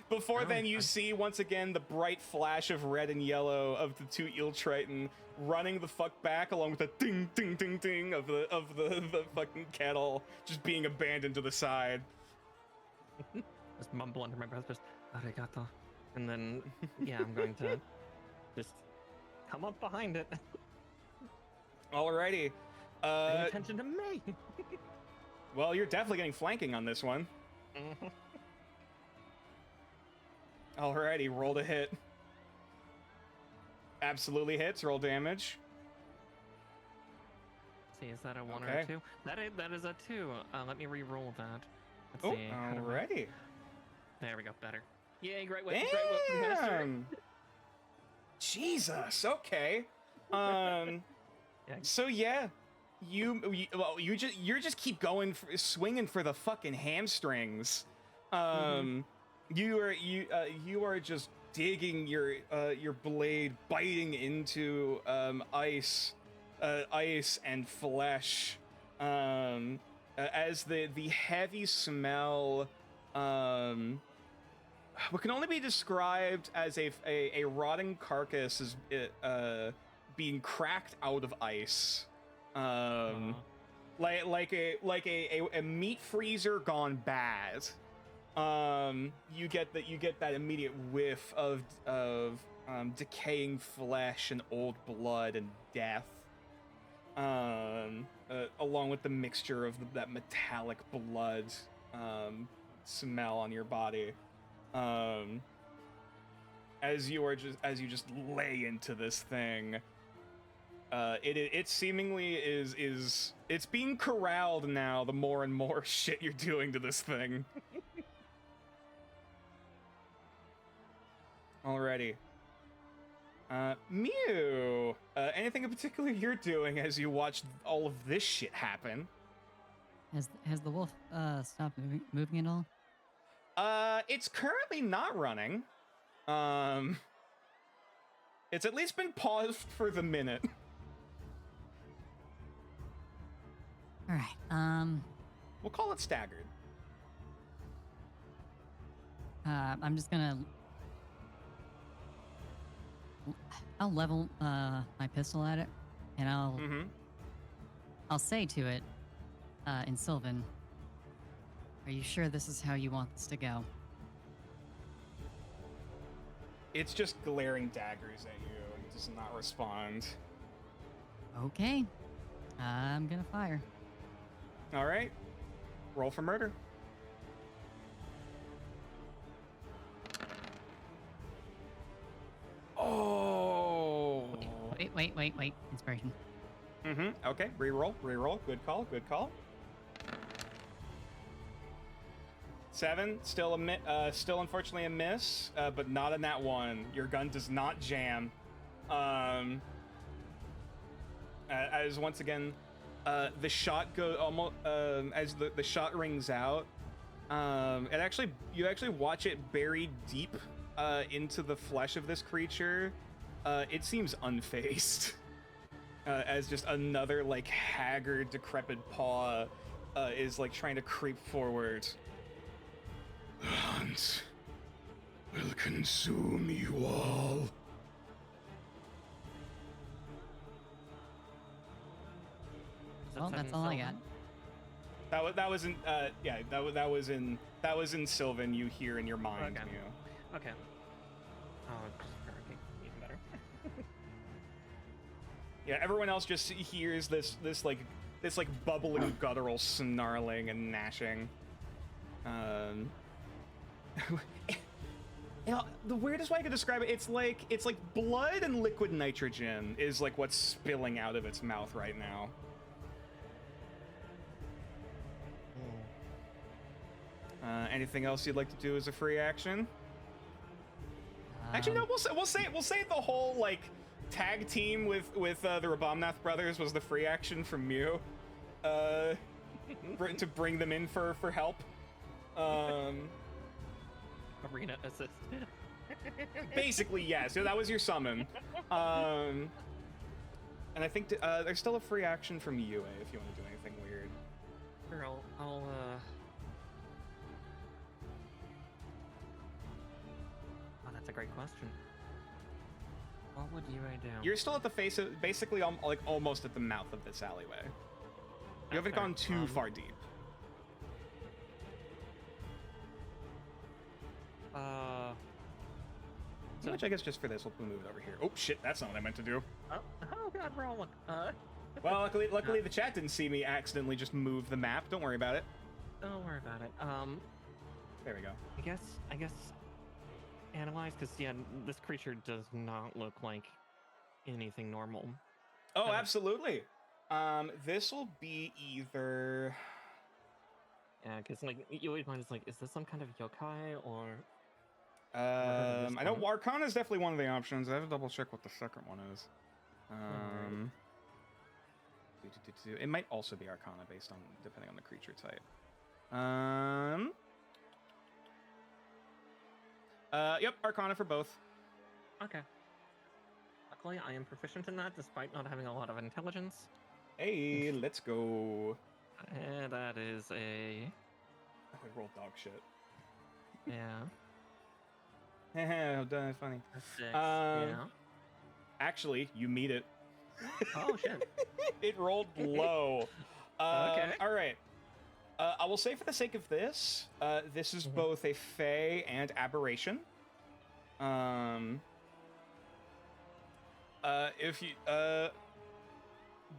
Before then, you see once again the bright flash of red and yellow of the two eel triton running the fuck back, along with the ding ding ding ding of the fucking kettle just being abandoned to the side. Just mumble under my breath, just arigato, and then yeah, I'm going to just come up behind it. Alrighty. Pay attention to me. Well, you're definitely getting flanking on this one. Alrighty, roll to hit. Absolutely hits. Roll damage. See, is that a 1 or Okay. a 2? That is a 2. Let me re-roll that. Let's Oh, see. How do I- alrighty. There we go. Better. Yay! Great weapon. Great weapon master. Damn. Jesus. Okay. Yeah. So yeah, you just keep going, swinging for the fucking hamstrings. You are just digging your blade, biting into ice and flesh. As the heavy smell, what can only be described as a rotting carcass is being cracked out of ice, like a meat freezer gone bad. You get that immediate whiff of decaying flesh and old blood and death, along with the mixture of that metallic blood smell on your body. As you just lay into this thing, it seemingly it's being corralled now. The more and more shit you're doing to this thing. Alrighty. Mew, anything in particular you're doing as you watch all of this shit happen? Has the wolf stopped moving at all? It's currently not running. It's at least been paused for the minute. All right. We'll call it staggered. I'm just gonna. I'll level my pistol at it, and I'll say to it, in Sylvan, "Are you sure this is how you want this to go?" It's just glaring daggers at you and does not respond. Okay. I'm gonna fire. All right. Roll for murder. Oh. Wait. Inspiration. Okay. Reroll. Good call. 7. Still unfortunately a miss, but not in that one. Your gun does not jam. As once again, the shot as the shot rings out. You actually watch it buried deep into the flesh of this creature. It seems unfazed, as just another like haggard, decrepit paw is like trying to creep forward. The hunt will consume you all. it Well, said that's in all I got. Sylvan? That was in that was in Sylvan. You hear in your mind. Okay. You know. Okay. Oh, okay, even better. Yeah, everyone else just hears this bubbling guttural snarling and gnashing. You know, the weirdest way I could describe it, it's like blood and liquid nitrogen is like what's spilling out of its mouth right now. Anything else you'd like to do as a free action? Actually, no. We'll say the whole like tag team with the Rabomnath brothers was the free action from Mew, to bring them in for help. Arena assist. Basically, yes. So that was your summon. And I think there's still a free action from Yue if you want to do anything weird. Sure, I'll Oh, that's a great question. What would Yue do? You're still at the face of, basically, like almost at the mouth of this alleyway. You haven't fair. gone too far deep. So, Which I guess just for this, we'll move it over here. Oh shit, that's not what I meant to do. oh god, wrong one. Well, luckily the chat didn't see me accidentally just move the map. Don't worry about it. Don't worry about it. There we go. I guess analyze, because yeah, this creature does not look like anything normal. Oh, absolutely. This will be either. Yeah, because like you always mind is like, is this some kind of yokai or? I know Arcana is definitely one of the options. I have to double check what the second one is. It might also be Arcana based on depending on the creature type. Yep, Arcana for both. Okay. Luckily, I am proficient in that, despite not having a lot of intelligence. Hey, let's go. And that is a. Oh, I rolled dog shit. Yeah. Haha, funny. A 6. Yeah. Actually, you meet it. Oh shit. It rolled low. Okay. All right. I will say for the sake of this, this is both a Fey and aberration. If you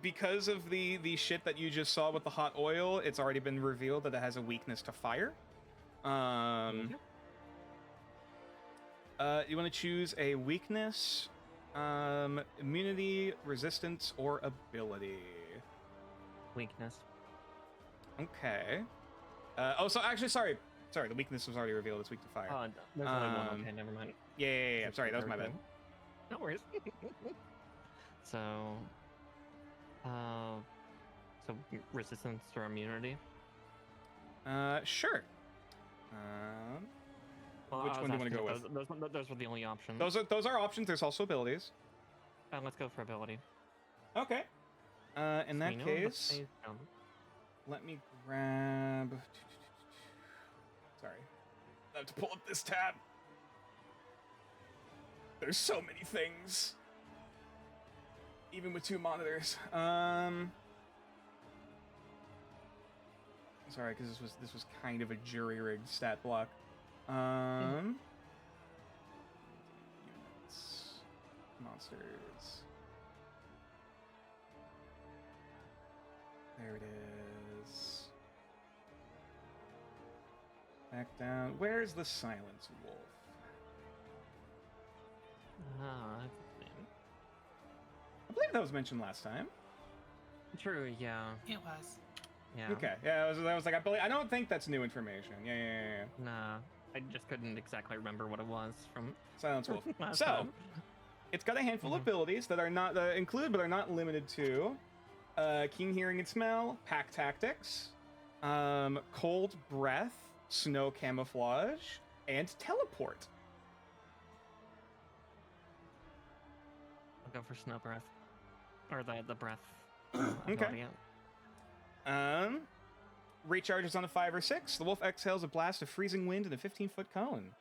because of the shit that you just saw with the hot oil, it's already been revealed that it has a weakness to fire. You want to choose a weakness, immunity, resistance, or ability. Weakness. Okay. So actually, sorry, the weakness was already revealed. It's weak to fire. Oh, there's only one. Okay, never mind. Yeah. Sorry, that was my bad. No worries. So resistance or immunity? Sure. Well, Which one do you want to go with? Those were the only options. Those are options. There's also abilities. Let's go for ability. Okay. In that case, let me grab. Sorry, I have to pull up this tab. There's so many things, even with 2 monitors. Sorry, because this was kind of a jury-rigged stat block. Units, monsters. There it is. Back down. Where's the Silence Wolf? That's a thing. I believe that was mentioned last time. True, yeah. It was. Yeah. Okay. Yeah, I was like, I don't think that's new information. Yeah. Nah, I just couldn't exactly remember what it was from Silence Wolf. last So, time. it's got a handful of abilities that are not include, but are not limited to keen hearing and smell, pack tactics, cold breath, snow camouflage, and teleport. I'll go for snow breath. Or the breath. Okay. Recharges on a 5 or 6. The wolf exhales a blast of freezing wind in a 15-foot cone.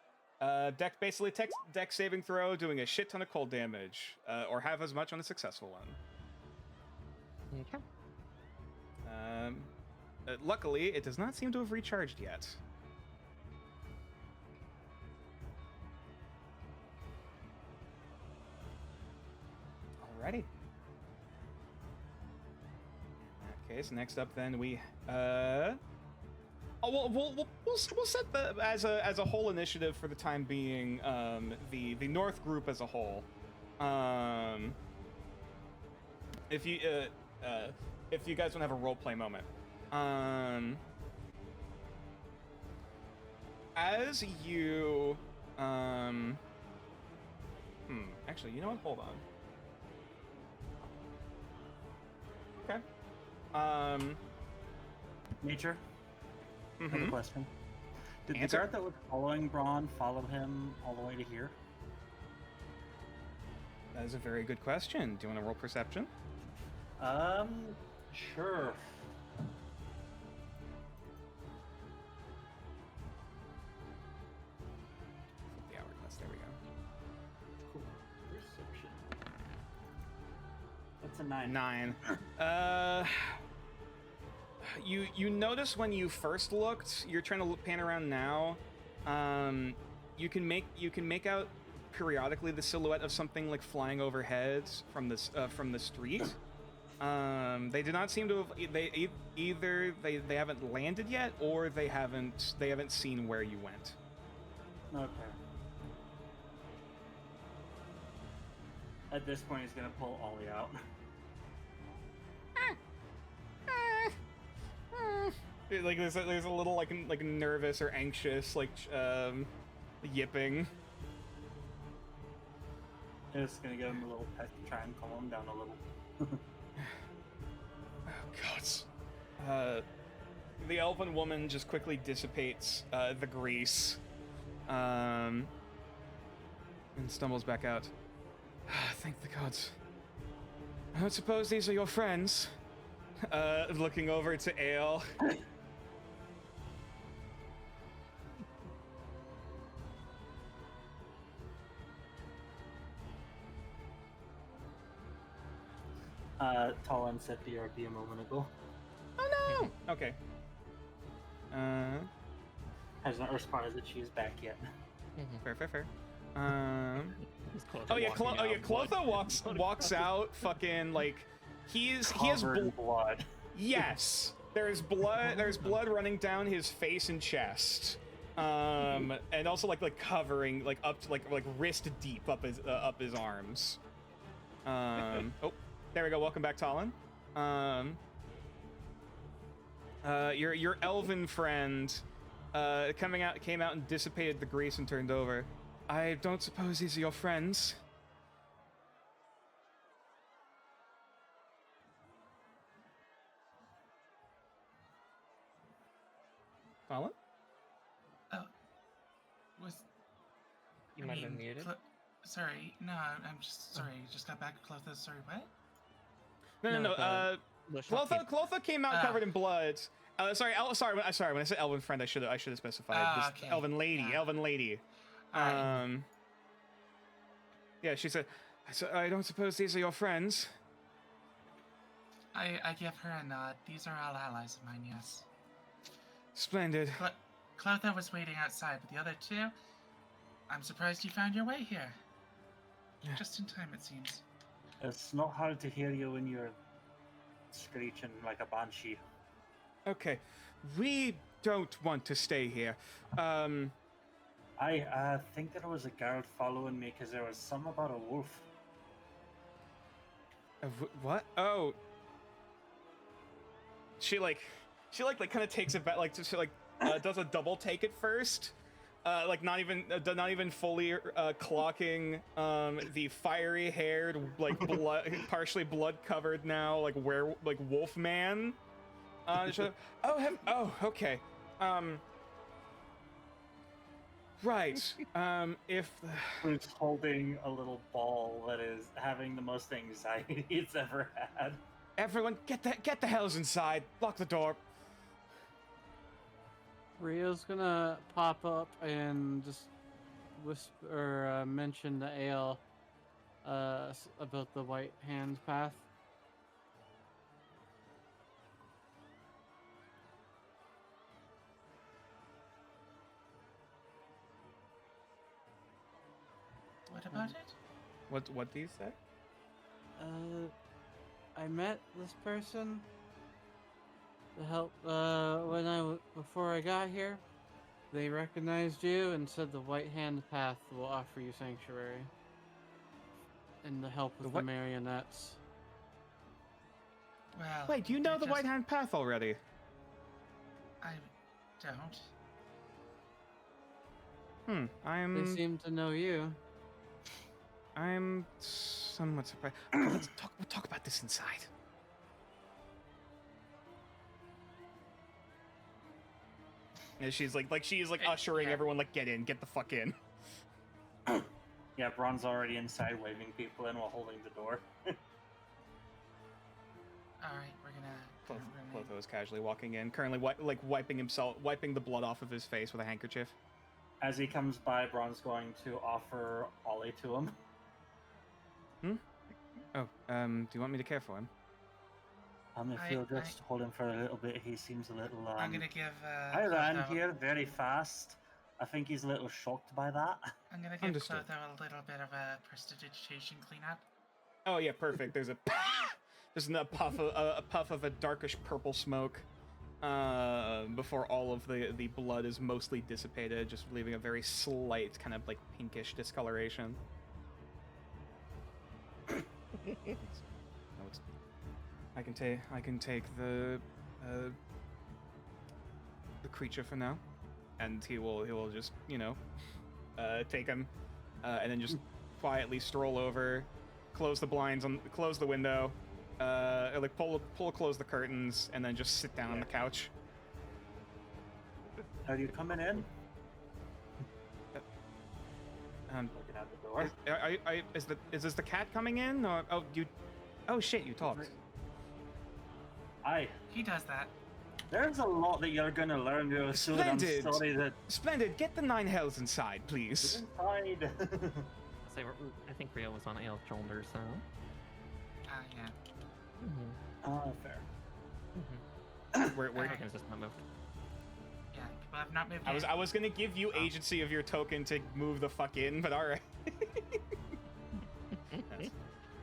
Basically deck saving throw, doing a shit ton of cold damage, or have as much on a successful one. Luckily, it does not seem to have recharged yet. Alrighty. In that case, next up then we we'll set the as a whole initiative for the time being. The North group as a whole. If you guys want to have a roleplay moment. As you actually, you know what? Hold on. Okay. Nature. I have a Mhm. question. Did Answer. the guard that was following Braun follow him all the way to here? That is a very good question. Do you want to roll perception? Sure. The hourglass. There we go. Cool. Perception. That's a 9. 9. You notice when you first looked, you're trying to pan around now. You can make out periodically the silhouette of something like flying overhead from the street. They do not seem to have either they haven't landed yet, or they haven't seen where you went. Okay. At this point, he's gonna pull Ollie out. Like there's a little like nervous or anxious yipping. Just gonna give him a little pet to try and calm him down a little. Oh gods. The elven woman just quickly dissipates the grease, and stumbles back out. Thank the gods. I don't suppose these are your friends. Looking over to Ale. Talon said BRB a moment ago. Oh no! Okay. Has not responded that she's back yet. Fair. He's close Oh to yeah, walking out, Clotho blood. walks out. Fucking like he has Covered in blood. Yes, there's blood running down his face and chest, and also like covering up to like wrist deep up his arms. Oh, there we go. Welcome back, Talon. Your elven friend came out and dissipated the grease and turned over. I don't suppose these are your friends. Colin? Oh, was You I might have been mean, muted. sorry, no, I'm just sorry. Just got back. Clotho, sorry, what? No. The shopkeep- Clotho came out covered in blood. Sorry. When I said elven friend, I should have specified. This Okay. Elven lady. Yeah. Elven lady. Alright. Yeah, she said, I don't suppose these are your friends. I give her a nod. These are all allies of mine, yes. Splendid. Clotho was waiting outside, but the other two, I'm surprised you found your way here. Yeah. Just in time, it seems. It's not hard to hear you when you're screeching like a banshee. Okay, we don't want to stay here. I think there was a guard following me because there was something about a wolf. What? Oh. She kind of takes it back, does a double take at first, not even fully clocking the fiery haired, blood, partially blood covered now, wolf man. Okay. Right. If Who's holding a little ball that is having the most anxiety it's ever had. everyone get the hells inside, lock the door. Rio's gonna pop up and just whisper or mention to Ale about the White Hands path. about it? What do you say? I met this person to help before I got here. They recognized you and said the White Hand Path will offer you sanctuary and the help with the marionettes. Well, Wait, do you know the White Hand Path already? I don't. They seem to know you. I'm somewhat surprised. Okay, we'll talk about this inside. And she's like ushering everyone, like, get in, get the fuck in. Yeah, Braun's already inside, waving people in while holding the door. All right, we're gonna. Clotho is casually walking in, currently wiping the blood off of his face with a handkerchief. As he comes by, Braun's going to offer Ollie to him. Oh, do you want me to care for him? If you'll just hold him for a little bit, he seems a little. I'm gonna give. I ran here very fast. I think he's a little shocked by that. I'm gonna give Clotho a little bit of a prestidigitation cleanup. Oh yeah, perfect. There's a puff of a darkish purple smoke before all of the blood is mostly dissipated, just leaving a very slight kind of like pinkish discoloration. I can take the creature for now, and he will just take him and then just quietly stroll over, close the blinds, close the window, close the curtains, and then just sit down on the couch. Are you coming in? Looking out the door. Is this the cat coming in, or oh shit, you talked. He does that. There's a lot that you're gonna learn real soon. I'm sorry that. Splendid. Get the 9 hells inside, please. Inside. I think Rio was on Ale's shoulder, so. Yeah. Oh, fair. We're Token's just not moved. Yeah, people have not moved. I was gonna give you agency of your token to move the fuck in, but all right.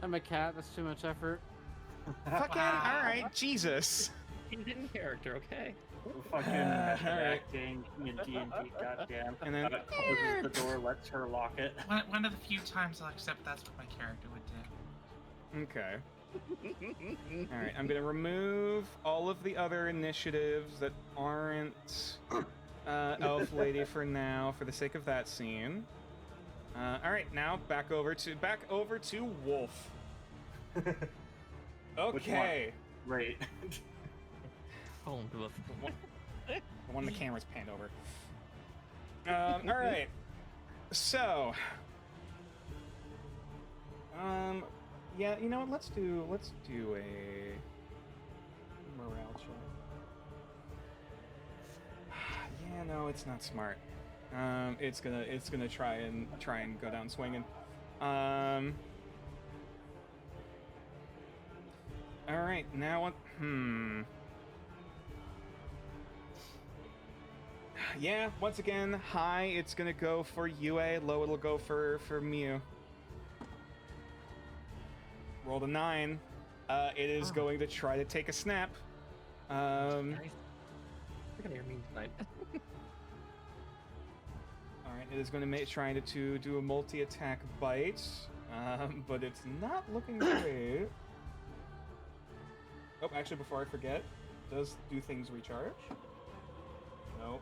I'm a cat. That's too much effort. Fucking all right, Jesus. He's in character, okay? Fucking acting in D&D, goddamn. And then closes the door, lets her lock it. One of the few times I'll accept that's what my character would do. Okay. All right, I'm gonna remove all of the other initiatives that aren't Elf Lady for now, for the sake of that scene. All right, now back over to Wolf. Okay. Right. Oh, Wolf. The one the camera's panned over. All right. So. Yeah, you know what? Let's do a morale check. Yeah, no, it's not smart. It's gonna try and go down swinging. All right, now what? Yeah, once again, high. It's gonna go for UA. Low, it'll go for Mew. Roll a 9. It is going to try to take a snap. Nice. Look at your mean tonight. All right, it is going to trying to do a multi-attack bite, but it's not looking great. Oh, actually, before I forget, does do things recharge? No.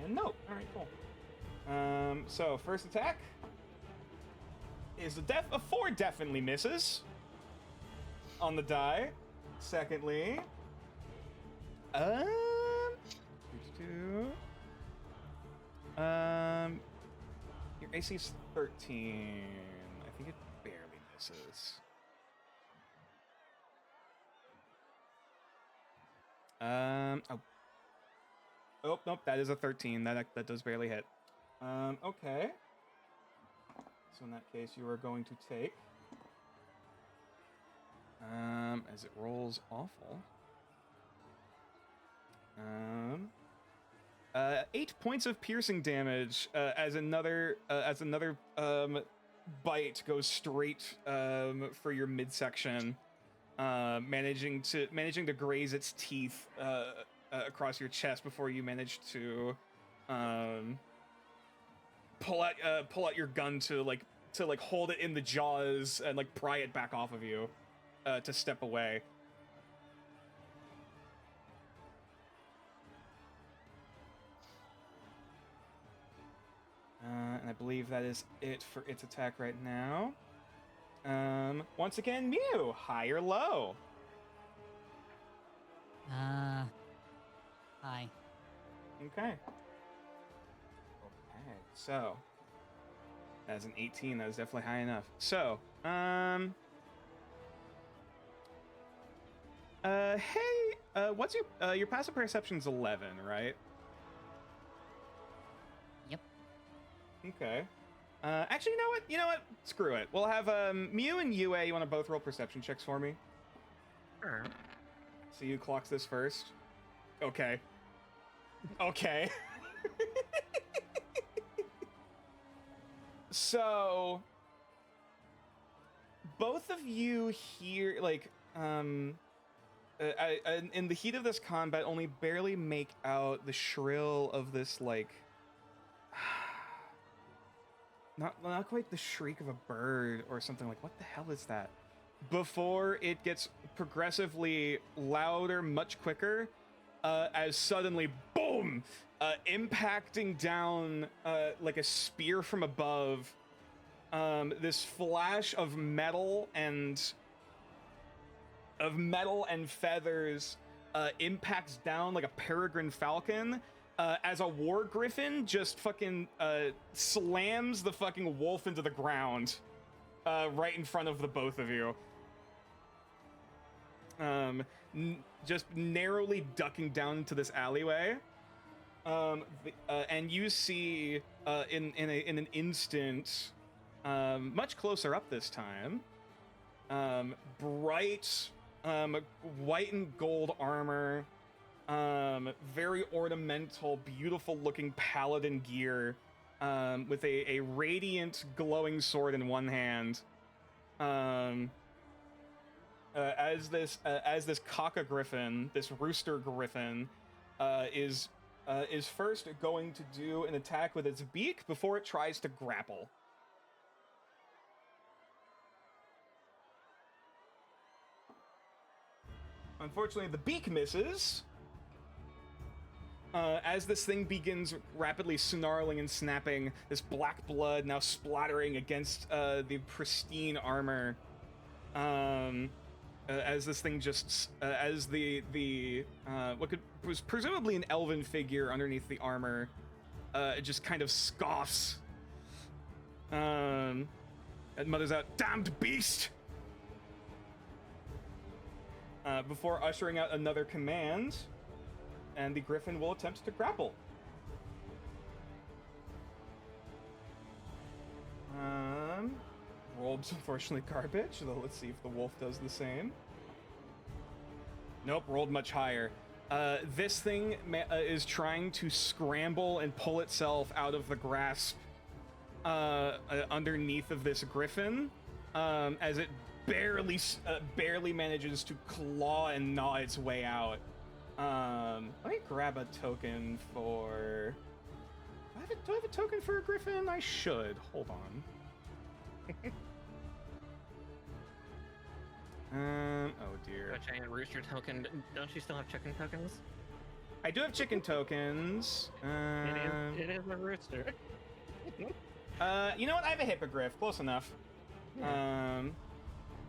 And no. All right, cool. So first attack is a 4 definitely misses on the die. Secondly, your AC is 13. I think it barely misses. Oh, nope, that is a 13. That does barely hit. Okay. So in that case, you are going to take, as it rolls awful, 8 points of piercing damage as another bite goes straight for your midsection, managing to graze its teeth across your chest before you manage to pull out your gun to hold it in the jaws and like pry it back off of you to step away. And I believe that is it for its attack right now. Once again, Mew, high or low? High. Okay. Okay, so that's an 18. That was definitely high enough. So, hey, what's your passive perception's 11, right? Yep. Okay. Actually, you know what? Screw it. We'll have Mew and Yue. You want to both roll perception checks for me? Sure. So you clocks this first. Okay. Okay. So both of you hear in the heat of this combat only barely make out the shrill of this not quite the shriek of a bird or something. Like, what the hell is that? Before it gets progressively louder, much quicker, as suddenly, boom, impacting down like a spear from above. This flash of metal and feathers impacts down like a peregrine falcon. As a war griffin just fucking slams the fucking wolf into the ground right in front of the both of you. Just narrowly ducking down into this alleyway. And you see in an instant, much closer up this time, bright white and gold armor, very ornamental, beautiful looking paladin gear, with a radiant glowing sword in one hand. As this cock-a-griffin, this rooster griffin, is first going to do an attack with its beak before it tries to grapple. Unfortunately, the beak misses. As this thing begins rapidly snarling and snapping, this black blood now splattering against the pristine armor. As this thing just, as the what was presumably an elven figure underneath the armor, it just kind of scoffs. And mutters out, "Damned beast!" Before ushering out another command, and the griffin will attempt to grapple. Rolled, unfortunately, garbage, though let's see if the wolf does the same. Nope, rolled much higher. This thing is trying to scramble and pull itself out of the grasp underneath of this griffin, as it barely manages to claw and gnaw its way out. Let me grab a token for... Do I have a token for a griffin? I should. Hold on. Oh dear. A giant rooster token. Don't you still have chicken tokens? I do have chicken tokens. It is a rooster. You know what? I have a hippogriff. Close enough. Yeah.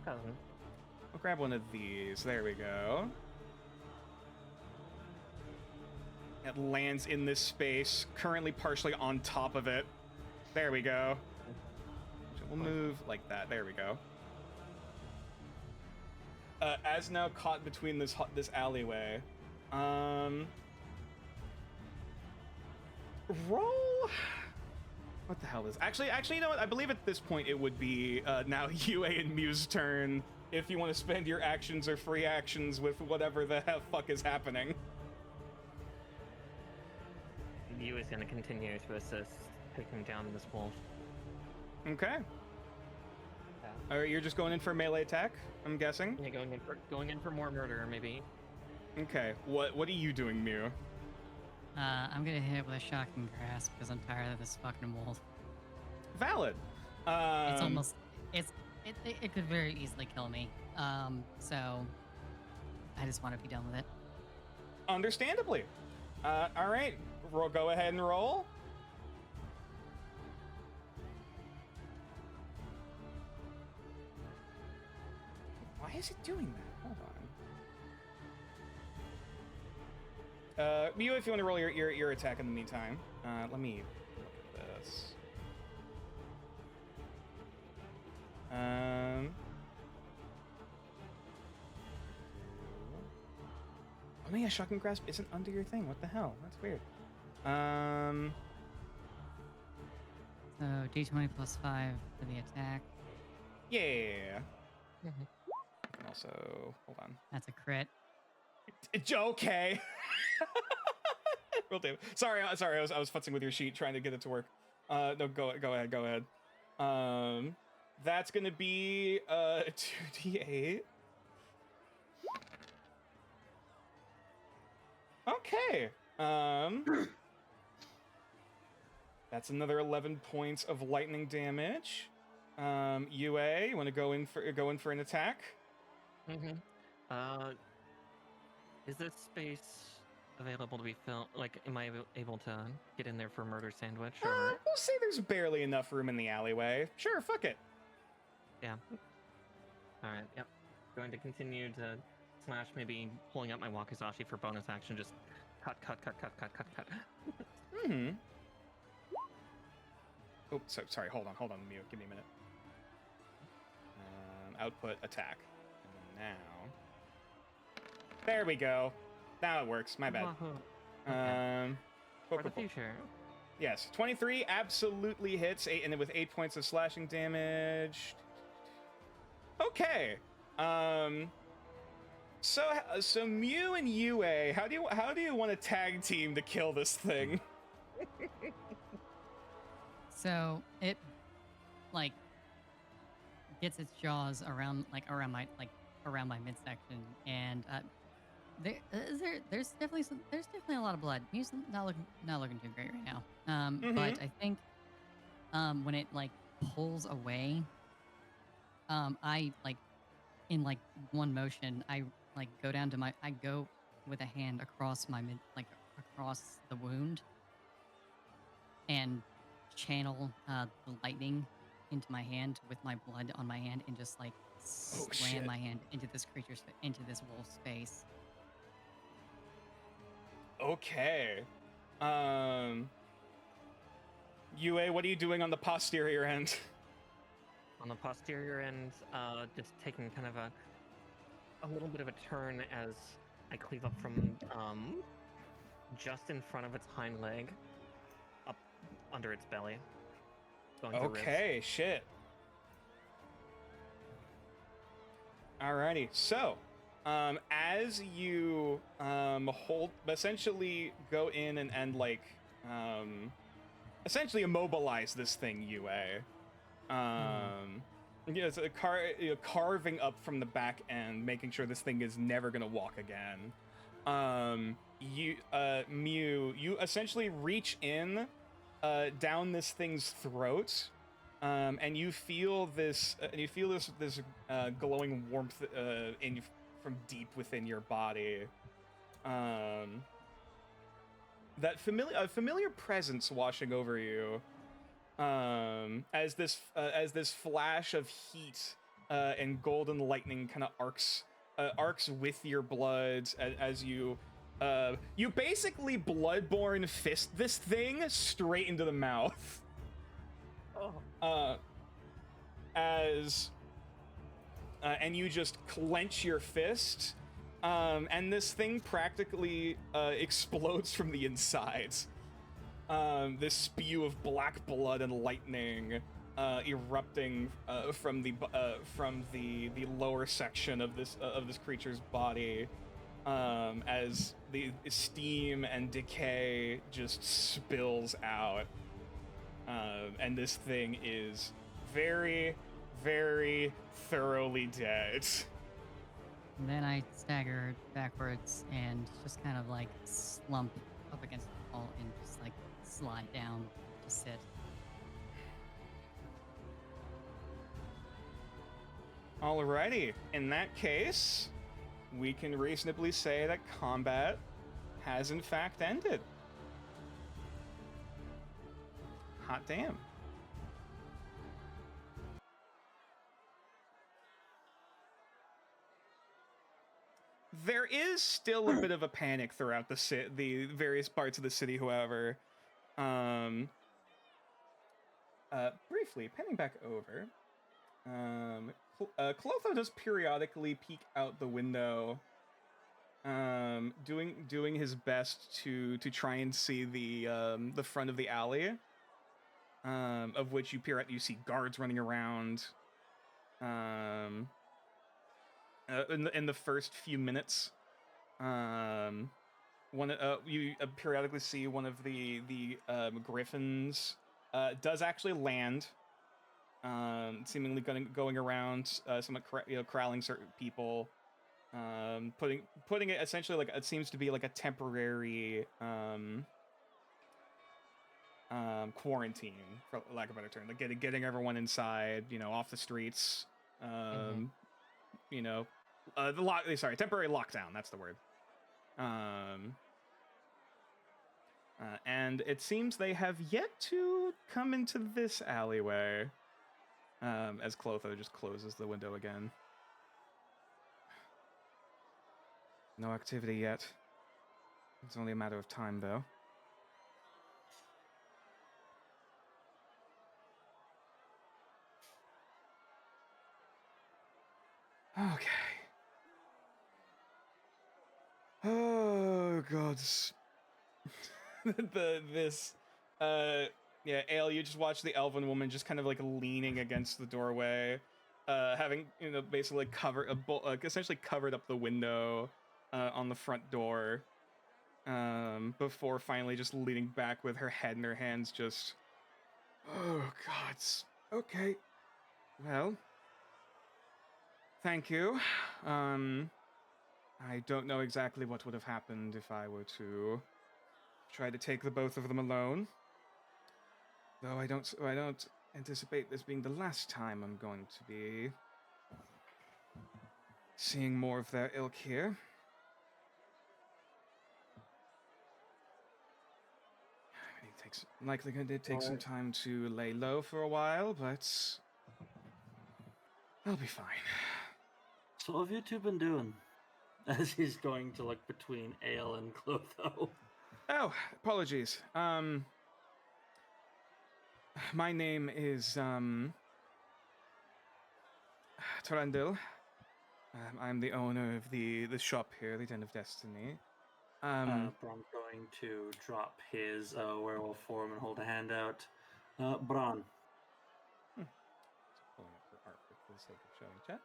I'll grab one of these. There we go. It lands in this space, currently partially on top of it. There we go. So we'll move like that. There we go. As now caught between this alleyway. Roll. What the hell is? Actually, you know what? I believe at this point it would be now Yue and Mew's turn if you want to spend your actions or free actions with whatever the fuck is happening. you is going to continue to assist taking down this wolf. Okay. Or you're just going in for a melee attack, I'm guessing? Yeah, going in for more murder, maybe. Okay. What are you doing, Mew? I'm gonna hit it with a shocking grasp because I'm tired of this fucking wolf. Valid. It's almost it could very easily kill me. So I just want to be done with it. Understandably. All right. Go ahead and roll. Why is it doing that? Hold on. Mew, if you want to roll your attack in the meantime, let me look at this. Oh yeah, shocking grasp isn't under your thing. What the hell? That's weird. So d20 plus 5 for the attack. Yeah. And also, hold on. That's a crit. It's okay. Real damn. Sorry. I was futzing with your sheet trying to get it to work. No, go ahead. That's gonna be 2d8. Okay. That's another 11 points of lightning damage. UA, you want to go in for an attack? Is this space available to be filled? Like, am I able to get in there for a murder sandwich? Or... We'll say there's barely enough room in the alleyway. Sure, fuck it. Yeah. All right. Yep. Going to continue to slash. Maybe pulling out my wakizashi for bonus action. Just cut. Mm-hmm. Oh, sorry. Hold on, Mew. Give me a minute. Output attack. And now, there we go. Now it works. My bad. Okay. For the future. Yes, 23 absolutely hits, and then with 8 points of slashing damage. Okay. So Mew and UA, how do you want to tag team to kill this thing? So it like gets its jaws around my midsection, and there's definitely a lot of blood. Mew's not looking too great right now. But I think when it like pulls away, I like in like one motion, I like go with a hand across across the wound and channel the lightning into my hand with my blood on my hand and just like slam my hand into this wolf's face. Okay. UA, what are you doing on the posterior end? On the posterior end, just taking kind of a little bit of a turn as I cleave up from just in front of its hind leg, up under its belly. Going through ribs. Shit. Alrighty, so as you essentially go in and like essentially immobilize this thing, UA. It's carving up from the back end, making sure this thing is never gonna walk again. Mew, you essentially reach in down this thing's throat, and you feel this glowing warmth from deep within your body. That familiar presence washing over you. As this flash of heat and golden lightning kind of arcs with your blood as you basically bloodborne fist this thing straight into the mouth. And you just clench your fist, and this thing practically explodes from the inside. This spew of black blood and lightning erupting from the lower section of this creature's body. as the steam and decay just spills out. And this thing is very, very thoroughly dead. And then I stagger backwards and just kind of like slump up against the wall and just like slide down to sit. Alrighty, in that case, we can reasonably say that combat has in fact ended. Hot damn. There is still a bit of a panic throughout the various parts of the city, however. Briefly, panning back over, Clotho does periodically peek out the window, doing his best to try and see the front of the alley, of which you see guards running around. In the first few minutes, you periodically see one of the griffins does actually land, seemingly going around, somewhat corralling certain people, putting it essentially like it seems to be like a temporary quarantine, for lack of a better term, like getting everyone inside, off the streets, temporary lockdown, that's the word. And it seems they have yet to come into this alleyway, as Clotho just closes the window again. No activity yet. It's only a matter of time, though. Okay. Oh, gods. Ale, you just watch the elven woman just kind of like leaning against the doorway, having, basically essentially covered up the window, on the front door, before finally just leaning back with her head in her hands, just, oh, gods. Okay. Well, thank you. I don't know exactly what would have happened if I were to try to take the both of them alone. Though I don't anticipate this being the last time I'm going to be seeing more of their ilk here. Likely going to take some time to lay low for a while, but I'll be fine. So what have you two been doing? As he's going to look between Ale and Clotho. Oh, apologies. My name is Tarandil. I'm the owner of the shop here, the Den of Destiny. Bron's going to drop his werewolf form and hold a hand out. Bron. Just pulling up her artwork for the sake of showing chat.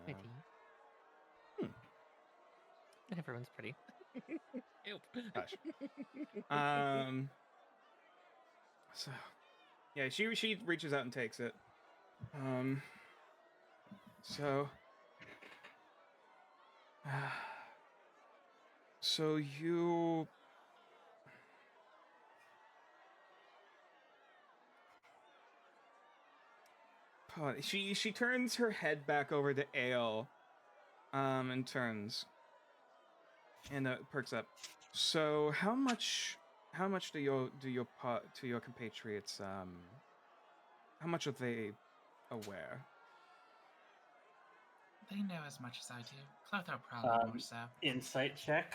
Pretty. Everyone's pretty. Ew. Gosh. So, yeah, she reaches out and takes it. So you... She turns her head back over to Ale, and turns, and perks up. So how much do your compatriots, how much are they aware? They know as much as I do. Clotho probably more so. Insight check.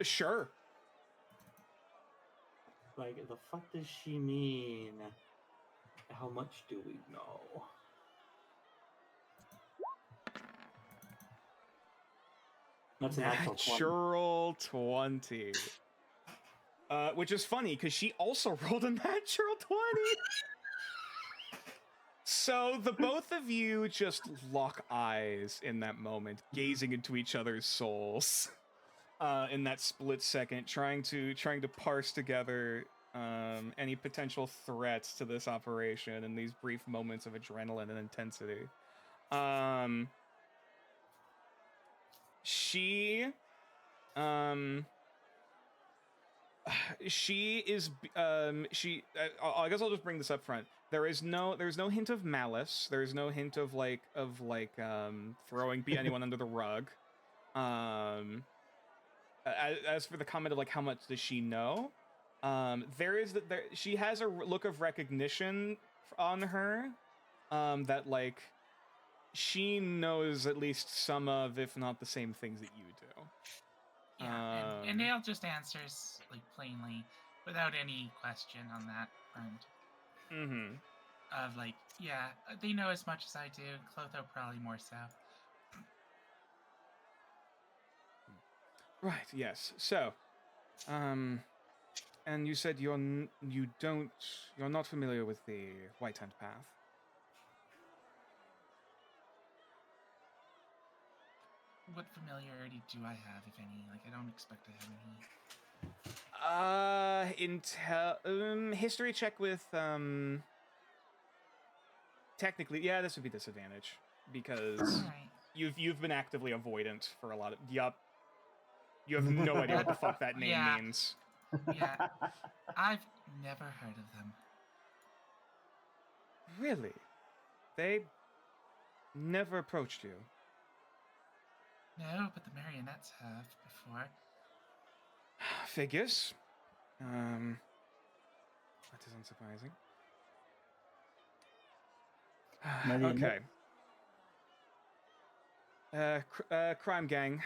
Sure. Like, the fuck does she mean? How much do we know? That's an natural 20. Which is funny, because she also rolled a natural 20. So the both of you just lock eyes in that moment, gazing into each other's souls. In that split second, trying to parse together any potential threats to this operation in these brief moments of adrenaline and intensity. She is I guess I'll just bring this up front. There's no hint of malice. There's no hint of throwing anyone under the rug. As for the comment of like how much does she know, she has a look of recognition on her, that like she knows at least some of, if not the same things that you do. Yeah, and Dale just answers like plainly, without any question on that front. Mm-hmm. Of like, yeah, they know as much as I do. Clotho probably more so. Right. Yes. So, and you said you're not familiar with the White Hand Path. What familiarity do I have, if any? Like, I don't expect to have any. History check with technically, yeah, this would be disadvantage because Right. you've been actively avoidant for a lot of. Yup. You have no idea what the fuck that name means. Yeah, I've never heard of them. Really? They never approached you? No, but the marionettes have before. Figures. That is unsurprising. Okay. Crime gang.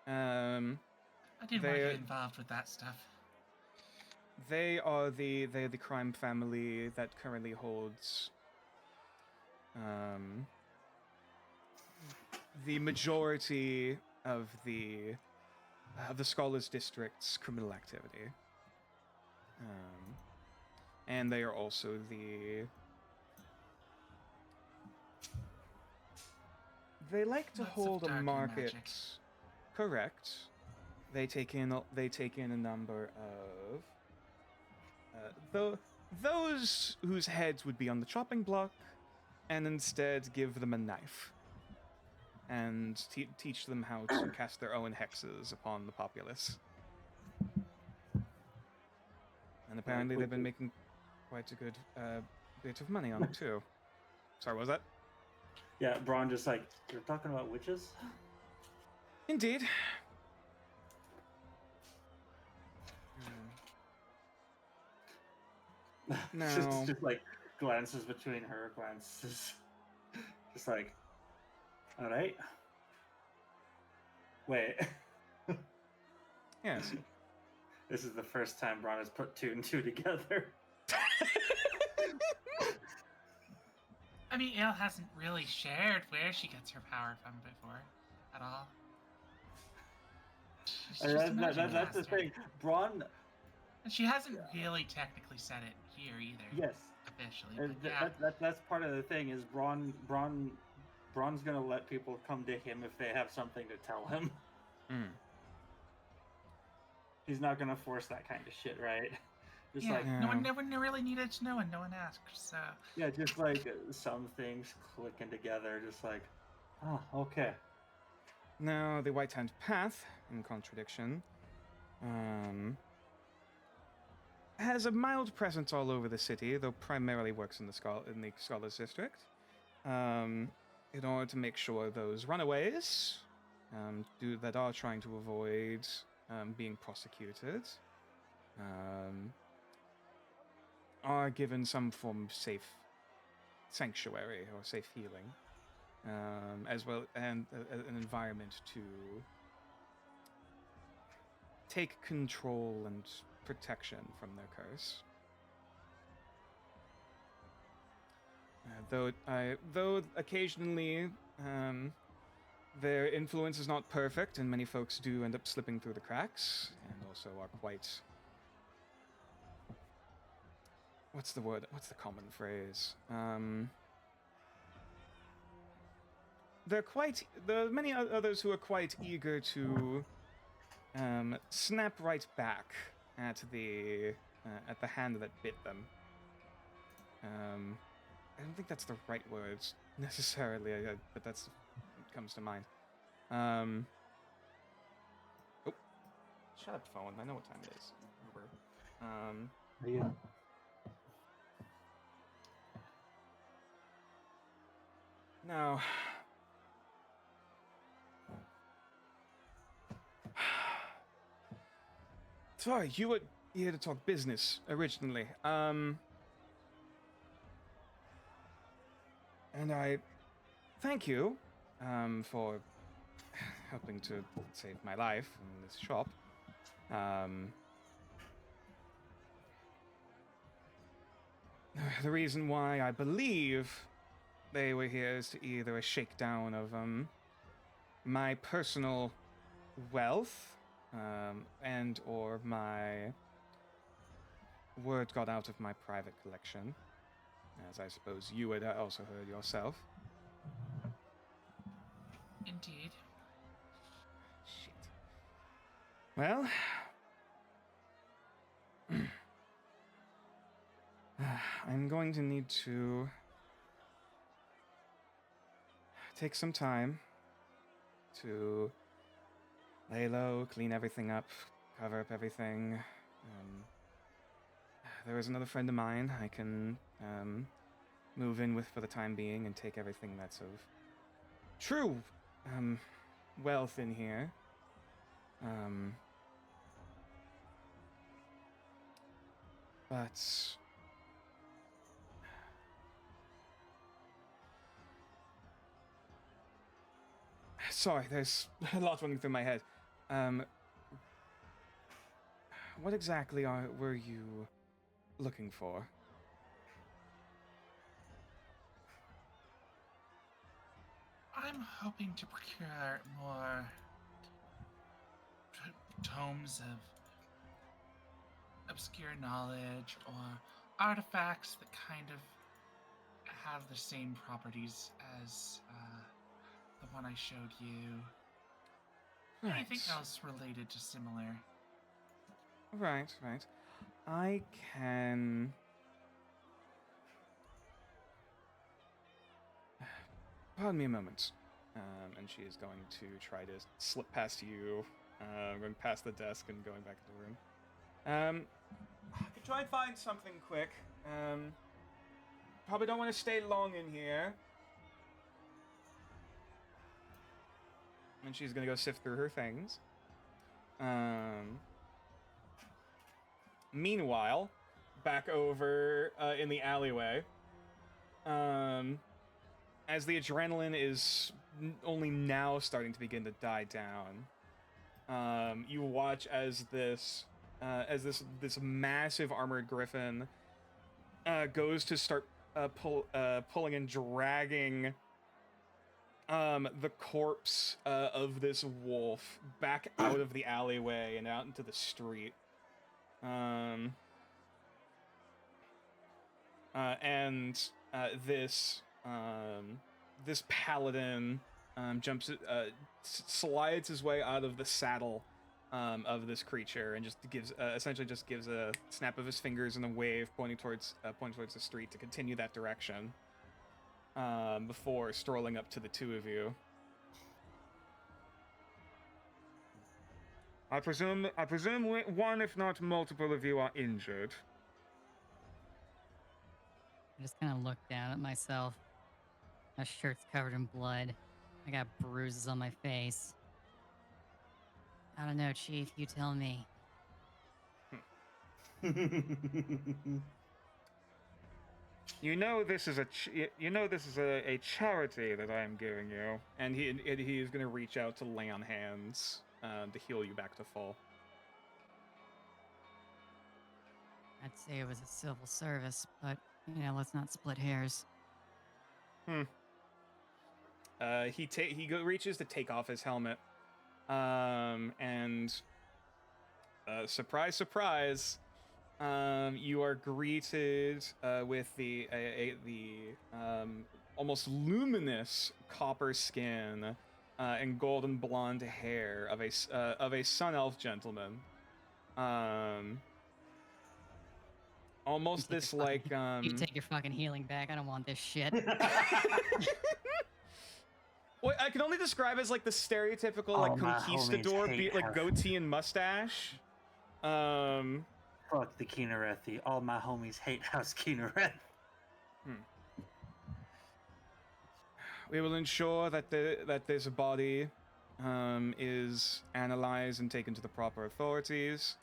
I didn't want to get involved with that stuff. They're the crime family that currently holds the majority of the Scholars District's criminal activity. And they are also they like to hold a market. Magic. Correct. They take in a number of those whose heads would be on the chopping block, and instead give them a knife and teach them how to cast their own hexes upon the populace. And apparently they've been making quite a good bit of money on it too. Sorry, what was that? Yeah, Braun just like, you're talking about witches? Indeed. No. just like glances between her glances. Just like, all right. Wait. Yes. This is the first time Braun has put 2 and 2 together. I mean, Elle hasn't really shared where she gets her power from before, at all. That's the thing. Braun... And she hasn't really technically said it here either. Yes. Officially. But That's part of the thing, is Braun's gonna let people come to him if they have something to tell him. Mm. He's not gonna force that kind of shit, right? Just yeah, like... no one really needed to know, and no one asked, so... Yeah, just like some things clicking together, just like, oh, okay. Now, the White Hand Path, in contradiction, has a mild presence all over the city, though primarily works in the Scholars District, in order to make sure those runaways that are trying to avoid being prosecuted are given some form of safe sanctuary or safe healing, as well, and an environment to take control and protection from their curse. Though occasionally their influence is not perfect, and many folks do end up slipping through the cracks, and also are quite... What's the word? What's the common phrase? there are many others who are quite eager to snap right back at the hand that bit them. I don't think that's the right words necessarily, but that's what comes to mind. Oh, shut up, phone. I know what time it is. Yeah. Now, sorry, you were here to talk business originally. And I thank you for helping to save my life in this shop. The reason why I believe they were here is to either a shakedown of my personal wealth and or my word got out of my private collection, as I suppose you had also heard yourself. Indeed. Shit. Well, I'm going to need to take some time to lay low, clean everything up, cover up everything. There is another friend of mine I can move in with for the time being and take everything that's of true wealth in here. But sorry, there's a lot running through my head. What exactly were you looking for? I'm hoping to procure more tomes of obscure knowledge or artifacts that kind of have the same properties as the one I showed you. Right. Anything else related to similar? Right. I can... Pardon me a moment. And she is going to try to slip past you, going past the desk and going back into the room. I could try and find something quick. Probably don't want to stay long in here. And she's gonna go sift through her things. Meanwhile, back over in the alleyway, as the adrenaline is only now starting to begin to die down, you watch as this massive armored griffin goes to start pulling and dragging the corpse of this wolf back out of the alleyway and out into the street. This paladin slides his way out of the saddle of this creature and just gives essentially just gives a snap of his fingers and a wave pointing towards the street to continue that direction. Before strolling up to the two of you. I presume one, if not multiple of you, are injured. I just kind of look down at myself. My shirt's covered in blood. I got bruises on my face. I don't know, Chief. You tell me. You know this is a charity that I am giving you, and he is going to reach out to lay on hands to heal you back to full. I'd say it was a civil service, but let's not split hairs. He reaches to take off his helmet, and surprise, surprise. You are greeted with the almost luminous copper skin and golden blonde hair of a sun elf gentleman. Almost this like You take your fucking healing back. I don't want this shit. What I can only describe as like the stereotypical like conquistador, like goatee and mustache. Fuck the Keenerethi. All my homies hate House Keenereth. We will ensure that this body is analyzed and taken to the proper authorities.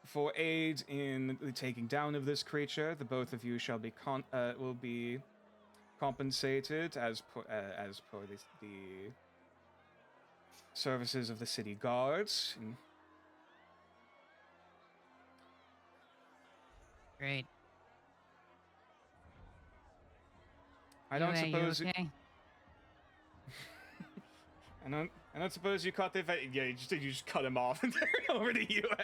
For aid in the taking down of this creature, the both of you shall be will be compensated as per the services of the city guards. Great. I don't suppose. You okay? I don't suppose you caught the. Yeah, you just cut him off and turn over to UA.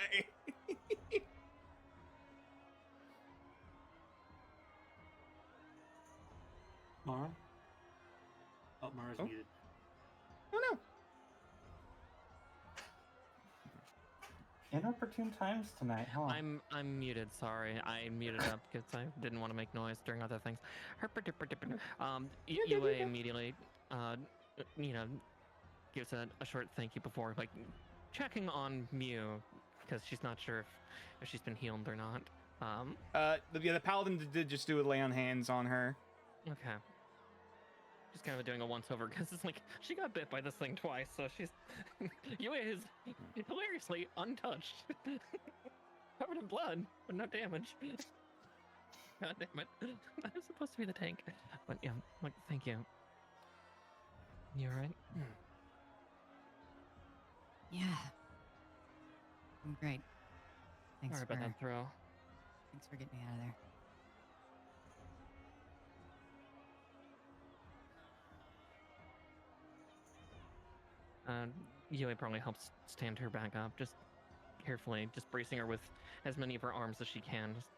Mara? Oh, Mara's muted. Oh no. Inopportune times tonight. How I'm muted. Sorry, I muted up because I didn't want to make noise during other things. UA immediately, gives a short thank you before like checking on Mew because she's not sure if she's been healed or not. The paladin did just do a lay on hands on her. Okay. Just kind of doing a once over because it's like she got bit by this thing twice, so she's Yue is hilariously untouched, covered in blood, but no damage. God damn it! I was supposed to be the tank, but yeah, like thank you. You alright? Yeah. I'm great. Thanks Sorry about that throw. Thanks for getting me out of there. Yue probably helps stand her back up, just carefully, just bracing her with as many of her arms as she can. Just,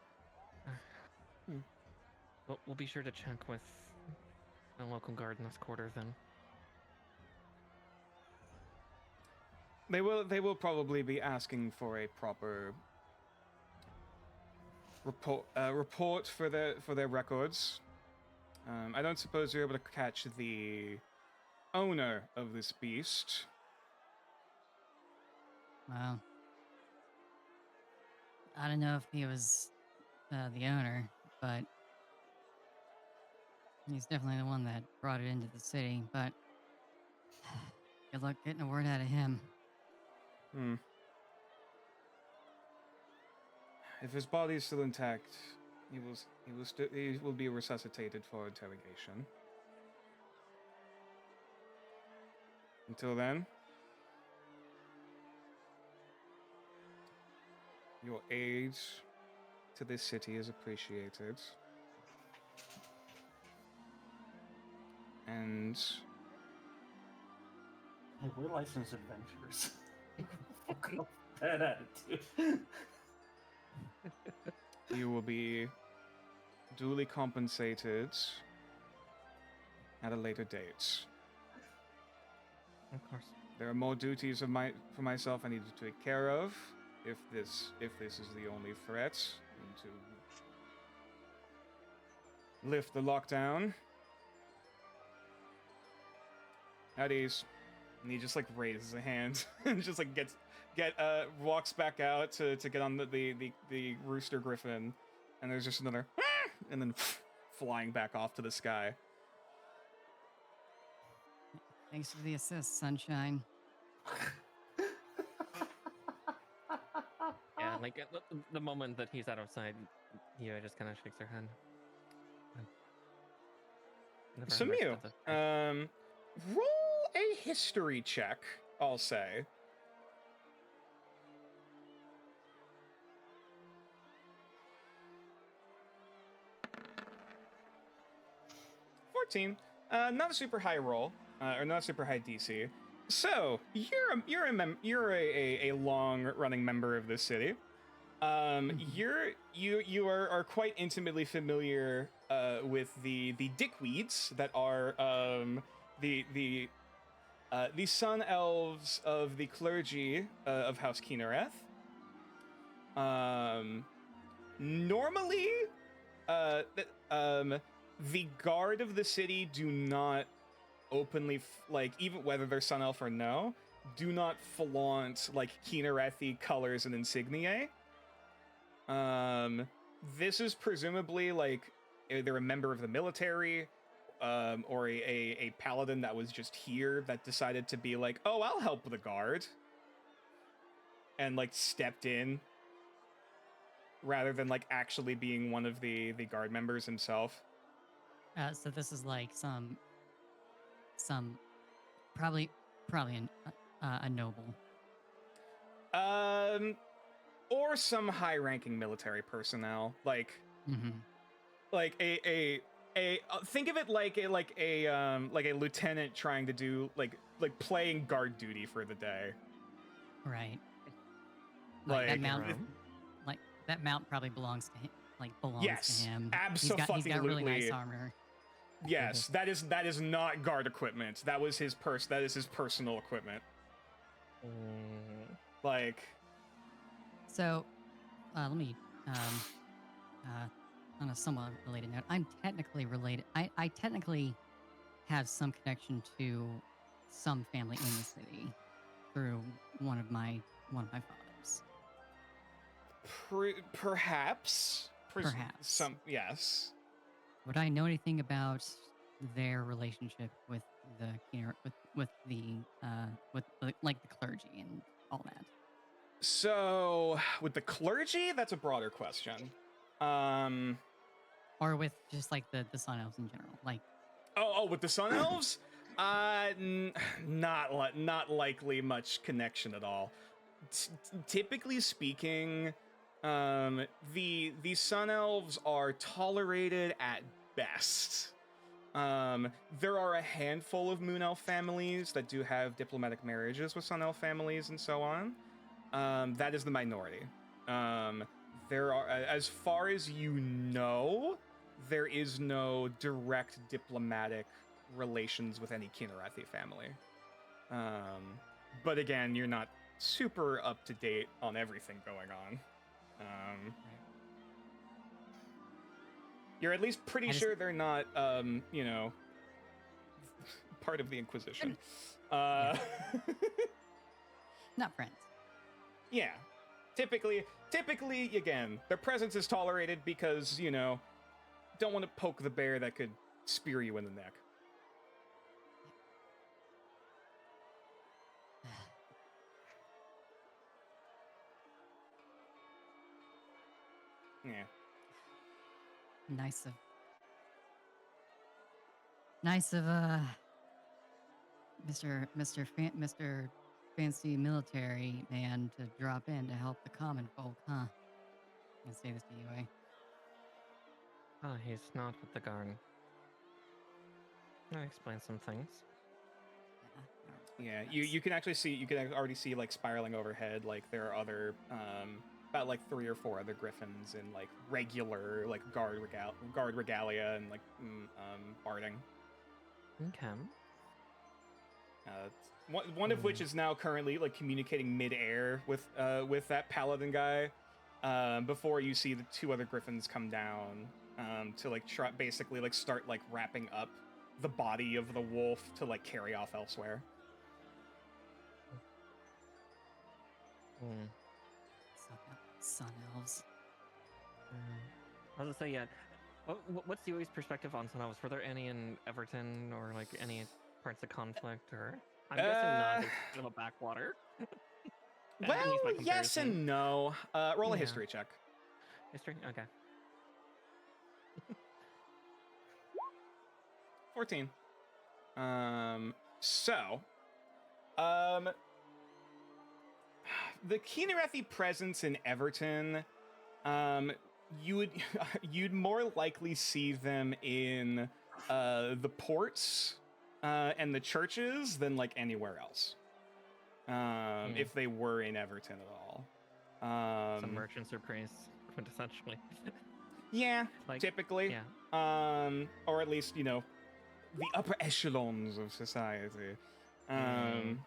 we'll be sure to check with the local guard in this quarter then. They will probably be asking for a proper report for their records. I don't suppose you're able to catch the owner of this beast. Well, I don't know if he was the owner, but he's definitely the one that brought it into the city. But good luck getting a word out of him. If his body is still intact, he will be resuscitated for interrogation. Until then, your aid to this city is appreciated. And hey, we're licensed adventurers. Fuck up that attitude. you will be duly compensated at a later date. Of course. There are more duties for myself I need to take care of if this is the only threat, and to lift the lockdown. At ease. And he just like raises a hand and just like walks back out to get on the rooster griffin, and there's just another and then flying back off to the sky. Thanks for the assist, Sunshine. Yeah, like the moment that he's out of sight, Yue just kind of shakes her head. So Mew, roll a history check, I'll say. Not a super high roll, or not a super high DC. So you're a long-running member of this city. You are quite intimately familiar with the dickweeds that are the sun elves of the clergy of House Kynareth. Normally, the guard of the city do not openly even whether they're sun elf or no, do not flaunt like Kynareth colors and insigniae. This is presumably like either a member of the military, or a paladin that was just here that decided to be like, oh, I'll help the guard, and like stepped in rather than like actually being one of the guard members himself. So this is like some probably a noble. Or some high-ranking military personnel, like a think of it like a lieutenant trying to do like playing guard duty for the day. Right. Like that mount, that mount probably belongs to him. Yes, to him. Absolutely. He's got really nice armor. Yes, that is not guard equipment. That was his That is his personal equipment. Like. So, let me, on a somewhat related note, I'm technically related. I technically have some connection to some family in the city through one of my fathers. Perhaps. Perhaps. Yes. Would I know anything about their relationship with the with like the clergy and all that? So, with the clergy, that's a broader question. Or with just like the Sun Elves in general, like. Oh, with the Sun Elves, not likely much connection at all. Typically speaking, the Sun Elves are tolerated at best. There are a handful of Moon Elf families that do have diplomatic marriages with Sun Elf families and so on. That is the minority. There are, as far as you know, there is no direct diplomatic relations with any Kynareth family. But again, you're not super up to date on everything going on. You're at least pretty sure they're not, part of the Inquisition. Not friends. Yeah. Typically, again, their presence is tolerated because, don't want to poke the bear that could spear you in the neck. Yeah. Nice of Mr. Fancy military man to drop in to help the common folk, huh? I say this to you, eh? Oh, he's not with the guard. I explained some things. Yeah, you can actually see, already see like spiraling overhead, like there are other about like 3 or 4 other griffins in like regular like guard regalia and like barding. Okay. One of which is now currently like communicating mid-air with that paladin guy, before you see the 2 other griffins come down to like basically like start like wrapping up the body of the wolf to like carry off elsewhere. Sun Elves. I was gonna say, yeah. What's the UA's perspective on Sun Elves? Were there any in Everton or like any parts of conflict, or I'm guessing not. It's kind of a backwater. Well, yes and no. Roll a history check. History? Okay. 14. The Kynareth presence in Everton, you'd more likely see them in the ports and the churches than like anywhere else. If they were in Everton at all. Some merchants or priests, essentially. Yeah, Like, typically. yeah. Or at least, the upper echelons of society. Though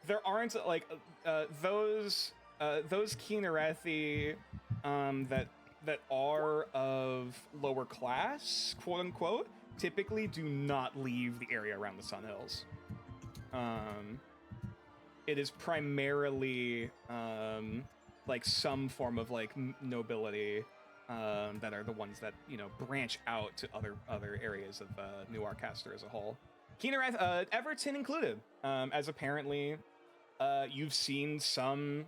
there aren't like those Keenerethi that are of lower class, quote unquote, typically do not leave the area around the Sun Hills. It is primarily like some form of like nobility that are the ones that branch out to other areas of New Arcaster as a whole. Keenereth, Everton included, as apparently you've seen some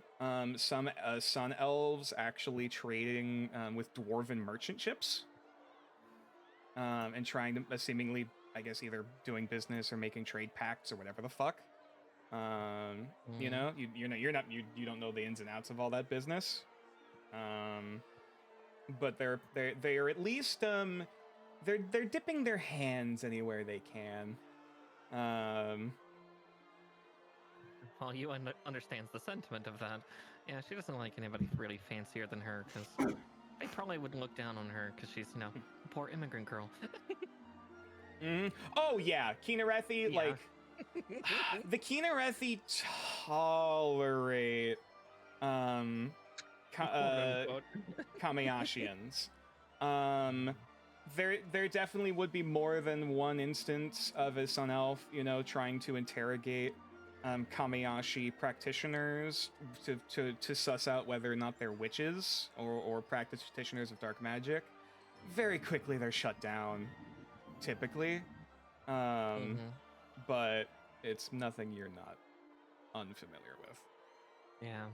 Sun Elves actually trading with Dwarven merchant ships, and trying to seemingly, I guess, either doing business or making trade pacts or whatever the fuck. You don't know the ins and outs of all that business. But they are at least they're dipping their hands anywhere they can. Well, you understands the sentiment of that. Yeah, she doesn't like anybody really fancier than her, because they probably would look down on her because she's, a poor immigrant girl. Oh yeah, Keenerethi, Yeah. like the Keenerethi tolerate Kamiashians. There definitely would be more than one instance of a Sun Elf, trying to interrogate Kamiashi practitioners to suss out whether or not they're witches or practitioners of dark magic. Very quickly they're shut down, typically. But it's nothing you're not unfamiliar with. Yeah.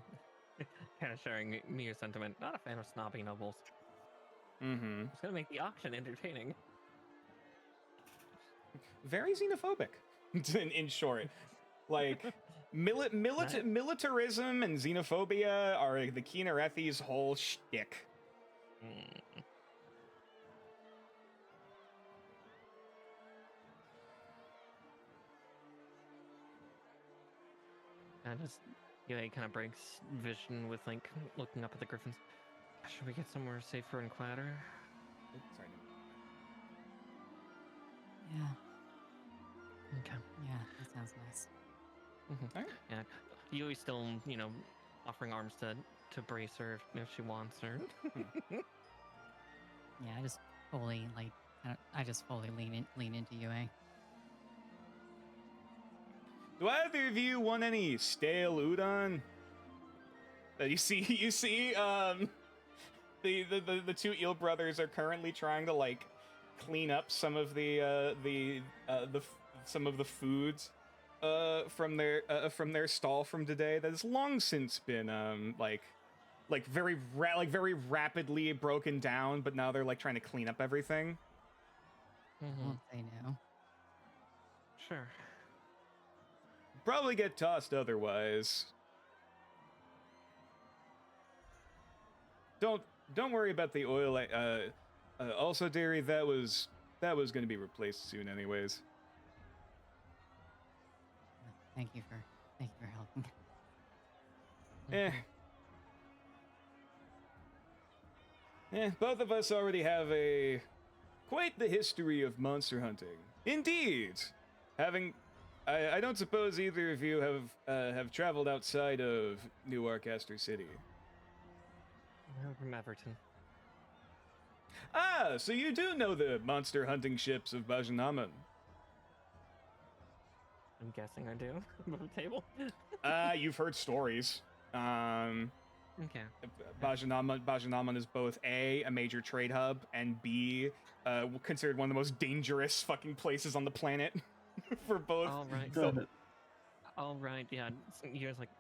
Kind of sharing me your sentiment. Not a fan of snobby nobles. It's gonna make the auction entertaining. Very xenophobic, in short. Like, militarism and xenophobia are the Keenerethi's whole shtick. It kind of breaks vision with, like, looking up at the griffins. Should we get somewhere safer and quieter? Sorry. Yeah. Okay. Yeah, that sounds nice. All right. Yeah. Yui's still, offering arms to brace her if she wants her. Yeah, I just fully lean into UA. Do either of you want any stale udon? You see, the two eel brothers are currently trying to like clean up some of the foods from their stall from today that has long since been very rapidly broken down, but now they're like trying to clean up everything. Won't say no. Sure. Probably get tossed otherwise. Don't worry about the oil. Also, Derry, that was going to be replaced soon, anyways. Thank you for helping. Both of us already have quite the history of monster hunting. Indeed, I don't suppose either of you have traveled outside of New Arcaster City. We're from Everton. Ah, so you do know the monster hunting ships of Bajanaman. I'm guessing I do. Above the table. You've heard stories. Okay. Bajanaman is both A, a major trade hub, and B, considered one of the most dangerous fucking places on the planet for both. All right. All right. Yeah. You guys, like,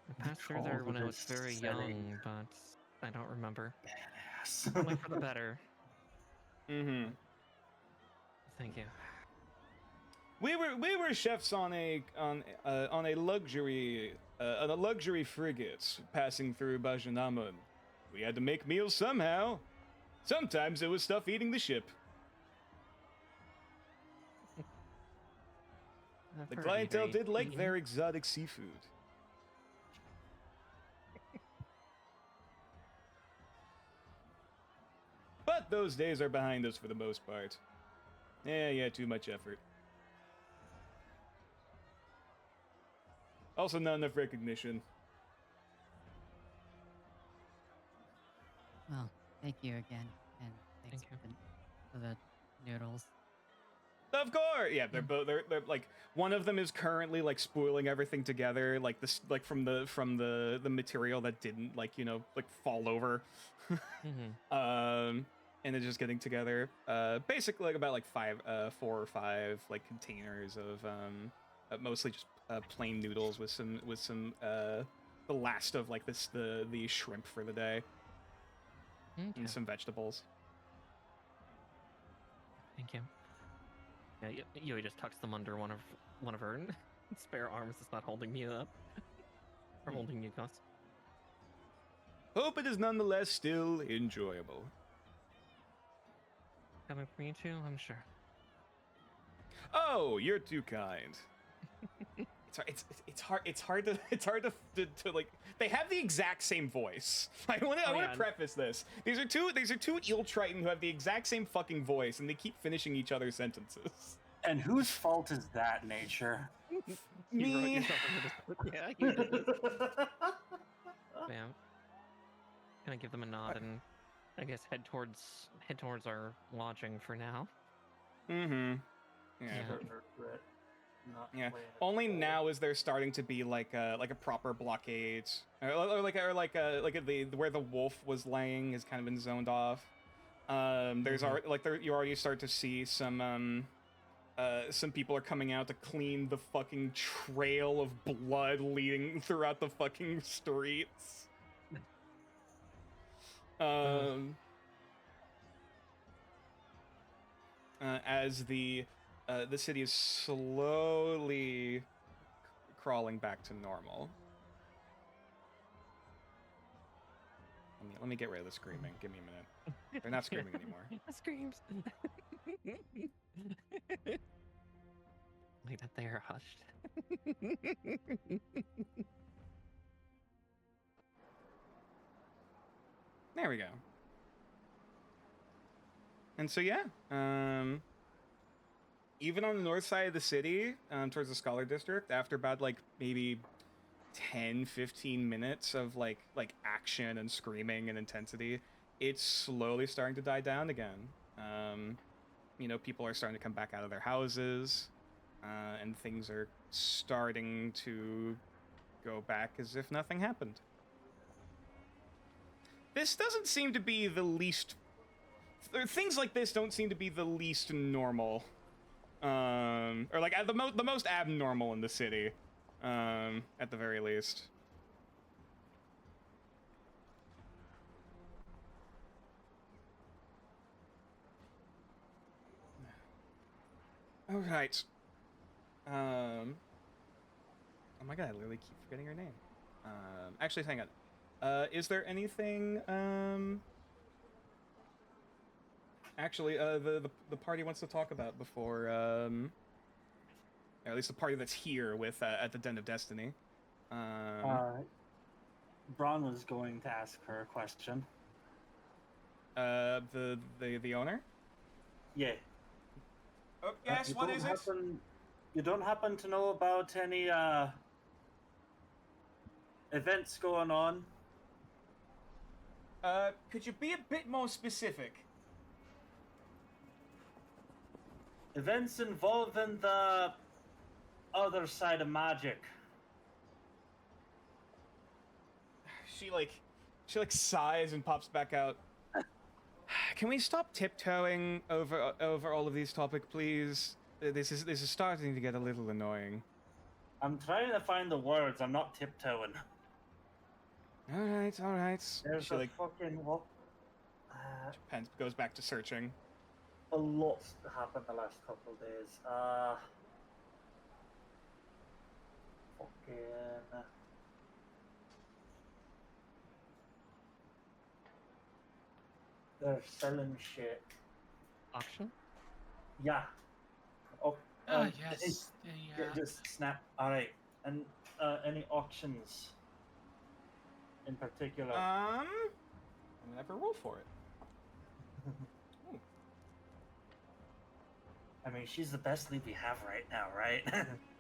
I passed through there when I was very young, but I don't remember. Badass. Only for the better. Mm-hmm. Thank you. We were chefs on a luxury frigate passing through Bajanaman. We had to make meals somehow. Sometimes it was stuff eating the ship. The clientele did like their exotic seafood. But those days are behind us for the most part. Yeah, too much effort. Also, not enough recognition. Well, thank you again, and thanks Thank you. for the noodles. Of course, yeah. They're both. They're like one of them is currently like spoiling everything together, like this, like from the material that didn't like fall over. And they're just getting together. Basically like about like 4 or 5 like containers of mostly just plain noodles with some the last of like the shrimp for the day. Okay. And some vegetables. Thank you. Yeah, Yui just tucks them under one of her spare arms that's not holding me up. Or holding you, Gus. Hope it is nonetheless still enjoyable. Coming for you too, I'm sure. Oh, you're too kind. It's hard to like. They have the exact same voice. I want to preface this. These are two eel triton who have the exact same fucking voice, and they keep finishing each other's sentences. And whose fault is that, nature? Me. Yeah, you did this. Yeah. Can I give them a nod and I guess head towards our lodging for now? Mm-hmm. Yeah. Yeah. Yeah. Only now is there starting to be like a proper blockade, or where the wolf was laying has kind of been zoned off. There's already you already start to see some people are coming out to clean the fucking trail of blood leading throughout the fucking streets. As the city is slowly crawling back to normal. Let me get rid of the screaming. Give me a minute. They're not screaming anymore. Screams. Like that they are hushed. There we go. And so yeah, even on the north side of the city, towards the Scholar District, after about like maybe 10-15 minutes of like action and screaming and intensity, it's slowly starting to die down again. People are starting to come back out of their houses, and things are starting to go back as if nothing happened. This doesn't seem to be the least... Things like this don't seem to be the least normal. Or like the most abnormal in the city, at the very least. All right. Oh my god, I literally keep forgetting her name. Actually, hang on. Is there anything? Actually, the party wants to talk about before, or at least the party that's here with at the Den of Destiny. Braun was going to ask her a question. The owner? Yeah. Oh, yes, what is it? You don't happen to know about any events going on? Could you be a bit more specific? Events involving the other side of magic. She sighs and pops back out. Can we stop tiptoeing over all of these topics, please? This is starting to get a little annoying. I'm trying to find the words. I'm not tiptoeing. All right. There's She a fucking what? Pence goes back to searching. A lot's happened the last couple of days. Fucking. They're selling shit. Auction? Yeah. Oh, yes. Just snap. All right. And any auctions in particular? I'm gonna have her roll for it. I mean, she's the best lead we have right now, right?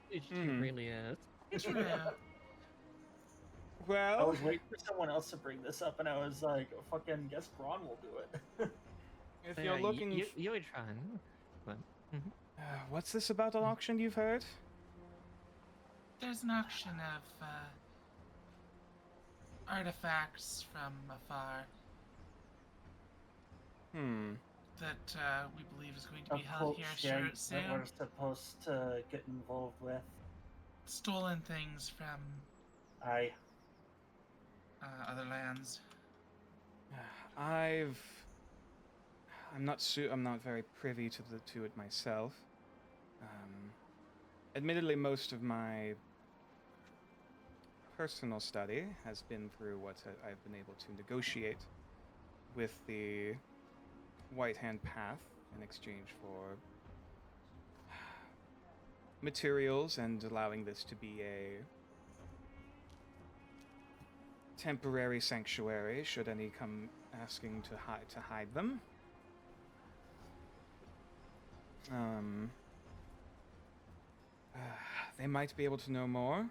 She Mhm. really is. True. I Well, was waiting for someone else to bring this up, and I was like, fucking guess Braun will do it. if So, you're yeah, looking, you would try, but mhm. what's this about an auction you've heard? There's an auction of artifacts from afar Hmm. that we believe is going to be A held here share sure, that soon. we're supposed to get involved with. Stolen things from I other lands. I'm not very privy to it myself. Admittedly, most of my personal study has been through what I've been able to negotiate with the White Hand Path in exchange for materials and allowing this to be a temporary sanctuary should any come asking to hide them. They might be able to know more.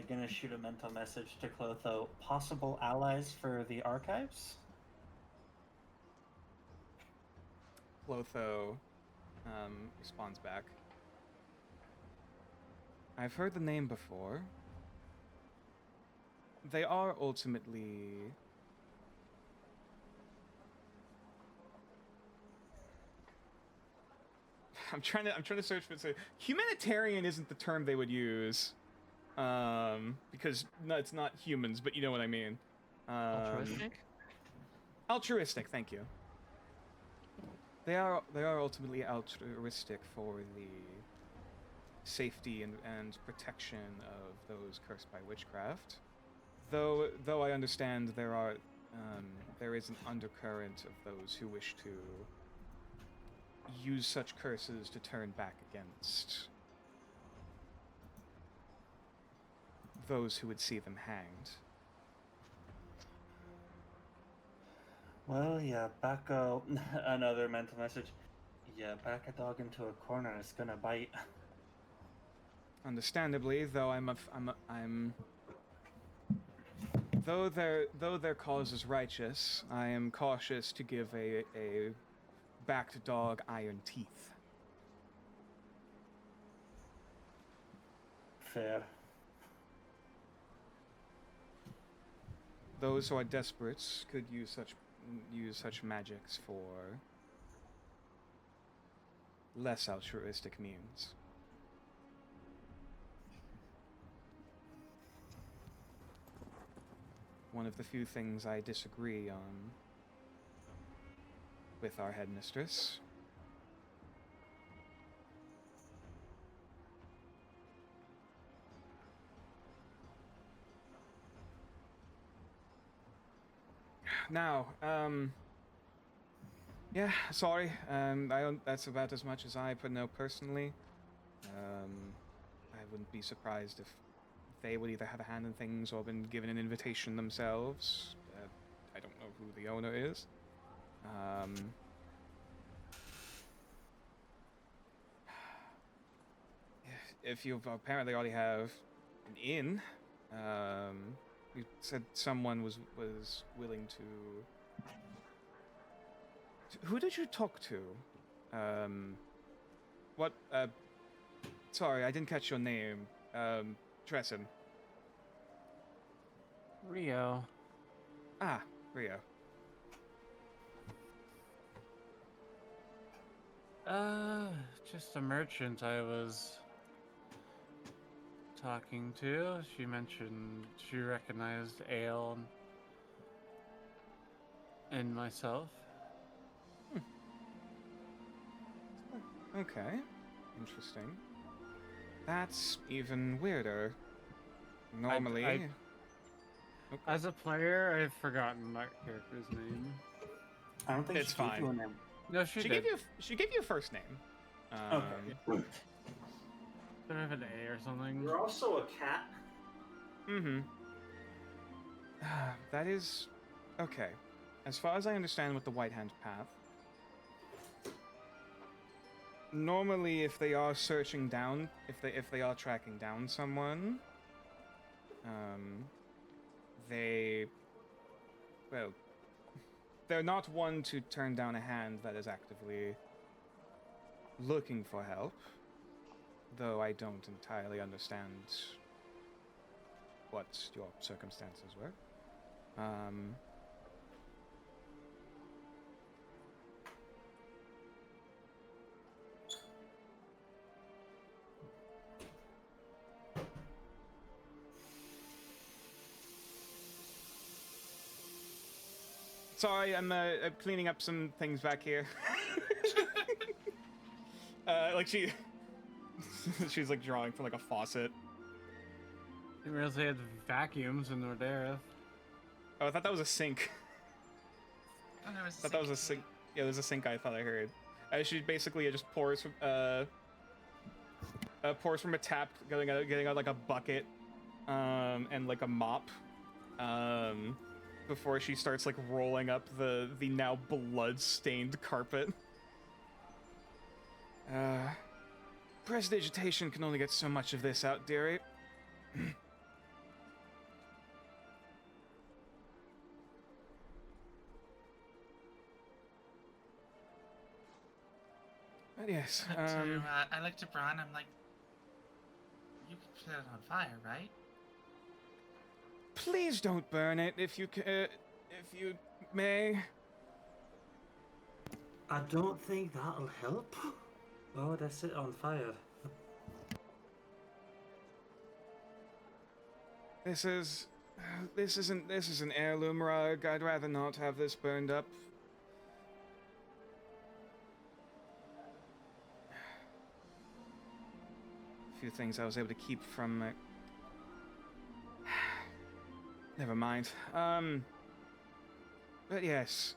gonna shoot a mental message to Clotho. Possible allies for the archives? Clotho responds back. I've heard the name before. They are ultimately I'm trying to search for it. Humanitarian isn't the term they would use. Because no, it's not humans, but you know what I mean. Altruistic? Altruistic, thank you. They are ultimately altruistic for the safety and protection of those cursed by witchcraft. Though I understand there is an undercurrent of those who wish to use such curses to turn back against those who would see them hanged. Well, yeah, another mental message. Yeah, back a dog into a corner, it's gonna bite. Understandably, though though their cause is righteous, I am cautious to give a backed dog iron teeth. Fair. Those who are desperate could use such magics for less altruistic means. One of the few things I disagree on with our headmistress. Now, yeah, sorry. That's about as much as I know personally. I wouldn't be surprised if they would either have a hand in things or been given an invitation themselves. I don't know who the owner is. If you apparently already have an inn, you said someone was willing to. Who did you talk to? What? Sorry, I didn't catch your name. Tresson. Rio. Ah, Rio. Just a merchant I was talking to. She mentioned she recognized Ale and myself. Okay, interesting. That's even weirder. Normally, Okay. Oh, As a player, I've forgotten that character's name. I don't think It's she gave fine. you a name. No, she did. She gave you a first name. Okay. Should have an A or something. You're also a cat. Mm-hmm. That is okay. as far as I understand with the White Hand Path, normally if they are searching down, if they are tracking down someone, well, they're not one to turn down a hand that is actively looking for help, though I don't entirely understand what your circumstances were. Sorry, I'm cleaning up some things back here. Like she's like drawing from like a faucet. Didn't realize they had vacuums in Nordera. Oh, I thought that was a sink. Oh, there was I thought that was a sink. Yeah, there's a sink. I thought I heard. She basically just pours from a tap, getting out like a bucket, and like a mop, before she starts like rolling up the now blood-stained carpet. Prestidigitation can only get so much of this out, dearie. But yes, I looked at Braun. I'm like, you could set it on fire, right? please don't burn it if you may. I don't think that'll help. Why would I set it on fire? This is an heirloom rug. I'd rather not have this burned up. A few things I was able to keep from my... Never mind. But yes,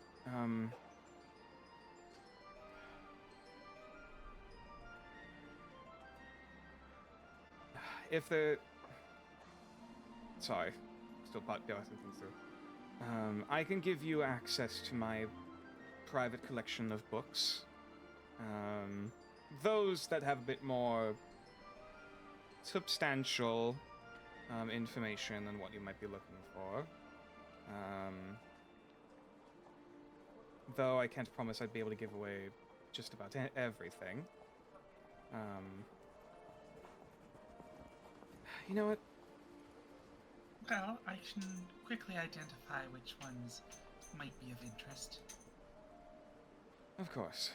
if the... Sorry, still passing things through. I can give you access to my private collection of books. Those that have a bit more substantial information than what you might be looking for. Though I can't promise I'd be able to give away just about everything. You know what? Well, I can quickly identify which ones might be of interest. Of course.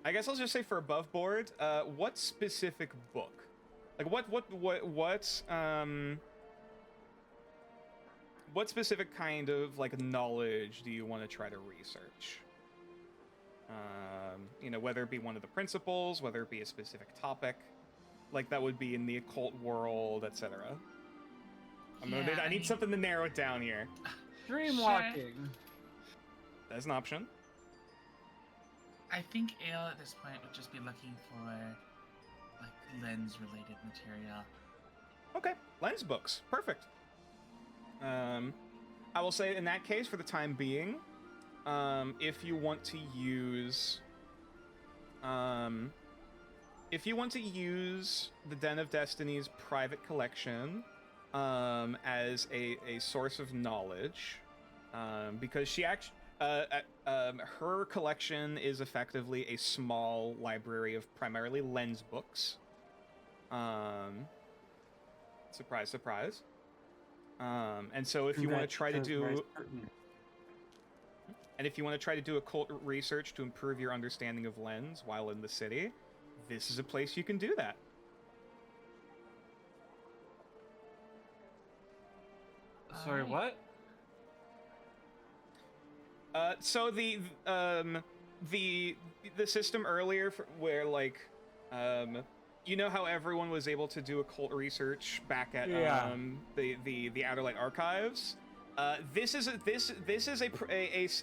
I guess I'll just say for above board, what specific book? Like what specific kind of like knowledge do you want to try to research? You know, whether it be one of the principles, whether it be a specific topic, like that would be in the occult world, etc. I need something to narrow it down here. Dreamwalking. That's an option. I think Ale at this point would just be looking for like lens-related material. Okay, lens books, perfect. I will say in that case, for the time being, if you want to use the Den of Destiny's private collection as a source of knowledge, because she actually her collection is effectively a small library of primarily lens books. Surprise, surprise. And so if you want to try to do occult research to improve your understanding of lens while in the city, this is a place you can do that. Sorry, what? So the system earlier where like you know how everyone was able to do occult research back at the Outerlight Archives? This is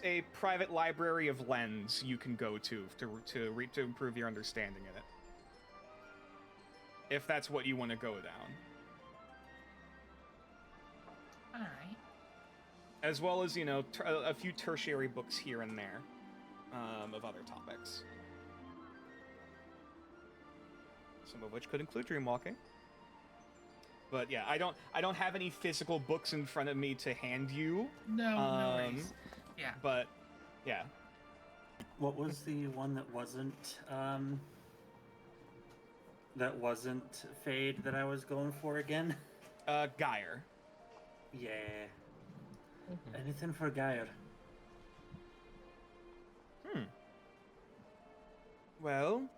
a private library of lens you can go to improve your understanding in it. If that's what you want to go down. All right. as well as, you know, a few tertiary books here and there of other topics. Some of which could include dreamwalking. But yeah, I don't have any physical books in front of me to hand you. No, no worries. Yeah. But yeah. What was the one that wasn't Fade that I was going for again? Geyer. Yeah. Anything for Geyer. Well,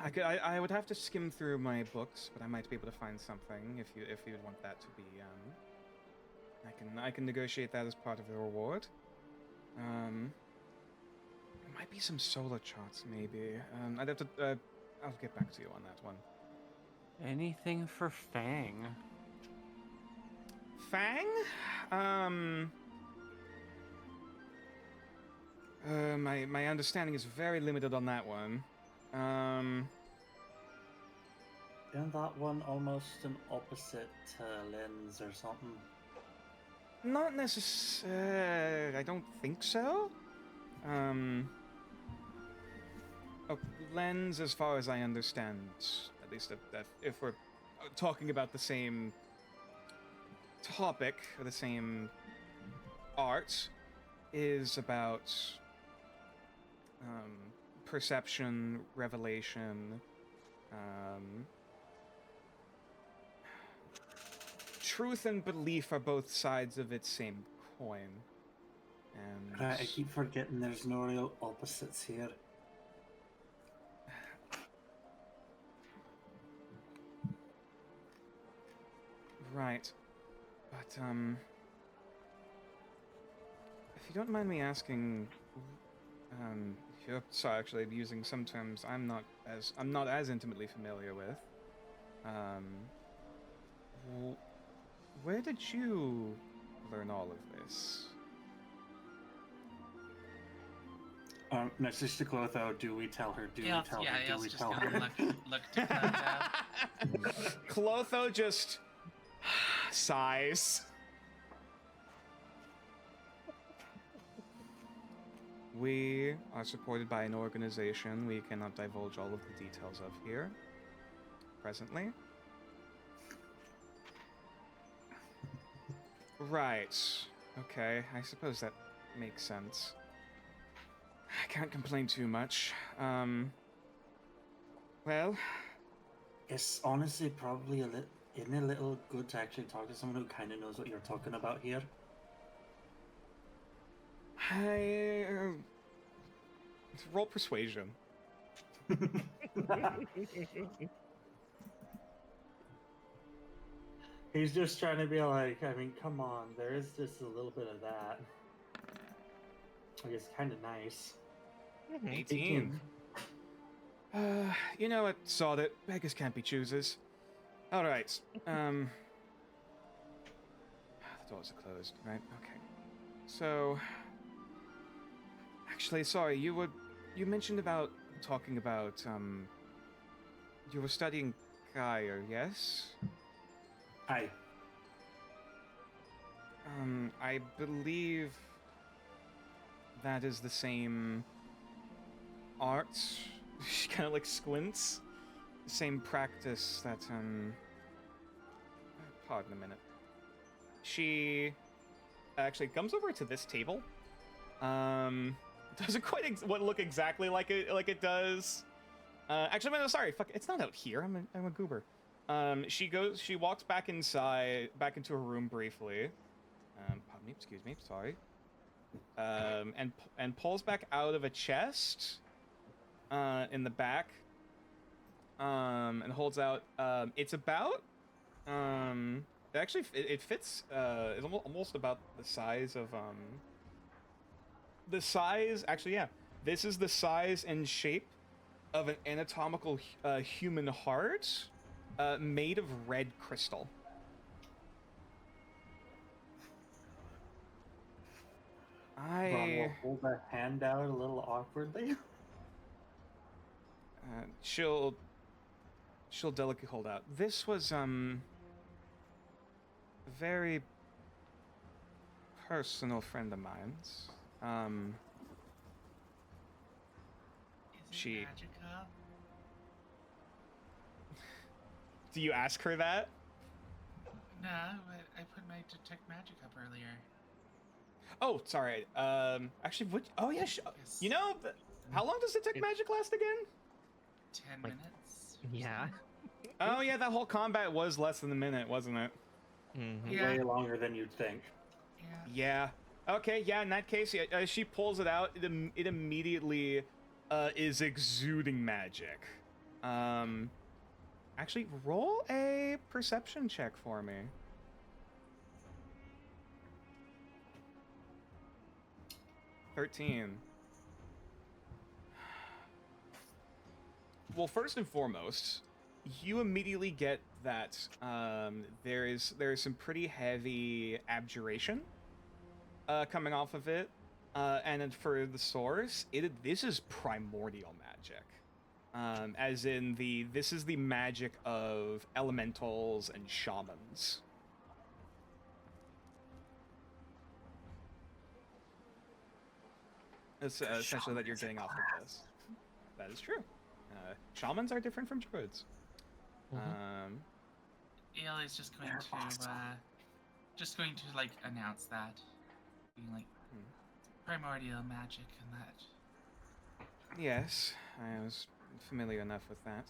I would have to skim through my books, but I might be able to find something if you'd want that to be. I can negotiate that as part of the reward. There might be some solar charts, maybe. I'd have to. I'll get back to you on that one. Anything for Fang? Fang? My understanding is very limited on that one. Isn't that one almost an opposite lens or something? Not necessarily. I don't think so. A lens, as far as I understand, at least that if we're talking about the same topic or the same art, is about perception, revelation, truth and belief are both sides of its same coin. And Right, I keep forgetting there's no real opposites here. right, but if you don't mind me asking, sorry, actually, using some terms I'm not as intimately familiar with. Where did you learn all of this? Message to Clotho, do we tell her? Do we tell her? Do we just tell gonna her? look to Clotho. Clotho just sighs. We are supported by an organization we cannot divulge all of the details of here presently. Right. Okay, I suppose that makes sense. I can't complain too much. Well, It's honestly probably isn't it a little good to actually talk to someone who kind of knows what you're talking about here? Roll persuasion. He's just trying to be like, I mean, come on, there is just a little bit of that. I guess kind of nice. 18. You know what? Sod it. Beggars can't be choosers. All right. The doors are closed, right? Okay. So, actually, sorry. You mentioned about talking about you were studying Geyer, yes? Aye. I believe that is the same art. She kind of like squints. The same practice that pardon a minute. She actually comes over to this table. Doesn't quite look exactly like it does. Actually, no, sorry. Fuck, it's not out here. I'm a goober. She walks back into her room briefly. Pardon me, excuse me, sorry. And pulls back out of a chest in the back. And holds out. It's about. Actually, it fits. It's almost about the size of. The size. Actually, yeah. This is the size and shape of an anatomical human heart. Made of red crystal. Ron will hold her hand out a little awkwardly. She'll delicately hold out. This was very personal friend of mine's. Is She- it magical? Do you ask her that? No, but I put my detect magic up earlier. Oh, sorry. Actually, what? Oh yeah. Yes. You know, how long does detect magic last again? 10 Like- minutes. Yeah. Oh yeah, that whole combat was less than a minute, wasn't it? Mm-hmm. Yeah. Way longer than you'd think. Yeah. Yeah. Okay. Yeah. In that case, yeah, she pulls it out. It immediately is exuding magic. Actually, roll a perception check for me. $13. Well, first and foremost, you immediately get that there is some pretty heavy abjuration coming off of it, and then for the source, this is primordial magic, as in this is the magic of elementals and shamans. It's essentially that you're getting off of this. That is true. Shamans are different from druids. Ale is just going to like announce that, being like primordial magic and that. Yes, I was familiar enough with that.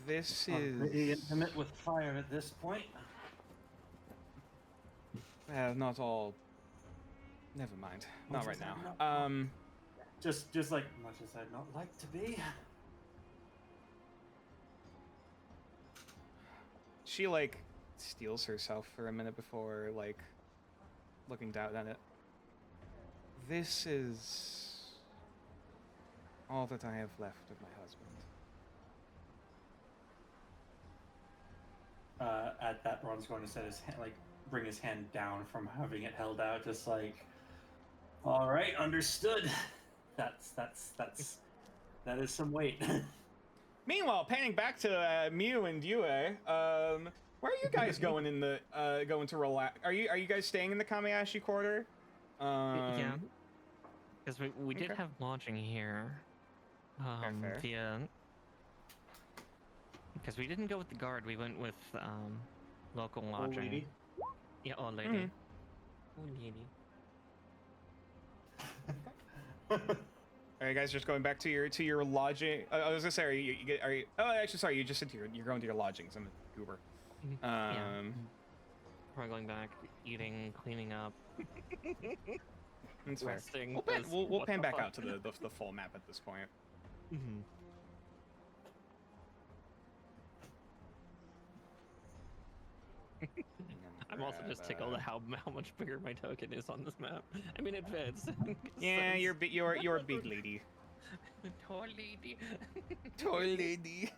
This Pretty is intimate with fire at this point. not all. Never mind. Not right now. Just like much as I'd not like to be. She like steals herself for a minute before like looking down at it. This is all that I have left of my husband. At that, Ron's going to set his hand, bring his hand down from having it held out, just like, all right, understood. That is some weight. Meanwhile, panning back to Mew and Yue, where are you guys going in the going to relax? Are you guys staying in the Kamiashi quarter? Yeah. Because we did Okay. have lodging here. Fair. Via. Because we didn't go with the guard, we went with local lodging. Old lady. Yeah, old lady. Mhm. Old lady. Are you guys just going back to your lodging? I was gonna say, are you? Oh, actually, sorry. You just said you're going to your lodgings. I'm a goober. Yeah. We're going back, eating, cleaning up, That's fair. resting. We'll pan, 'cause we'll what pan the back fuck? out to the full map at this point. Mhm. I'm also just tickled at how much bigger my token is on this map. I mean, it fits. Yeah, you're a big lady. Tall lady. Tall lady.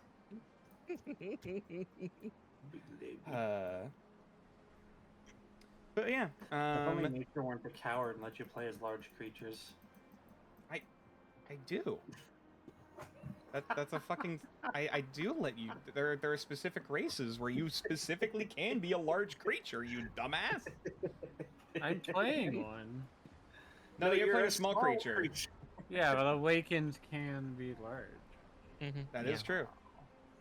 But yeah, If only nature weren't a coward and let you play as large creatures. I do. That's a fucking. I do let you. There are specific races where you specifically can be a large creature. You dumbass. I'm playing one. No, you're playing a small creature. Yeah, but awakened can be large. Mhm, That yeah. is true.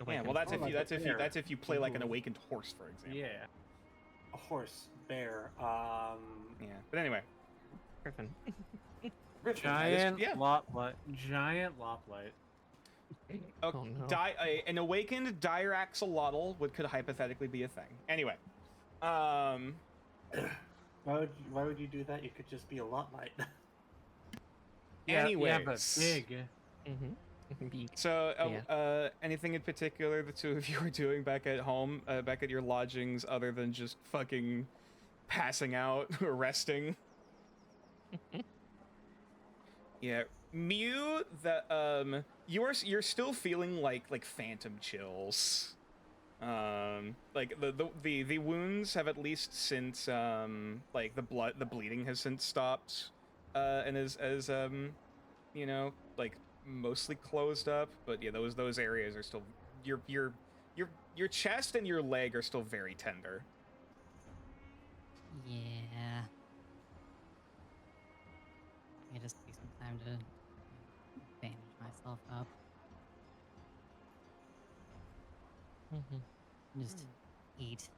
Yeah, well, Awakens. that's if you play like an awakened horse, for example. Yeah. A horse, bear, Yeah. But anyway, Griffin. Giant yeah. Giant loplight. Oh, no. An awakened dire axolotl could hypothetically be a thing. Anyway, why would you do that? You could just be a lot light. Yeah, but anyways. big. Mm-hmm. So, anything in particular the two of you are doing back at home, back at your lodgings, other than just fucking passing out or resting? Yeah, Mew, you're still feeling like phantom chills. Like the wounds have at least since like the bleeding has since stopped, and as you know, like mostly closed up. But yeah, those areas are still your chest and your leg are still very tender. Yeah. I just take some time to bandage myself up. Just eat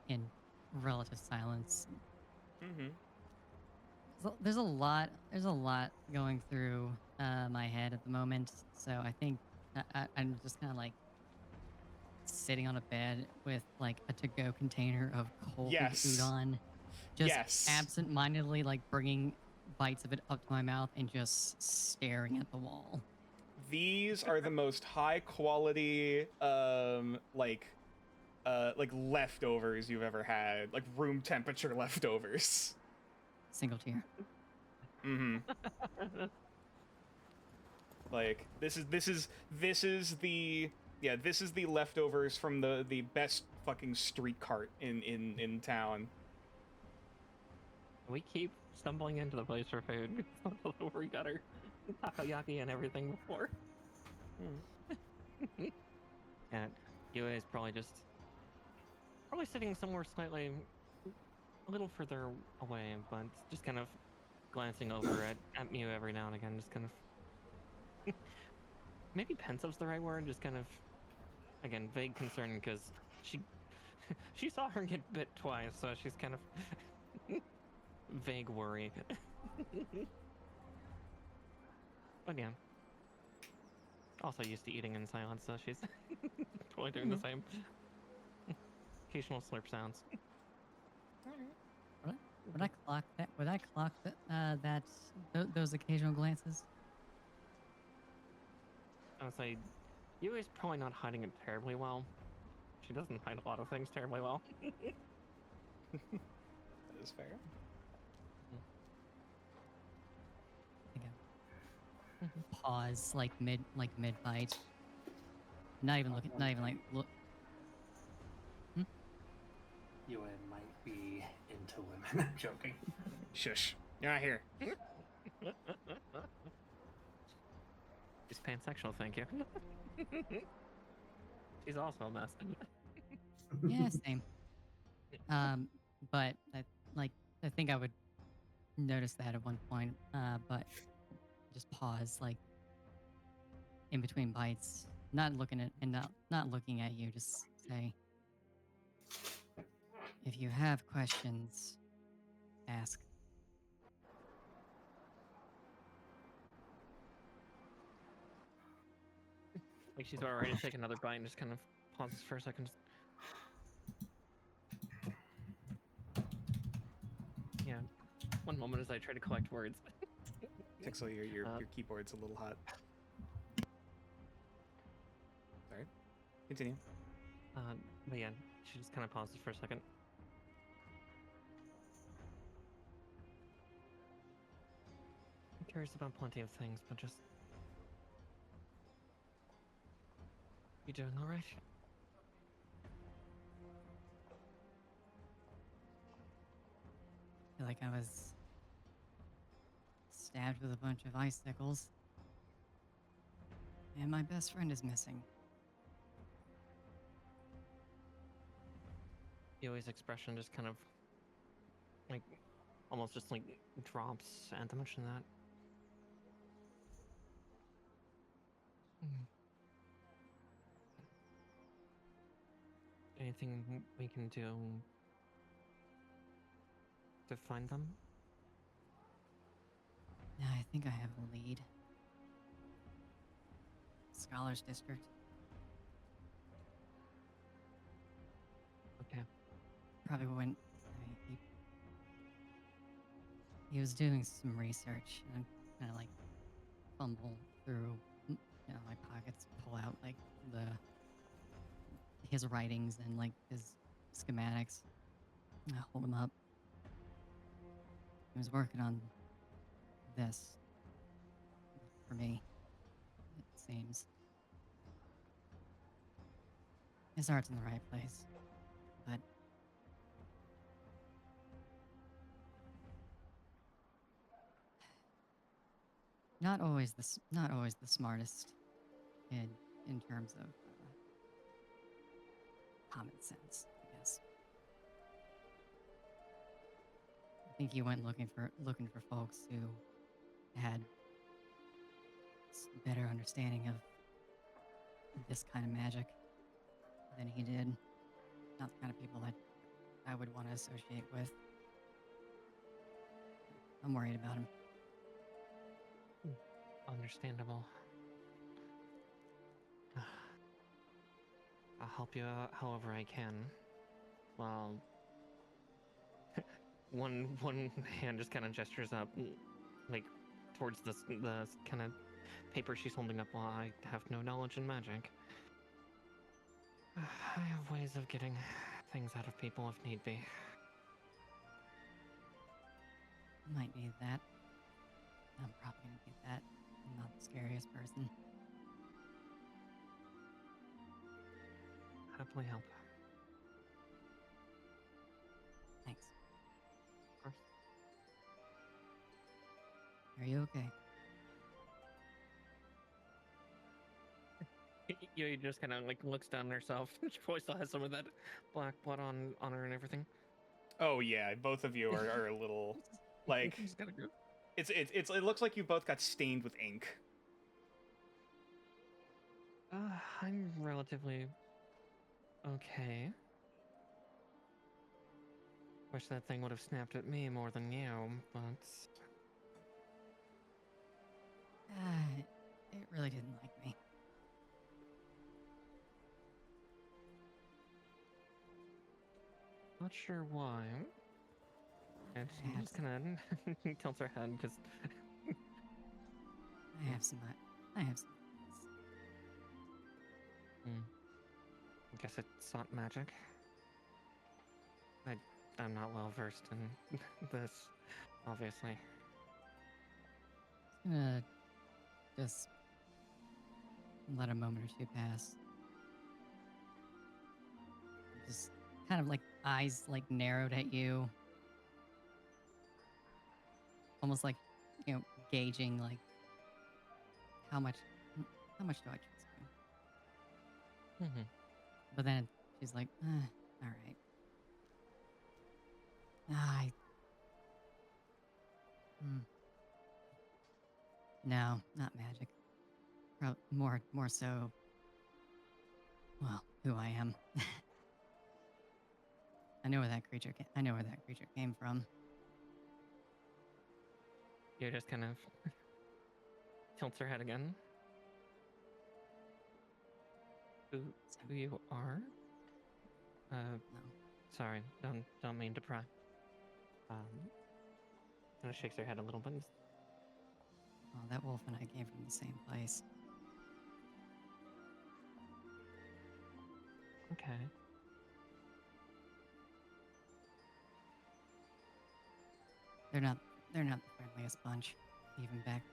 in relative silence. Mm-hmm. There's a lot going through my head at the moment, so I think I'm just kind of like sitting on a bed with like a to-go container of cold Yes. udon, just Yes. absent-mindedly like bringing bites of it up to my mouth and just staring at the wall. These are the most high quality like leftovers you've ever had, like room temperature leftovers. Single tier. Mm-hmm. Like this is the leftovers from the best fucking street cart in town. We keep stumbling into the place for food. We got our takoyaki and everything before. And Yue is probably sitting somewhere slightly a little further away, but just kind of glancing over at Mew every now and again, just kind of maybe pensive's the right word, just kind of again vague concern because she saw her get bit twice, so she's kind of vague worry. But yeah, also used to eating in silence, so she's probably doing the same. Occasional slurp sounds. Would I clock that? Would I clock those occasional glances? I would say Yui's probably not hiding it terribly well. She doesn't hide a lot of things terribly well. That is fair. Pause like mid bite. Not even like look. You might be into women. I'm joking. Shush. You're not here. She's pansexual, thank you. She's also a mess. Yeah, same. But I think I would notice that at one point. But just pause, like in between bites, not looking at you. Just say, if you have questions, ask. Like she's about ready to take another bite and just kind of pauses for a second. Yeah, one moment as I try to collect words. Pixel, your keyboard's a little hot. Sorry. Continue. But yeah, she just kind of pauses for a second. I'm curious about plenty of things, but just... You doing alright? I feel like I was stabbed with a bunch of icicles, and my best friend is missing. Yoi's expression just kind of, like, almost just, like, drops at the mention of that. Anything we can do to find them? Yeah, I think I have a lead. Scholars District. Okay. Probably went. He was doing some research, and I kind of like fumble through, my pockets, pull out like his writings and like his schematics. I hold them up. He was working on this for me, it seems. His heart's in the right place, but not always the smartest in terms of common sense, I guess. think he went looking for folks who had better understanding of this kind of magic than he did. Not the kind of people that I would want to associate with. I'm worried about him. Understandable. I'll help you out however I can. Well, one hand just kind of gestures up, like towards the kind of paper she's holding up. While I have no knowledge in magic, I have ways of getting things out of people if need be. Might need that. I'm probably gonna need that. I'm not the scariest person. Happily help. Thanks. Of course. Are you okay? You just kind of like looks down on herself. She probably still has some of that black blood on her and everything. Oh yeah, both of you are a little like Just gotta go. it looks like you both got stained with ink. I'm relatively okay. Wish that thing would have snapped at me more than you, but It really didn't like me. not sure why. And she just kind of tilts her head because I have some. ideas. I guess it sought magic. I'm not well versed in this, obviously. Gonna just let a moment or two pass. Just kind of like eyes like narrowed at you. Almost like, gauging like how much do I trust you? Mm-hmm. But then she's like, all right. No, not magic. More so, well, who I am. I know where that creature came from. You just kind of tilts her head again. Who you are? No. Sorry, don't mean to pry. Kind of shakes her head a little bit. Oh, that wolf and I came from the same place. Okay. They're not the friendliest bunch. Even back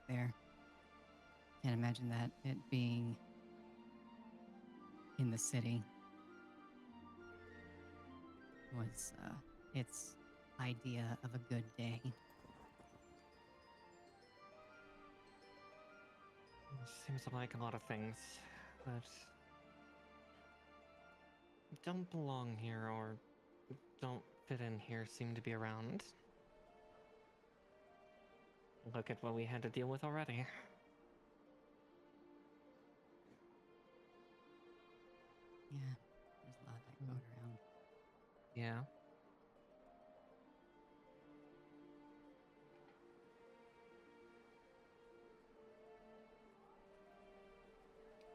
there. Can't imagine that it being in the city was its idea of a good day. Seems like a lot of things that don't belong here or don't fit in here seem to be around. Look at what we had to deal with already. Yeah, there's a lot of that going around. Yeah.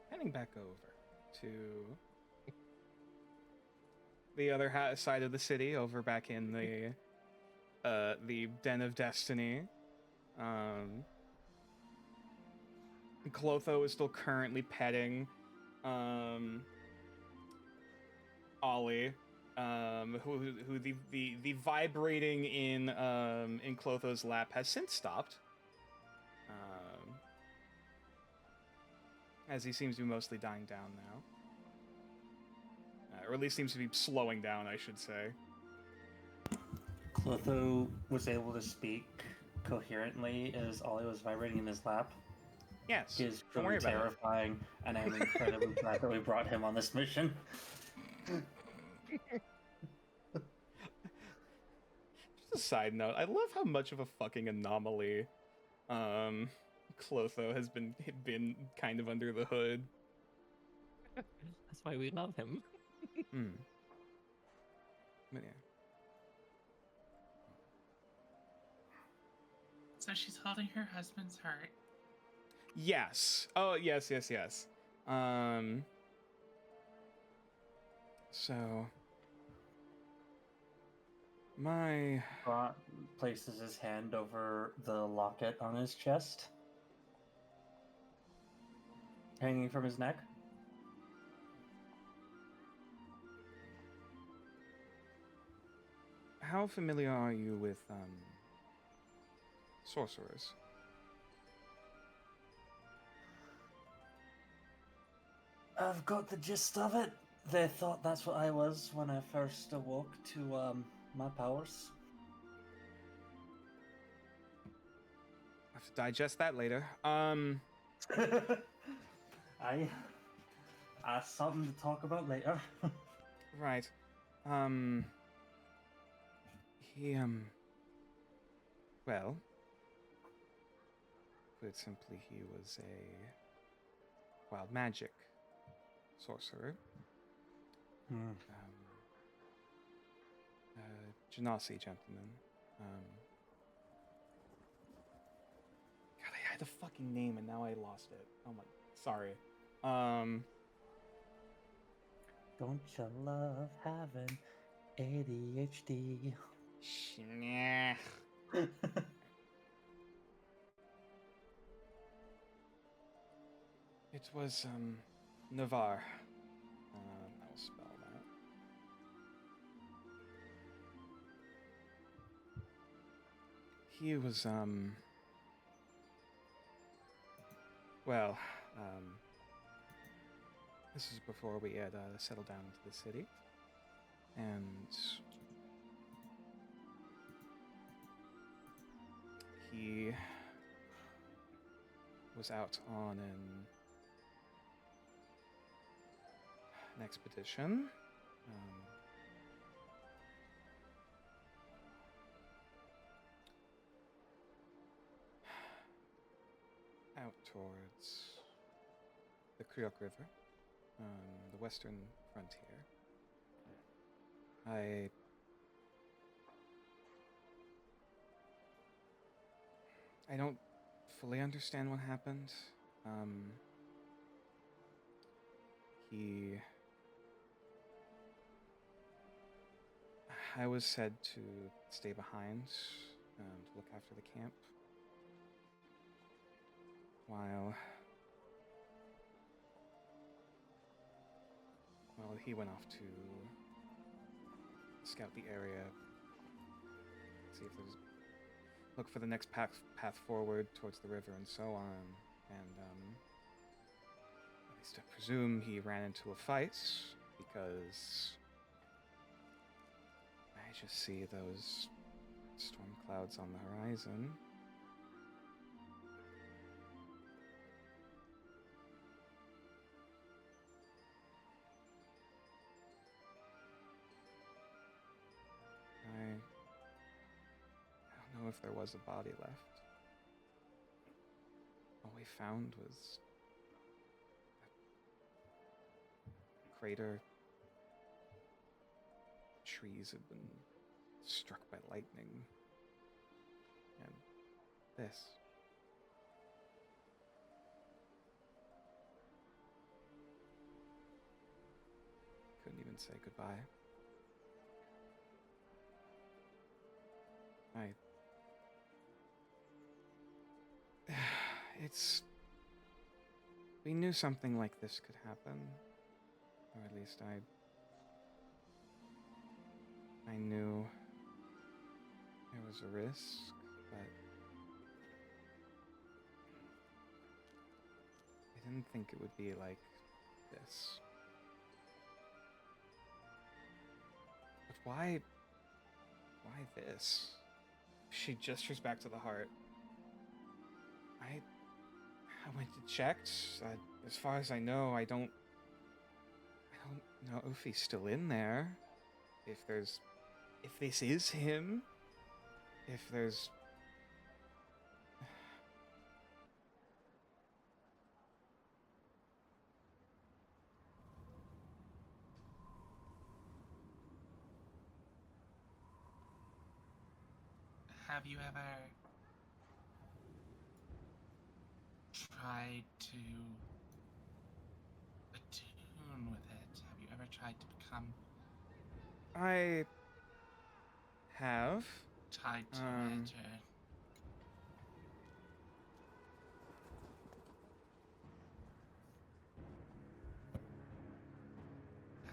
Heading back over to the other side of the city, over back in the Den of Destiny. Clotho is still currently petting Ollie, who the vibrating in Clotho's lap has since stopped. As he seems to be mostly dying down now. Or at least seems to be slowing down, I should say. Clotho was able to speak coherently as Ollie was vibrating in his lap. Yes, He is don't worry truly about terrifying, and I'm incredibly glad that we brought him on this mission. a side note, I love how much of a fucking anomaly Clotho has been kind of under the hood. That's why we love him. Hmm. But yeah. So she's holding her husband's heart. Yes. Oh, yes. So my Places his hand over the locket on his chest, hanging from his neck. How familiar are you with sorcerers? I've got the gist of it. They thought that's what I was when I first awoke to my powers. I have to digest that later. I something to talk about later. Right. He well, put it simply, he was a wild magic sorcerer. Genasi gentleman. God, I had the fucking name and now I lost it. Oh my, sorry. Don't you love having ADHD? Nah. It was Navarre. I will spell that. He was well, this is before we had settled down into the city, and he was out on an expedition. Out towards the Creok River, the western frontier. I don't fully understand what happened. I was said to stay behind to look after the camp while he went off to scout the area, see if there's look for the next path forward towards the river and so on. And at least I presume he ran into a fight because I just see those storm clouds on the horizon. I don't know if there was a body left. All we found was a crater. Trees had been struck by lightning. And this. Couldn't even say goodbye. We knew something like this could happen, or at least I knew there was a risk, but I didn't think it would be like this. But why this? She gestures back to the heart. I went and checked. As far as I know, I don't know if he's still in there. If this is him, if there's... Have you ever tried to attune with it? Have you ever tried to become I have. tied to Um, it? Or...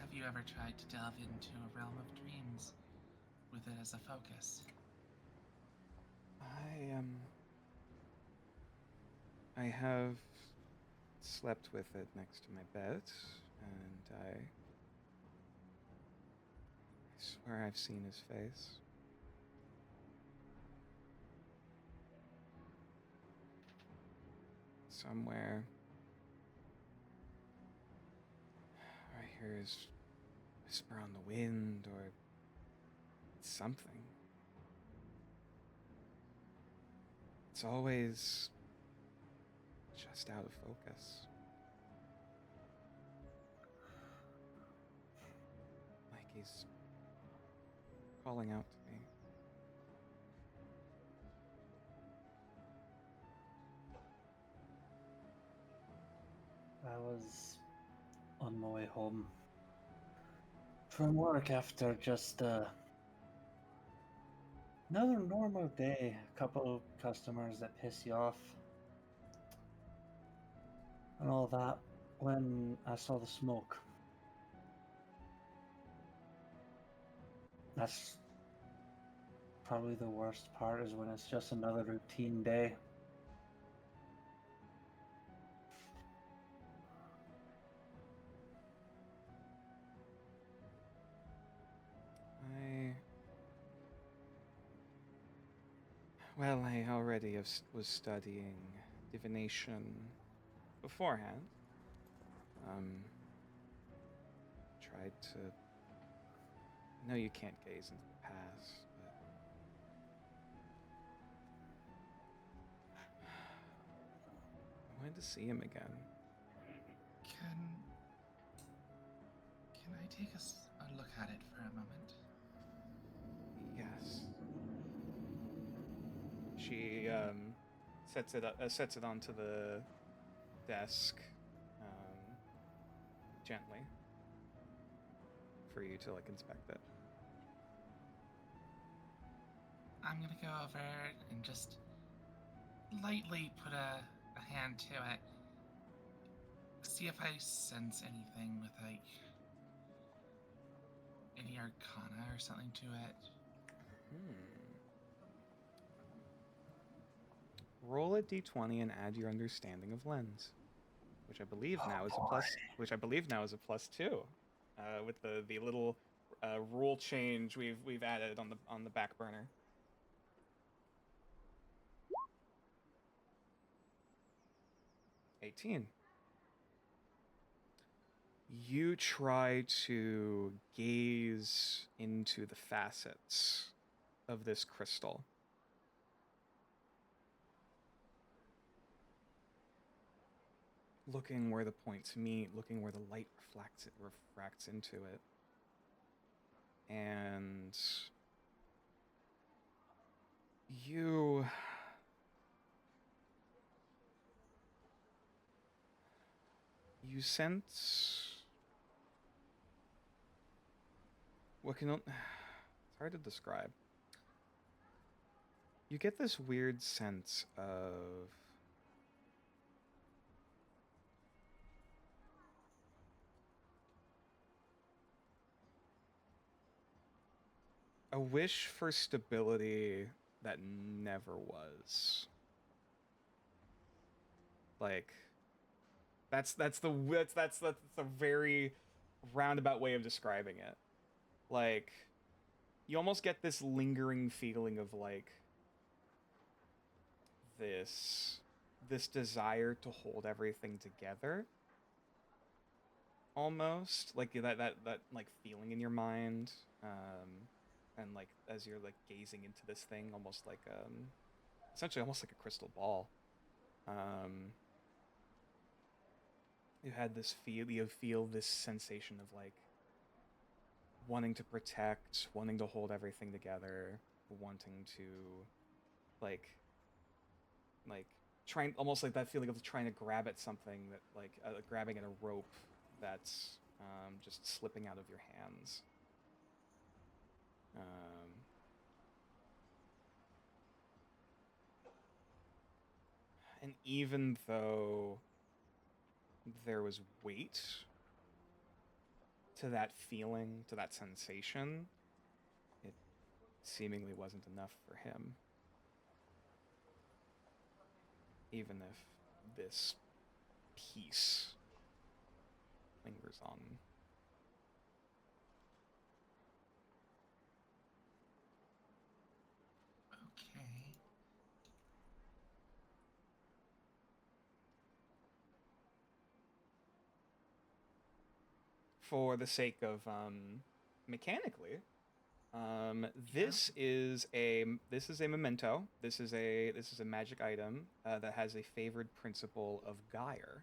Have you ever tried to delve into a realm of dreams with it as a focus? I have slept with it next to my bed, and I swear I've seen his face. Somewhere. I hear his whisper on the wind, or something. It's always just out of focus. Like he's calling out to me. I was on my way home from work after just another normal day. A couple of customers that piss you off and all that when I saw the smoke. That's probably the worst part, is when it's just another routine day. Well, I already was studying divination beforehand. Tried to... I know you can't gaze into the past, but... I wanted to see him again. Can I take a look at it for a moment? Yes. She sets it onto the desk gently for you to inspect it. I'm gonna go over and just lightly put a hand to it. See if I sense anything with any arcana or something to it. Roll a d20 and add your understanding of lens, which I believe now is a plus. Which I believe now is a +2, with the little rule change we've added on the back burner. $18. You try to gaze into the facets of this crystal. Looking where the points meet, looking where the light refracts into it. And you sense it's hard to describe. You get this weird sense of a wish for stability that never was. That's a very roundabout way of describing it. You almost get this lingering feeling of this desire to hold everything together. Almost that feeling in your mind. and like as you're like gazing into this thing, almost like essentially almost like a crystal ball. You feel this sensation of like wanting to protect, wanting to hold everything together, wanting to like trying, almost like that feeling of trying to grab at something that like grabbing at a rope that's just slipping out of your hands. And even though there was weight to that feeling, to that sensation, it seemingly wasn't enough for him. Even if this peace lingers on. Okay. For the sake of mechanically, this is a memento. This is a magic item that has a favored principle of gyre.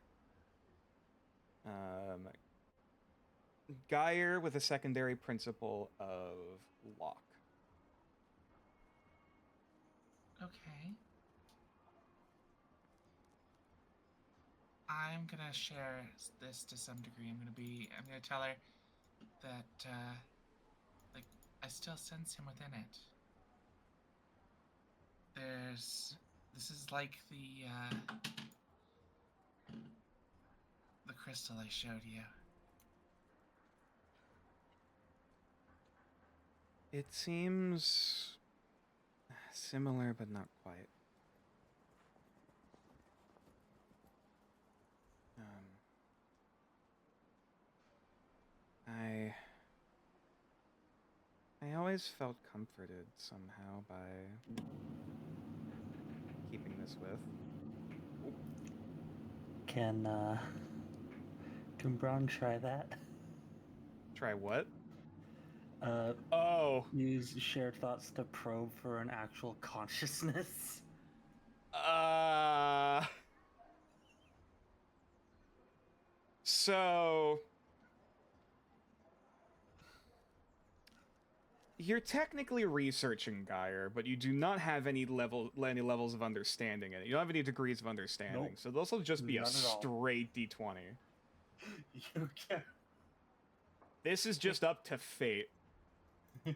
Gyre with a secondary principle of lock. Okay. I'm gonna share this to some degree. I'm gonna tell her that, like, I still sense him within it. This is like the crystal I showed you. It seems similar, but not quite. I always felt comforted somehow by keeping this with. Can Brown try that? Try what? Oh. Use shared thoughts to probe for an actual consciousness. So you're technically researching Gyre, but you do not have any levels of understanding in it. You don't have any degrees of understanding. Nope. So this will just be a straight D20. You can't. This is just up to fate. We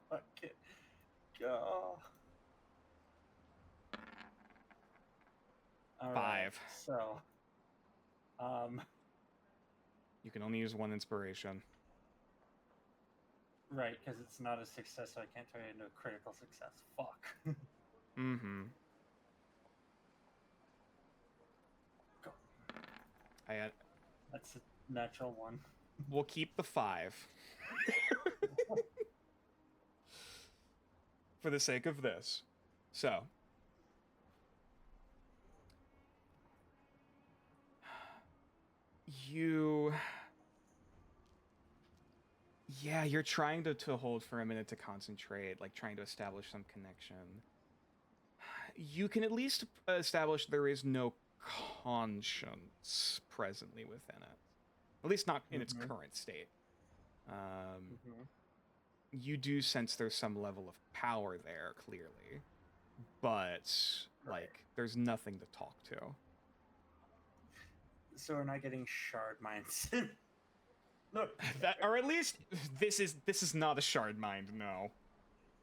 fucking go. All 5. Right, so, you can only use 1 inspiration. Right, because it's not a success, so I can't turn it into a critical success. Fuck. Mm-hmm. Go. That's a natural 1. We'll keep the 5. For the sake of this. So. You're trying to hold for a minute to concentrate, like trying to establish some connection. You can at least establish there is no conscience presently within it. At least not in its current state. You do sense there's some level of power there, clearly. But, like, there's nothing to talk to. So we're not getting shard minds. No. Or at least, this is not a shard mind, no.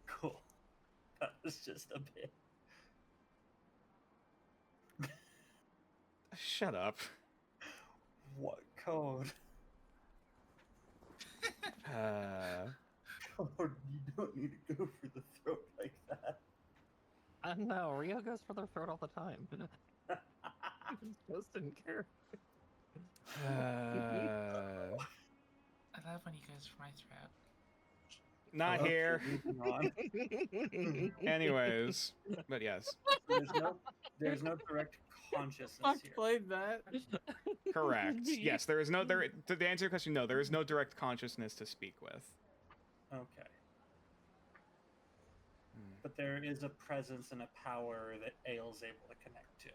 Cool. That was just a bit. Shut up. What code? Code, you don't need to go for the throat like that. No, Rio goes for their throat all the time. Even Ghost didn't care. I love when he goes for my throat. Not here. Anyways, but yes. There's no direct consciousness Fuck here. played that. Correct. Yes, there is to answer your question, no, there is no direct consciousness to speak with. Okay. but there is a presence and a power that Ael's able to connect to.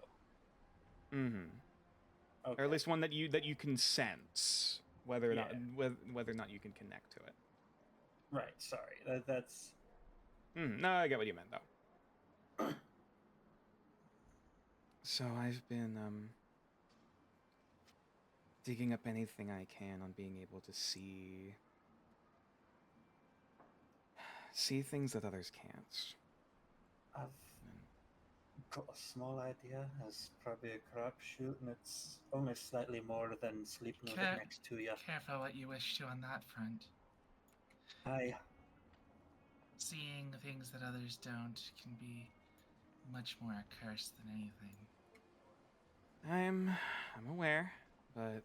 Or at least one that you can sense, whether or not whether or not you can connect to it. Right. Sorry. That's. No, I get what you meant though. So I've been digging up anything I can on being able to see things that others can't. I've got a small idea. It's probably a crapshoot, and it's only slightly more than sleeping with it next to you. Careful what you wish to on that front. Aye. Seeing things that others don't can be much more a curse than anything. I'm aware, but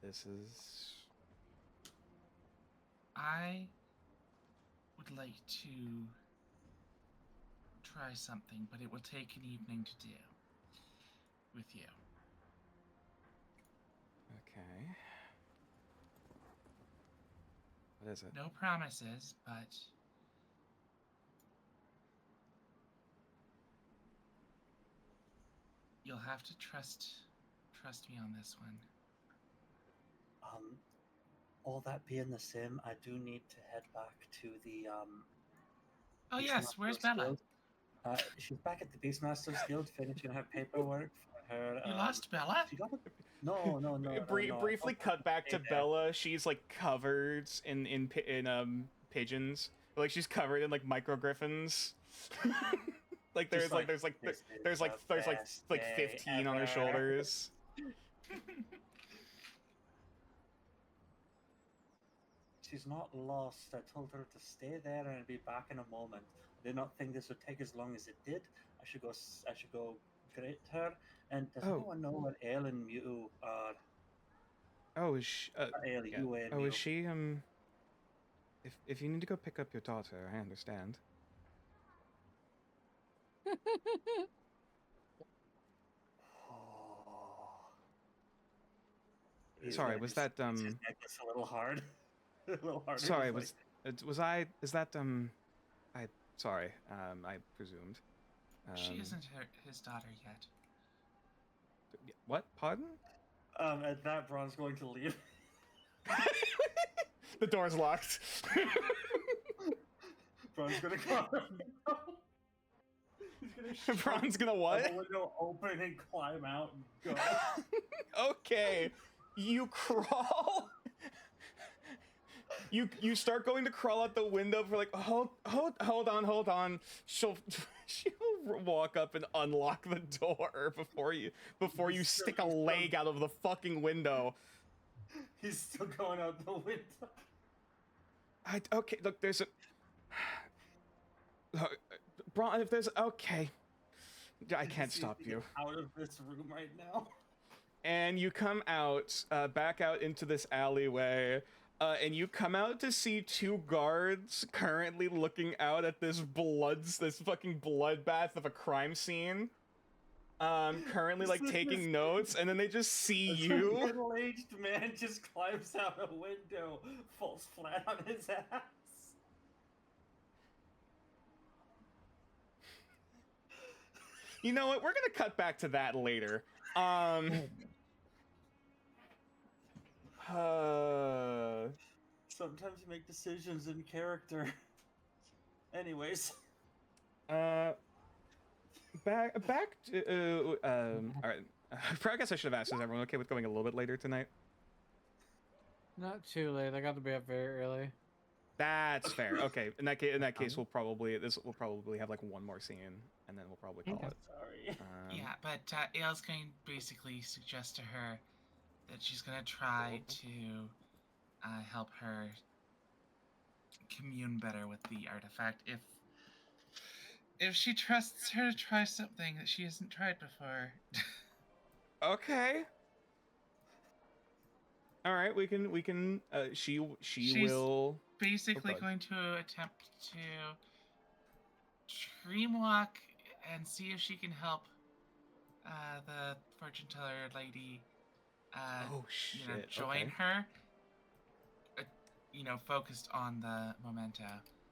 this is... I would like to try something, but it will take an evening to do with you. Okay. What is it? No promises, but you'll have to trust me on this one. All that being the same, I do need to head back to the Oh yes, where's Bella? She's back at the Beastmaster's Guild finishing her paperwork for her. You lost Bella? She got no. Briefly cut back to Bella. She's like covered in pigeons. Like she's covered in like microgriffins. Like there's like 15 on her shoulders. She's not lost. I told her to stay there and I'd be back in a moment. I did not think this would take as long as it did. I should go greet her. And does anyone know what Ael and Mew are? Oh, is she? Ael, yeah. you and Oh, Mew. is she? If you need to go pick up your daughter, I understand. Sorry, was that His neck is a little hard. A little harder. Sorry, was I? Is that I sorry. I presumed. She isn't his daughter yet. What? Pardon? At that, Braun's going to leave. The door's locked. Braun's gonna go. Braun's gonna what? The window open and climb out and go. Okay, you crawl. You start going to crawl out the window for like hold on. She'll walk up and unlock the door before you stick a leg out of the fucking window. He's still going out the window. Okay, look, there's a Braun. If there's okay, I can't stop you. Out of this room right now. And you come out, back out into this alleyway. And you come out to see two guards currently looking out at this fucking bloodbath of a crime scene. Currently like taking notes, and then they just see you. A middle-aged man just climbs out a window, falls flat on his ass. You know what? We're gonna cut back to that later. Sometimes you make decisions in character. Anyways. Back to all right. I guess I should have asked, is everyone okay with going a little bit later tonight? Not too late. I got to be up very early. That's fair. Okay. In that case, we'll probably have like one more scene, and then we'll probably call it. Sorry. Yeah, but Ael's going to basically suggest to her that she's going to try to help her commune better with the artifact. If she trusts her to try something that she hasn't tried before. Okay. All right, we can. She's will basically going to attempt to dreamwalk and see if she can help the fortune teller lady. Oh shit! Join okay. her. focused on the memento.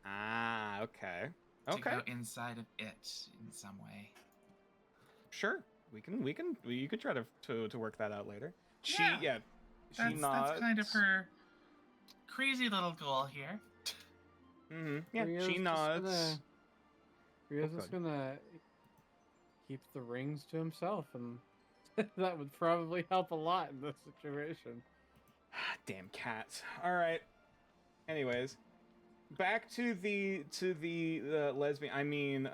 Ah, okay. To Okay. go inside of it in some way. Sure. You could try to work that out later. She That's nods. kind of her crazy little goal here. Yeah, she nods. Rio's just gonna keep the rings to himself, and that would probably help a lot in this situation. Damn cats. All right. Anyways, back to the lesbian. I mean,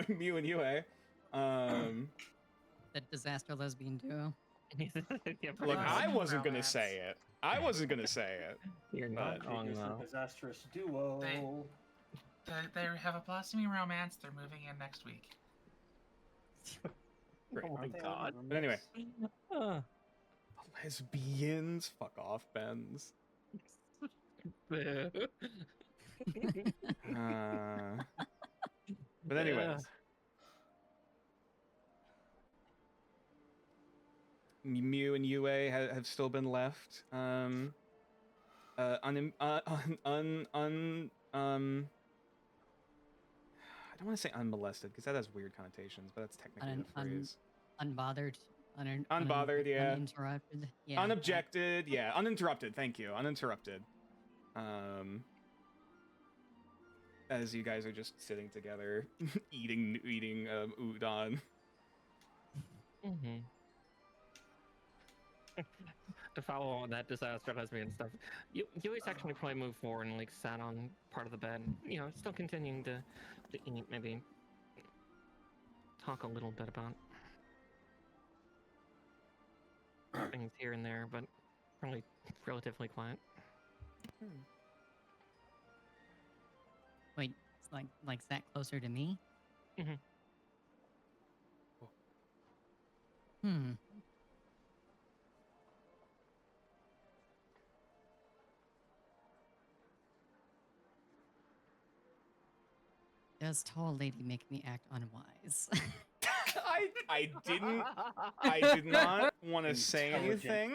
Mew and Yue. The disaster lesbian duo. Yeah, Look, I Awesome wasn't gonna romance. say it. I wasn't gonna say it. You're not wrong Biggest and though. disastrous duo. They have a blossoming romance. They're moving in next week. Great. Oh my god. But anyway, Uh, lesbians. Fuck off, Benz. But anyways, Mew and Yue have still been left. I don't want to say unmolested because that has weird connotations, but that's technically the phrase. Unbothered. Unbothered, yeah. Uninterrupted. Yeah. Unobjected, yeah. Uninterrupted, thank you. Uninterrupted. As you guys are just sitting together, eating udon. To follow on that disaster lesbian stuff, you always actually probably move forward and like sat on part of the bed, still continuing to eat, maybe talk a little bit about things here and there, but probably relatively quiet. Wait, it's like sat closer to me? Does tall lady make me act unwise? I did not want to say anything.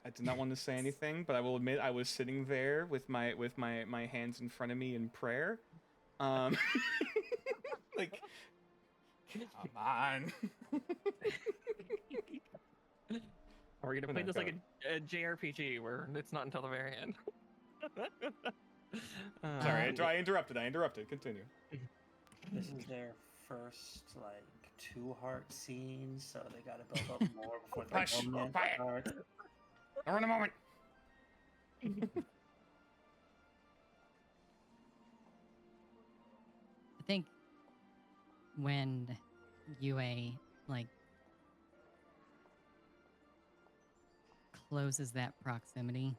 I did not want to say anything, but I will admit I was sitting there with my hands in front of me in prayer. Like, come on. Are we gonna play this like a JRPG where it's not until the very end? Sorry, I interrupted. Continue. This is their first like 2 heart scenes, so they gotta build up more before they Hush, romance quiet. starts. Over in a moment. I think when UA like closes that proximity,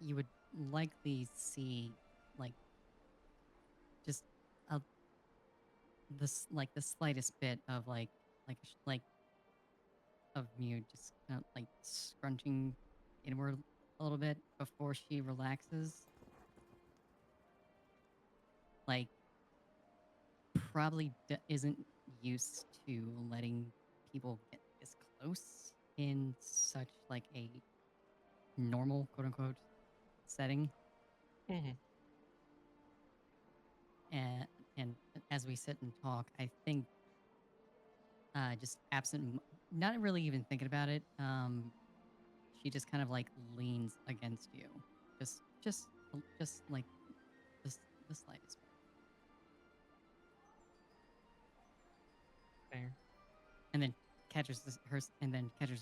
you would likely see like just the slightest bit of like of Mew just kind of like scrunching inward a little bit before she relaxes. Like, probably isn't used to letting people get this close in such like a normal quote unquote setting. And as we sit and talk, I think just absent, not really even thinking about it, she just kind of like leans against you, just like the slightest. Fair. And then catches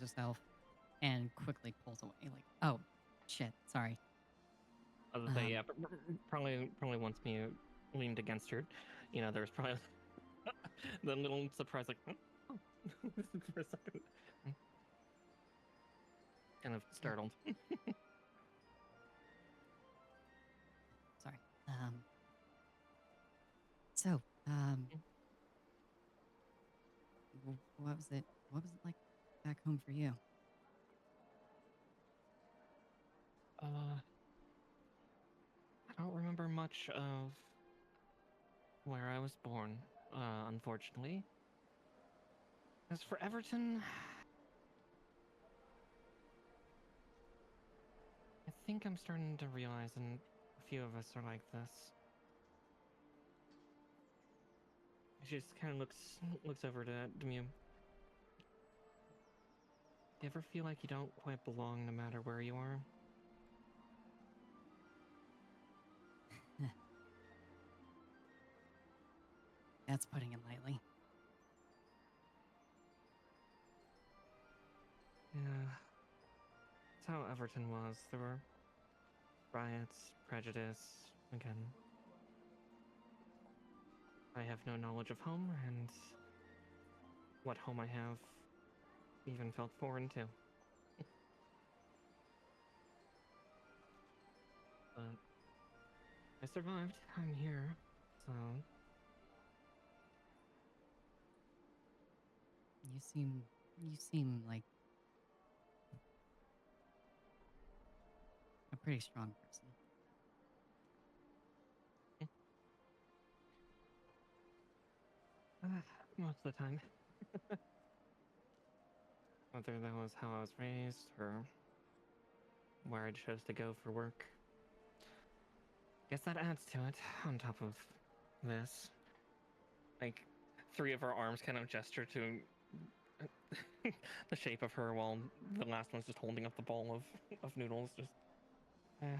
herself and quickly pulls away. Like, oh shit, sorry. Yeah, but probably once Mew leaned against her, there was probably the little surprise, like, oh, for a second, kind of startled. Sorry. So, what was it like back home for you? I don't remember much of where I was born, unfortunately. As for Everton, I think I'm starting to realize, and a few of us are like this. She just kind of looks over to Demure. Do you ever feel like you don't quite belong no matter where you are? That's putting it lightly. Yeah. That's how Everton was. There were riots, prejudice, again. I have no knowledge of home, and what home I have even felt foreign to. But I survived. I'm here, so You seem like a pretty strong person. Most of the time. Whether that was how I was raised or where I chose to go for work. Guess that adds to it, on top of this. Like, 3 of our arms kind of gesture to the shape of her while the last one's just holding up the bowl of noodles. Just, what?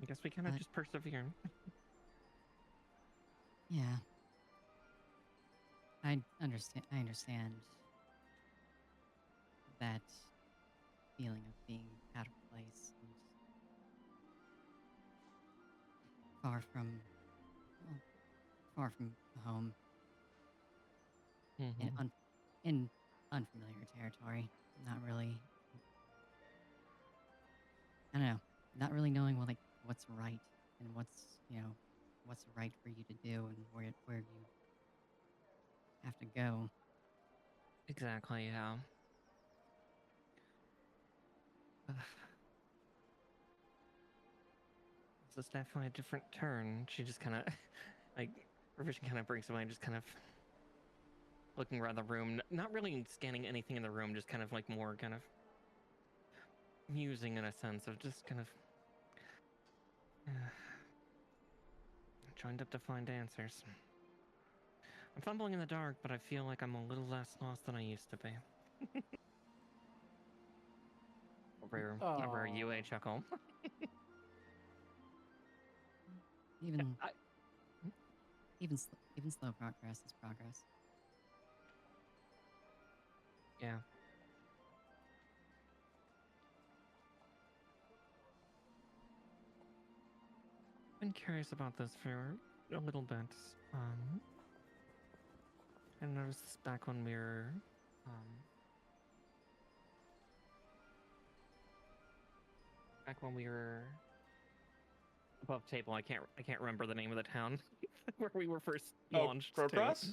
I guess we kind of just persevere. Yeah. I understand that feeling of being out of place and far from home Mm-hmm. in unfamiliar territory. Not really. I don't know. Not really knowing what's right and what's right for you to do and where you have to go. Exactly, yeah. This is definitely a different turn. She just kind of, like, her vision kind of breaks away, just kind of looking around the room, not really scanning anything in the room, just kind of like more kind of musing in a sense of just kind of joined up to find answers. I'm fumbling in the dark, but I feel like I'm a little less lost than I used to be. A rare UA chuckle. Even slow progress is progress. Yeah. Been curious about this for a little bit. I noticed this back when we were above table. I can't remember the name of the town where we were first launched. Crowcross?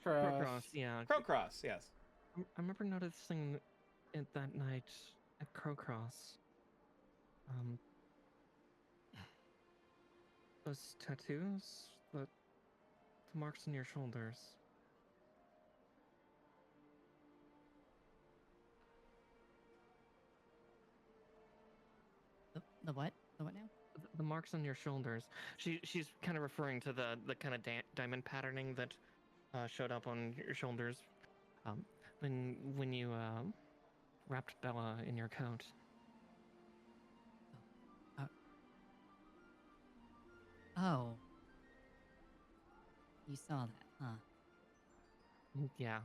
Crowcross, yeah. Crowcross, yes. I remember noticing it that night at Crowcross. Those tattoos, the marks on your shoulders. The what? The what now? The marks on your shoulders. She's kind of referring to the kind of diamond patterning that showed up on your shoulders when you wrapped Bella in your coat. Oh. You saw that, huh? Yeah.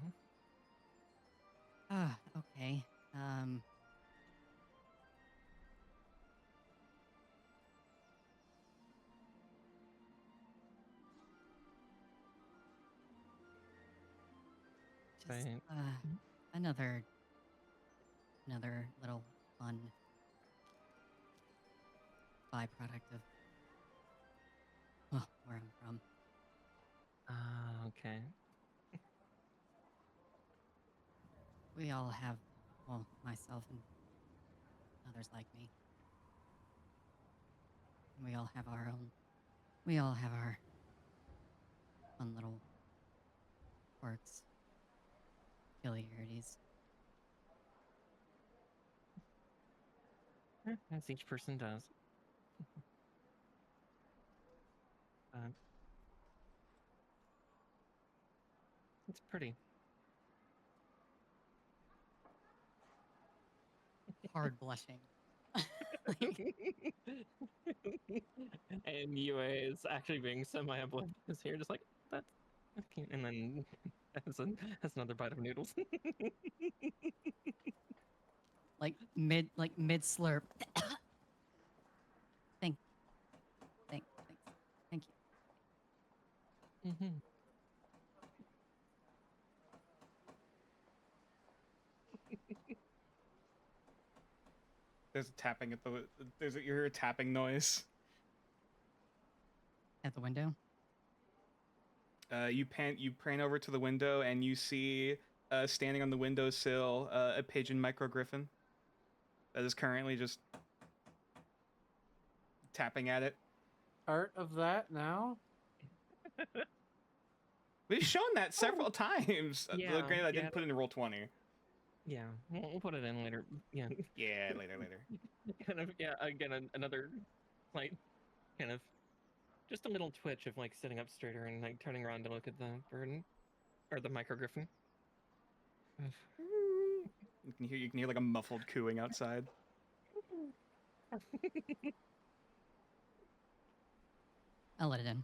Okay. Just, another little fun byproduct of, well, where I'm from. Okay. We all have, well, myself and others like me. We all have our own We all have our fun little quirks, peculiarities. As each person does. It's pretty. Hard blushing. And UA is actually being semi-oblivious here, just like, that's cute. And then has another bite of noodles. like mid slurp. Thank you. Mm-hmm. There's a tapping at the. You hear a tapping noise. At the window. You prane over to the window and you see standing on the windowsill a pigeon microgriffin that is currently just tapping at it. Art of that now? We've shown that several times. Yeah, Granted, I yeah. didn't put it in roll 20. Yeah, we'll put it in later. Yeah. Yeah, later. Kind of, yeah, again, another, like, kind of, just a little twitch of, like, sitting up straighter and, like, turning around to look at the bird, or the microgriffin. You can hear like a muffled cooing outside. I'll let it in,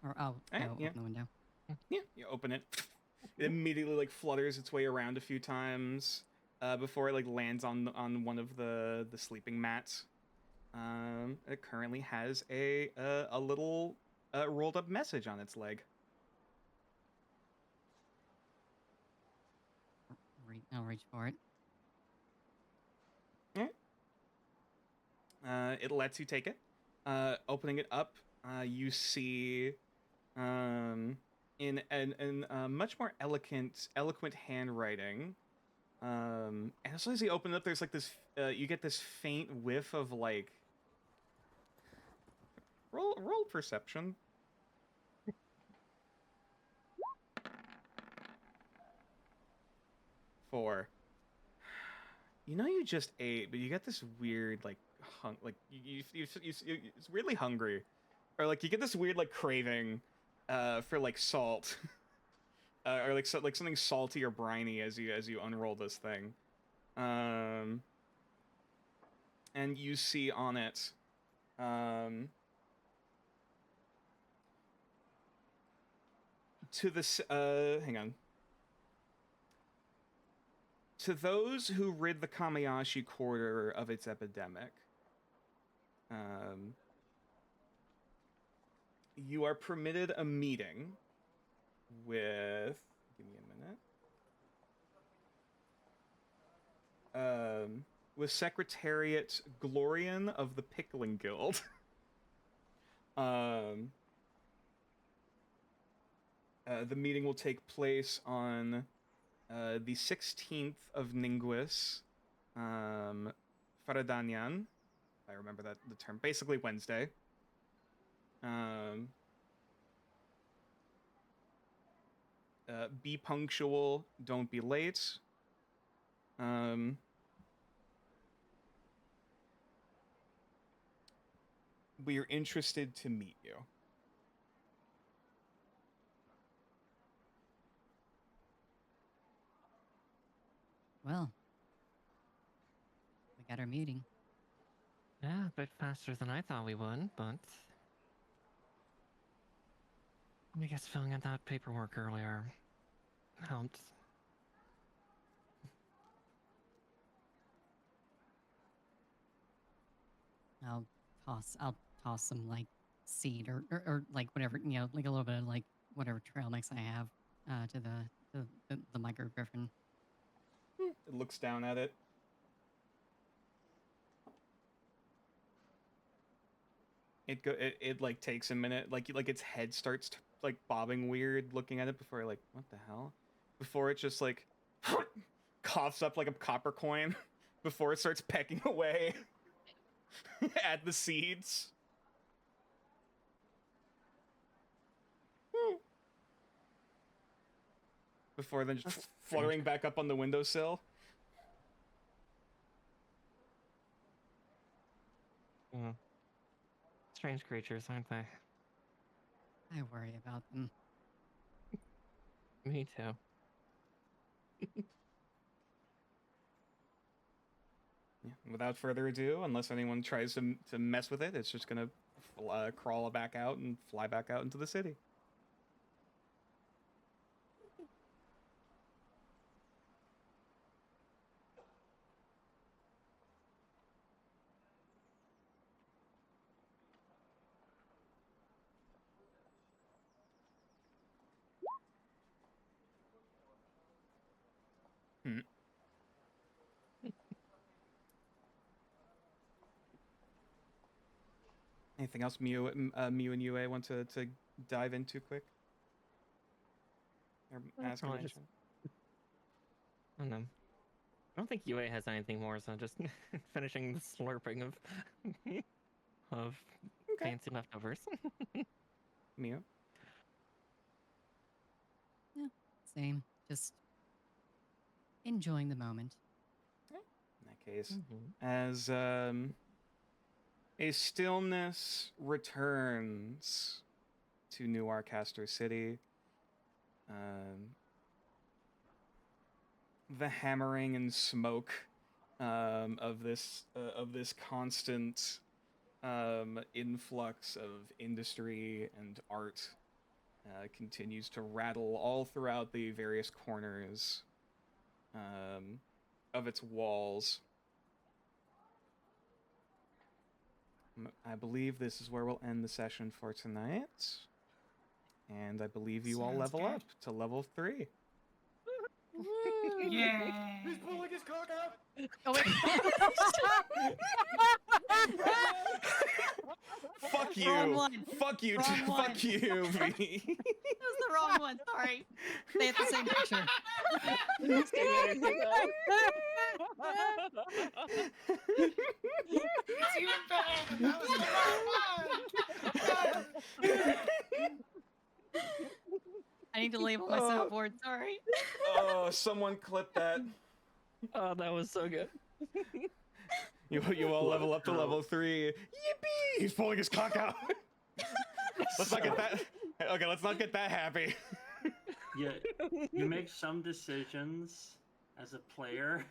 or I'll Alright, go yeah. open the window. Yeah, you open it. It immediately like flutters its way around a few times before it like lands on one of the sleeping mats. It currently has a little rolled up message on its leg. I'll reach for it. It lets you take it. Opening it up, you see in much more eloquent handwriting. And as soon as you open it up, there's like this. You get this faint whiff of like. Roll perception. Four. You know you just ate, but you get this weird like it's weirdly hungry, or like you get this weird like craving for like salt, or like something salty or briny as you unroll this thing, and you see on it, to this hang on. To those who rid the Kamayashi quarter of its epidemic, you are permitted a meeting with. Give me a minute. With Secretariat Glorian of the Pickling Guild. The meeting will take place on. The 16th of Ninguis, Faradanyan, I remember the term, basically Wednesday. Be punctual, don't be late. We are interested to meet you. Well, we got our meeting. Yeah, a bit faster than I thought we would, but I guess filling out that paperwork earlier helped. I'll toss some like seed or like whatever, you know, like a little bit of like whatever trail mix I have to the micro griffin. It looks down at it. It like takes a minute, like its head starts like bobbing weird, looking at it before like what the hell, before it just like coughs up like a copper coin, before it starts pecking away at the seeds. before then just fluttering back up on the windowsill. Strange creatures, aren't they? I worry about them. Me too. Yeah, without further ado, unless anyone tries to mess with it, it's just gonna crawl back out and fly back out into the city. Anything else Mew and Yue want to dive into quick? Or ask or probably mention? I don't know. I don't think UA has anything more, so just finishing the slurping of Okay. fancy leftovers. Mew? Same. Just enjoying the moment. In that case, Mhm. as a stillness returns to New Arcaster City, the hammering and smoke of this constant influx of industry and art continues to rattle all throughout the various corners of its walls. I believe this is where we'll end the session for tonight. And I believe you all Sounds level good. up to level 3. Yay! He's pulling his cock out! Oh wait. Fuck you! Wrong one. Fuck you! Wrong one. Fuck you, V! That was the wrong one. Sorry. They had the same picture. It's even better. That was the wrong one. I need to label my soundboard. Sorry. Oh, someone clip that. Oh, that was so good. You all level up to level 3. Yippee! He's pulling his cock out. Let's not get that. Okay, let's not get that happy. You make some decisions as a player.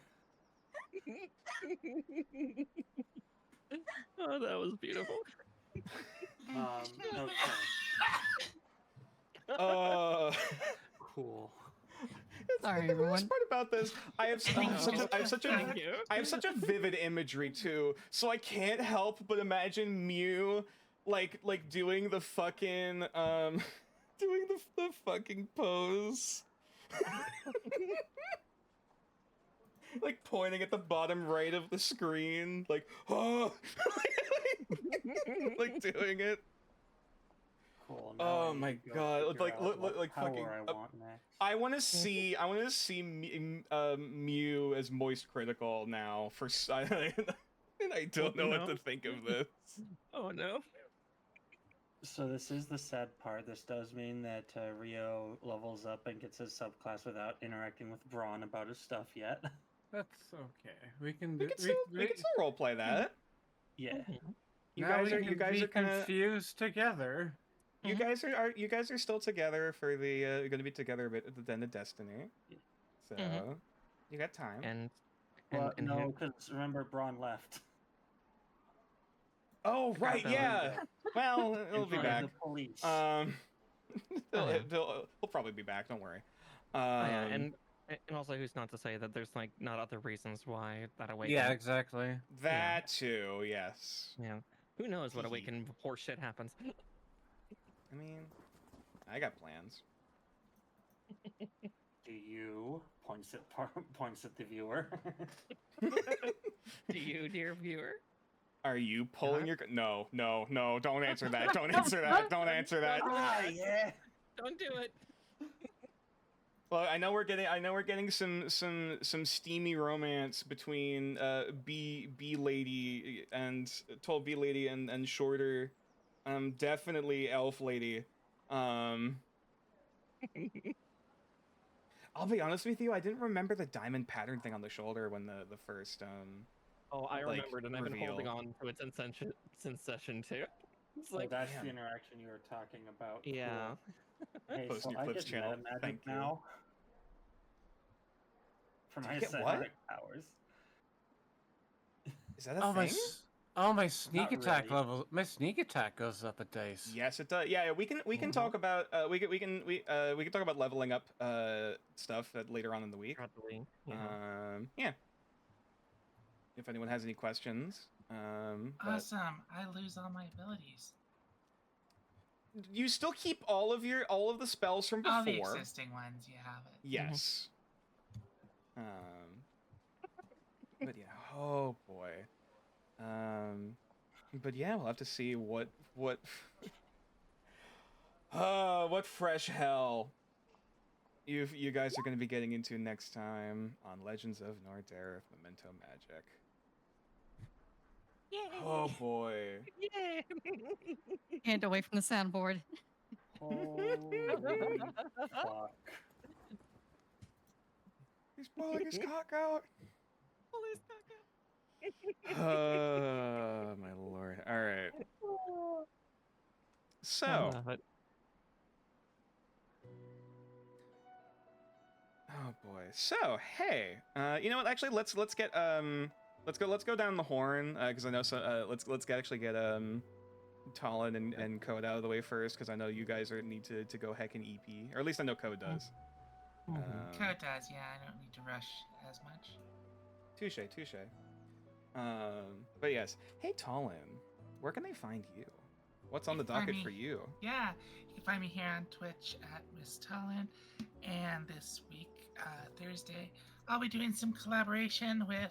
Oh, that was beautiful. Okay. Cool. Sorry, The everyone. worst part about this, I have Thank you. such a vivid imagery too, so I can't help but imagine Mew like doing the fucking doing the fucking pose. Like pointing at the bottom right of the screen, like, oh, like doing it. Cool. Oh my god! Like fucking. I want next. I want to see Mew as moist critical now for and I don't know what to think of this. Oh no. So this is the sad part. This does mean that Rio levels up and gets his subclass without interacting with Braun about his stuff yet. That's okay. We can do. We can still roleplay that. Yeah. You now guys we are can be kind of confused together. you guys are still together for the you're gonna be together a bit at the end of Destiny. Yeah. So Mhm. you got time. And Well, and no, here- because remember Braun left. Oh right, yeah. Well, it'll be In front back. of the police. He'll probably be back. Don't worry. oh, yeah, and also, who's not to say that there's like not other reasons why that awaken? Yeah, exactly. That too, yes. Yeah. Who knows what awaken before shit happens? I mean, I got plans. Do you points at the viewer? Do you, dear viewer? Are you pulling your? No, don't answer that. Don't answer that. Don't answer that. Yeah. Don't do it. Well, I know we're getting some steamy romance between B lady and tall B lady and shorter, definitely elf lady. I'll be honest with you, I didn't remember the diamond pattern thing on the shoulder when the first Oh, I like, remembered, and I've been holding reveal. on to it since session 2. It's So like, that's damn. the interaction you were talking about. yeah. Cool. Hey, Post so in your I Clips get channel. meta magic Thank you. now for Do my you get what? psionic powers. Is that a Oh thing? my sneak Not attack really. level. My sneak attack goes up a dice. Yes, it does. Yeah, we can talk about we can talk about leveling up stuff later on in the week. Probably, yeah. Yeah. If anyone has any questions, but Awesome. I lose all my abilities. you still keep all of the spells from before. All the existing ones, you have it. Yes. But yeah, oh boy. But yeah, we'll have to see what what fresh hell you guys are going to be getting into next time on Legends of Nordaeron Memento Magic. Yay! Oh boy. Yay! Hand away from the soundboard. Holy fuck. He's pulling his cock out. My lord. All right. So, oh boy. So, hey, you know what? Actually, let's get let's go down the horn because I know let's get Talon and Code out of the way first because I know you guys need to go heck and EP, or at least I know Code does. Code does, yeah. I don't need to rush as much. Touche. But yes. Hey, Talon, where can they find you? What's on the docket for you? Yeah, you can find me here on Twitch at Miss Talon. And this week, Thursday, I'll be doing some collaboration with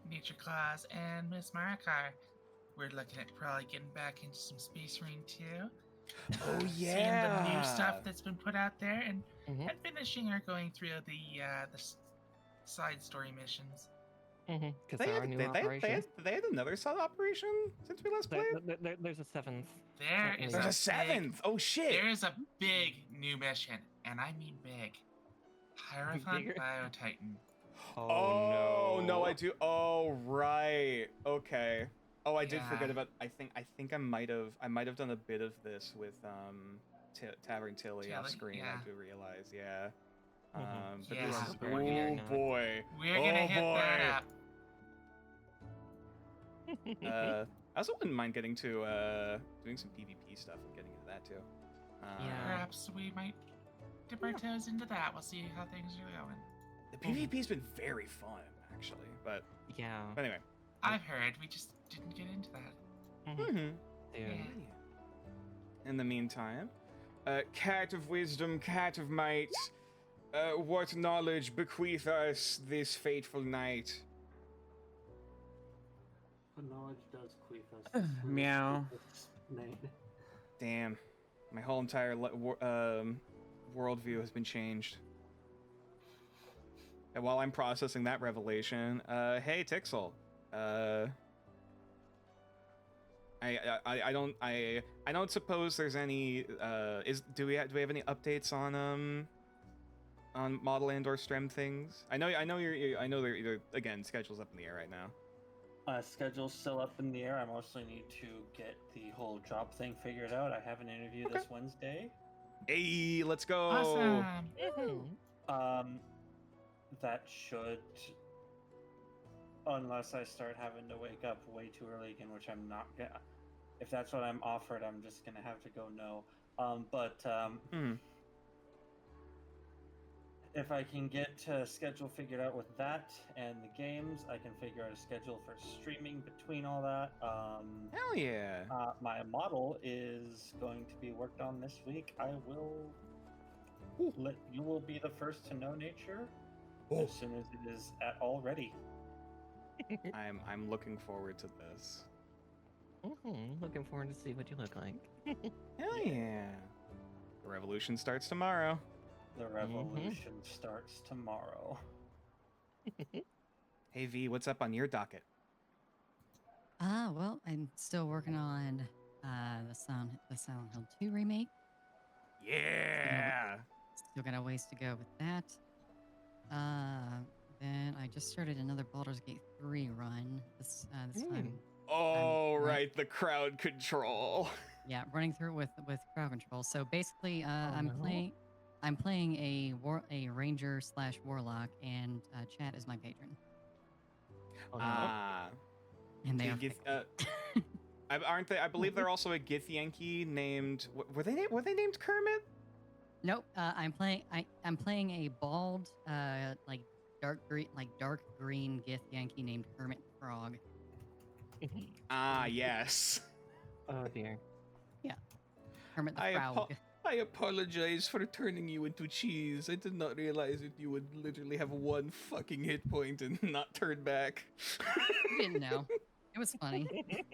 Nature Claus and Miss Marakar. We're looking at probably getting back into some Space Marine too. Oh Seeing yeah. the new stuff that's been put out there and finishing or going through the side story missions. Because there are new operations. They had another side operation since we last played? There's a 7th. There's a 7th! Oh shit! There's a big new mission, and I mean big. Hierophant Biotitan. Oh no, I do. Oh right. Okay. Oh, I did forget about. I think I might have done a bit of this with Tavern Tilly off screen. Yeah. I do realize, yeah. But Yeah, this is we're boy. We're gonna hit that up. I also wouldn't mind getting to doing some PvP stuff and getting into that too. Perhaps we might dip our toes into that. We'll see how things are going. The PvP's been very fun, actually. But yeah. But anyway, I've heard. We just didn't get into that. Yeah. In the meantime, cat of wisdom, cat of might, what knowledge bequeath us this fateful night? What knowledge does queef us? Meow. Damn, my whole entire worldview has been changed. And while I'm processing that revelation, hey Tixel, I don't suppose there's any do we have any updates on model and or strem things? I know they're again, schedule's up in the air right now. Schedule's still up in the air. I mostly need to get the whole job thing figured out. I have an interview this Wednesday. Hey, let's go. Awesome. That should, unless I start having to wake up way too early again, which I'm not gonna. If that's what I'm offered, I'm just gonna have to go no. If I can get a schedule figured out with that and the games, I can figure out a schedule for streaming between all that. Hell yeah. My model is going to be worked on this week. I will you will be the first to know, Nature, as soon as it is at all ready. I'm looking forward to this. Looking forward to see what you look like. Hell yeah. The revolution starts tomorrow. The revolution starts tomorrow. Hey V, what's up on your docket? Well, I'm still working on the Silent Hill 2 remake. Yeah. Still got a ways to go with that. Then I just started another Baldur's Gate 3 run. This time. Oh, I'm right, the crowd control. Yeah, running through with crowd control. So basically, no. I'm playing a ranger / warlock, and Chat is my patron. Oh, no. And they are aren't they? I believe they're also a Githyanki named. Were they named Kermit? Nope. I'm playing a bald, dark green Githyanki named Kermit the Frog. Yes. Oh dear. Kermit the Frog. I apologize for turning you into cheese. I did not realize that you would literally have one fucking hit point and not turn back. You didn't know. It was funny.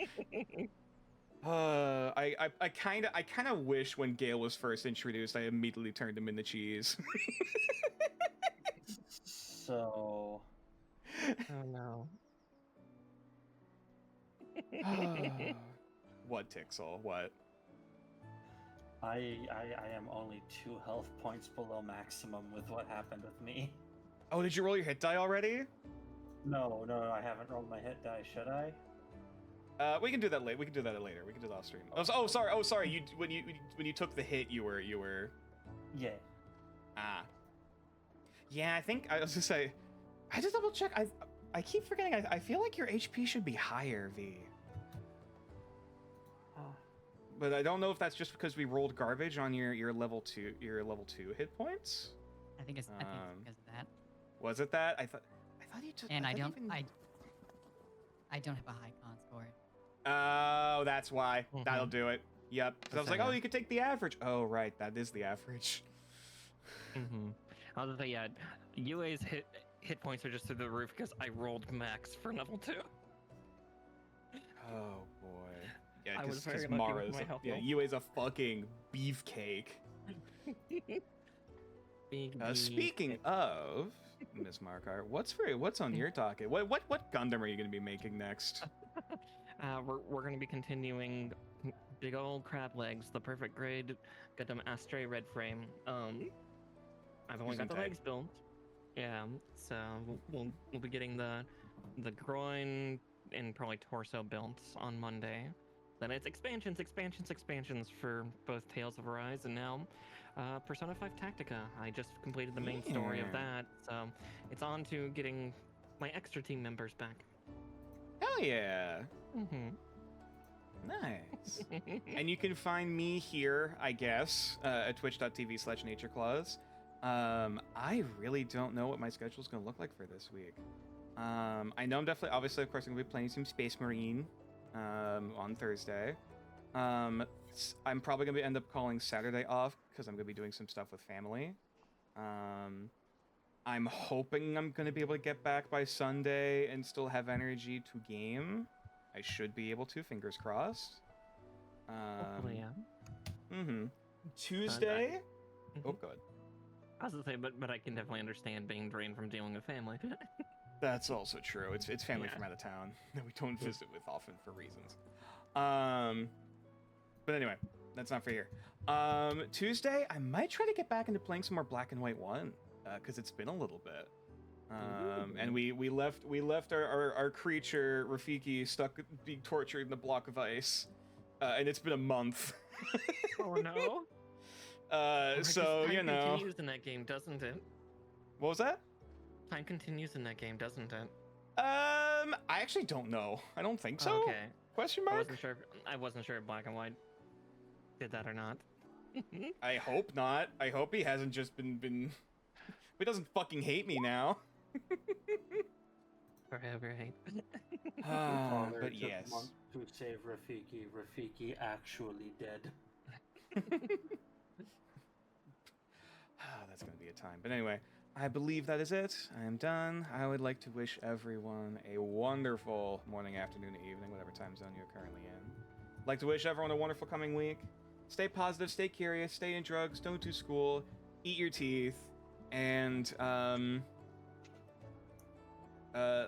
I kind of wish when Gale was first introduced, I immediately turned him into cheese. So. Oh no. What, Tixel? What? I am only 2 health points below maximum with what happened with me. Oh, did you roll your hit die already? No, I haven't rolled my hit die. Should I? We can do that later. We can do that later. We can do that off stream. Oh, sorry. You when you took the hit, you were. Yeah. Yeah, I think I was gonna say. I just double check. I keep forgetting. I feel like your HP should be higher, V. But I don't know if that's just because we rolled garbage on your level 2 hit points. I think it's because of that. Was it that? I thought you took. And I don't have a high con score. Oh, that's why. Mhm. That'll do it. Yep. 'Cause I was like, oh, you could take the average. Oh, right. That is the average. Mm-hmm. I was gonna say, yeah, UA's hit points are just through the roof because I rolled max for level 2. Oh boy. Yeah, I was because very lucky with Mara's my health yeah, roll. UA's a fucking beefcake. Speaking of Miss Markar, what's on your docket? What Gundam are you going to be making next? We're going to be continuing big old crab legs, the perfect grade Gundam Astray red frame. I've only got the legs built. Yeah, so we'll be getting the groin and probably torso built on Monday. Then it's expansions for both Tales of Arise and now Persona 5 Tactica. I just completed the main story of that, so it's on to getting my extra team members back. Hell yeah! Mm-hmm. Nice. And you can find me here, I guess, at twitch.tv/natureclaws. I really don't know what my schedule is going to look like for this week. I know I'm definitely, obviously, of course, I'm going to be playing some Space Marine on Thursday. I'm probably going to end up calling Saturday off because I'm going to be doing some stuff with family. I'm hoping I'm going to be able to get back by Sunday and still have energy to game. I should be able to, fingers crossed. Hopefully, yeah. Tuesday? Oh, good. I was gonna say, but I can definitely understand being drained from dealing with family. That's also true. It's family Yeah. from out of town that we don't visit with often for reasons. But anyway, that's not for here. Tuesday, I might try to get back into playing some more Black and White 1 because it's been a little bit. And we left our creature Rafiki stuck being tortured in the block of ice, and it's been a month. Oh no. So Time you know. continues in that game, doesn't it? What was that? Time continues in that game, doesn't it? I actually don't know. I don't think so. Okay. Question I mark? wasn't sure if Black and White did that or not. I hope not. I hope he hasn't just been. He doesn't fucking hate me now. Forever hate. Father But took yes. months to save Rafiki. Rafiki actually dead. That's gonna be a time. But anyway, I believe that is it. I am done. I would like to wish everyone a wonderful morning, afternoon, evening, whatever time zone you're currently in. I'd like to wish everyone a wonderful coming week. Stay positive, stay curious, stay in drugs, don't do school, eat your teeth, and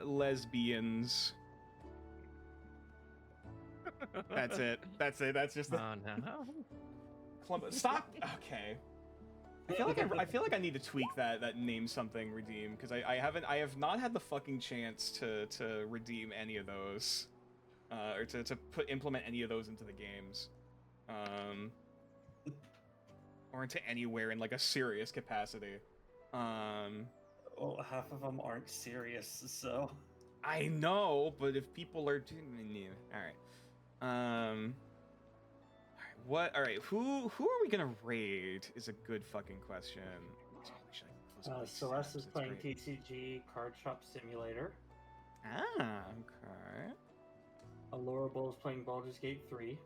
lesbians. That's it. That's just the Oh no. Stop. Okay. I feel like I need to tweak that name something redeem, because I have not had the fucking chance to redeem any of those, or to implement any of those into the games, or into anywhere in like a serious capacity. Well, half of them aren't serious, so. I know, but if people are doing, all right. What? All right. Who are we gonna raid? Is a good fucking question. Celeste is playing TCG Card Shop Simulator. Ah, okay. Allorable is playing Baldur's Gate 3.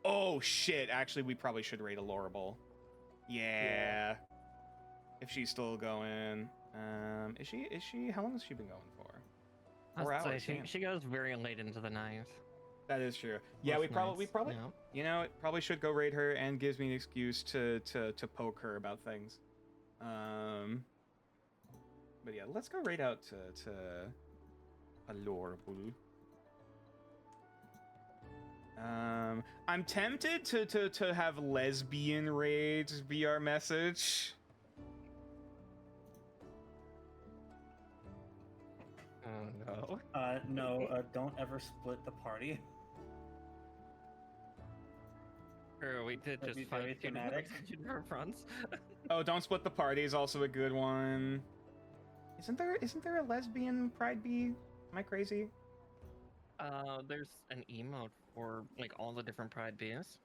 Oh shit! Actually, we probably should raid Allorable. Yeah. If she's still going. Is she? How long has she been going for? I 4 was gonna hours. say, Damn. she goes very late into the night. That is true. Yeah, Most we probably, nights, yeah. you know, probably should go raid her, and gives me an excuse to poke her about things. But yeah, let's go raid out to Allorable. I'm tempted to have lesbian raids be our message. Oh no. No, don't ever split the party. Or we did That'd just be very fight two thematic. different fronts. Oh, don't split the party is also a good one. Isn't there a lesbian Pride Bee? Am I crazy? There's an emote for like all the different Pride Bees.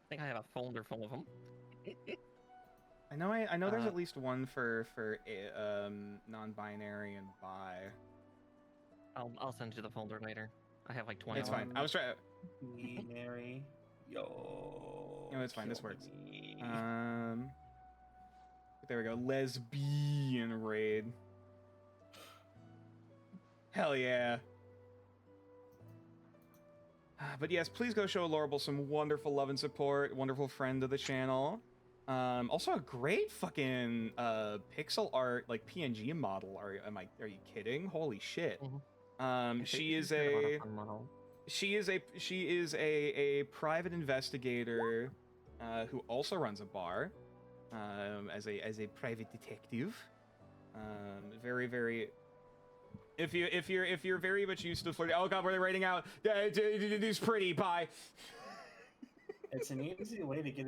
I think I have a folder full of them. I know there's at least one for non-binary and bi. I'll send you the folder later. I have like 20. It's fine. I was trying. Me, Mary. Yo. No, it's fine. This kill works. me. There we go. Lesbian raid. Hell yeah. But yes, please go show Allorable some wonderful love and support. Wonderful friend of the channel. Also a great fucking pixel art, like PNG model. Are you kidding? Holy shit. She is a private investigator who also runs a bar as a private detective. Very. If you're very much used to flirting, oh god, were they raiding out? It's pretty. Bye. It's an easy way to get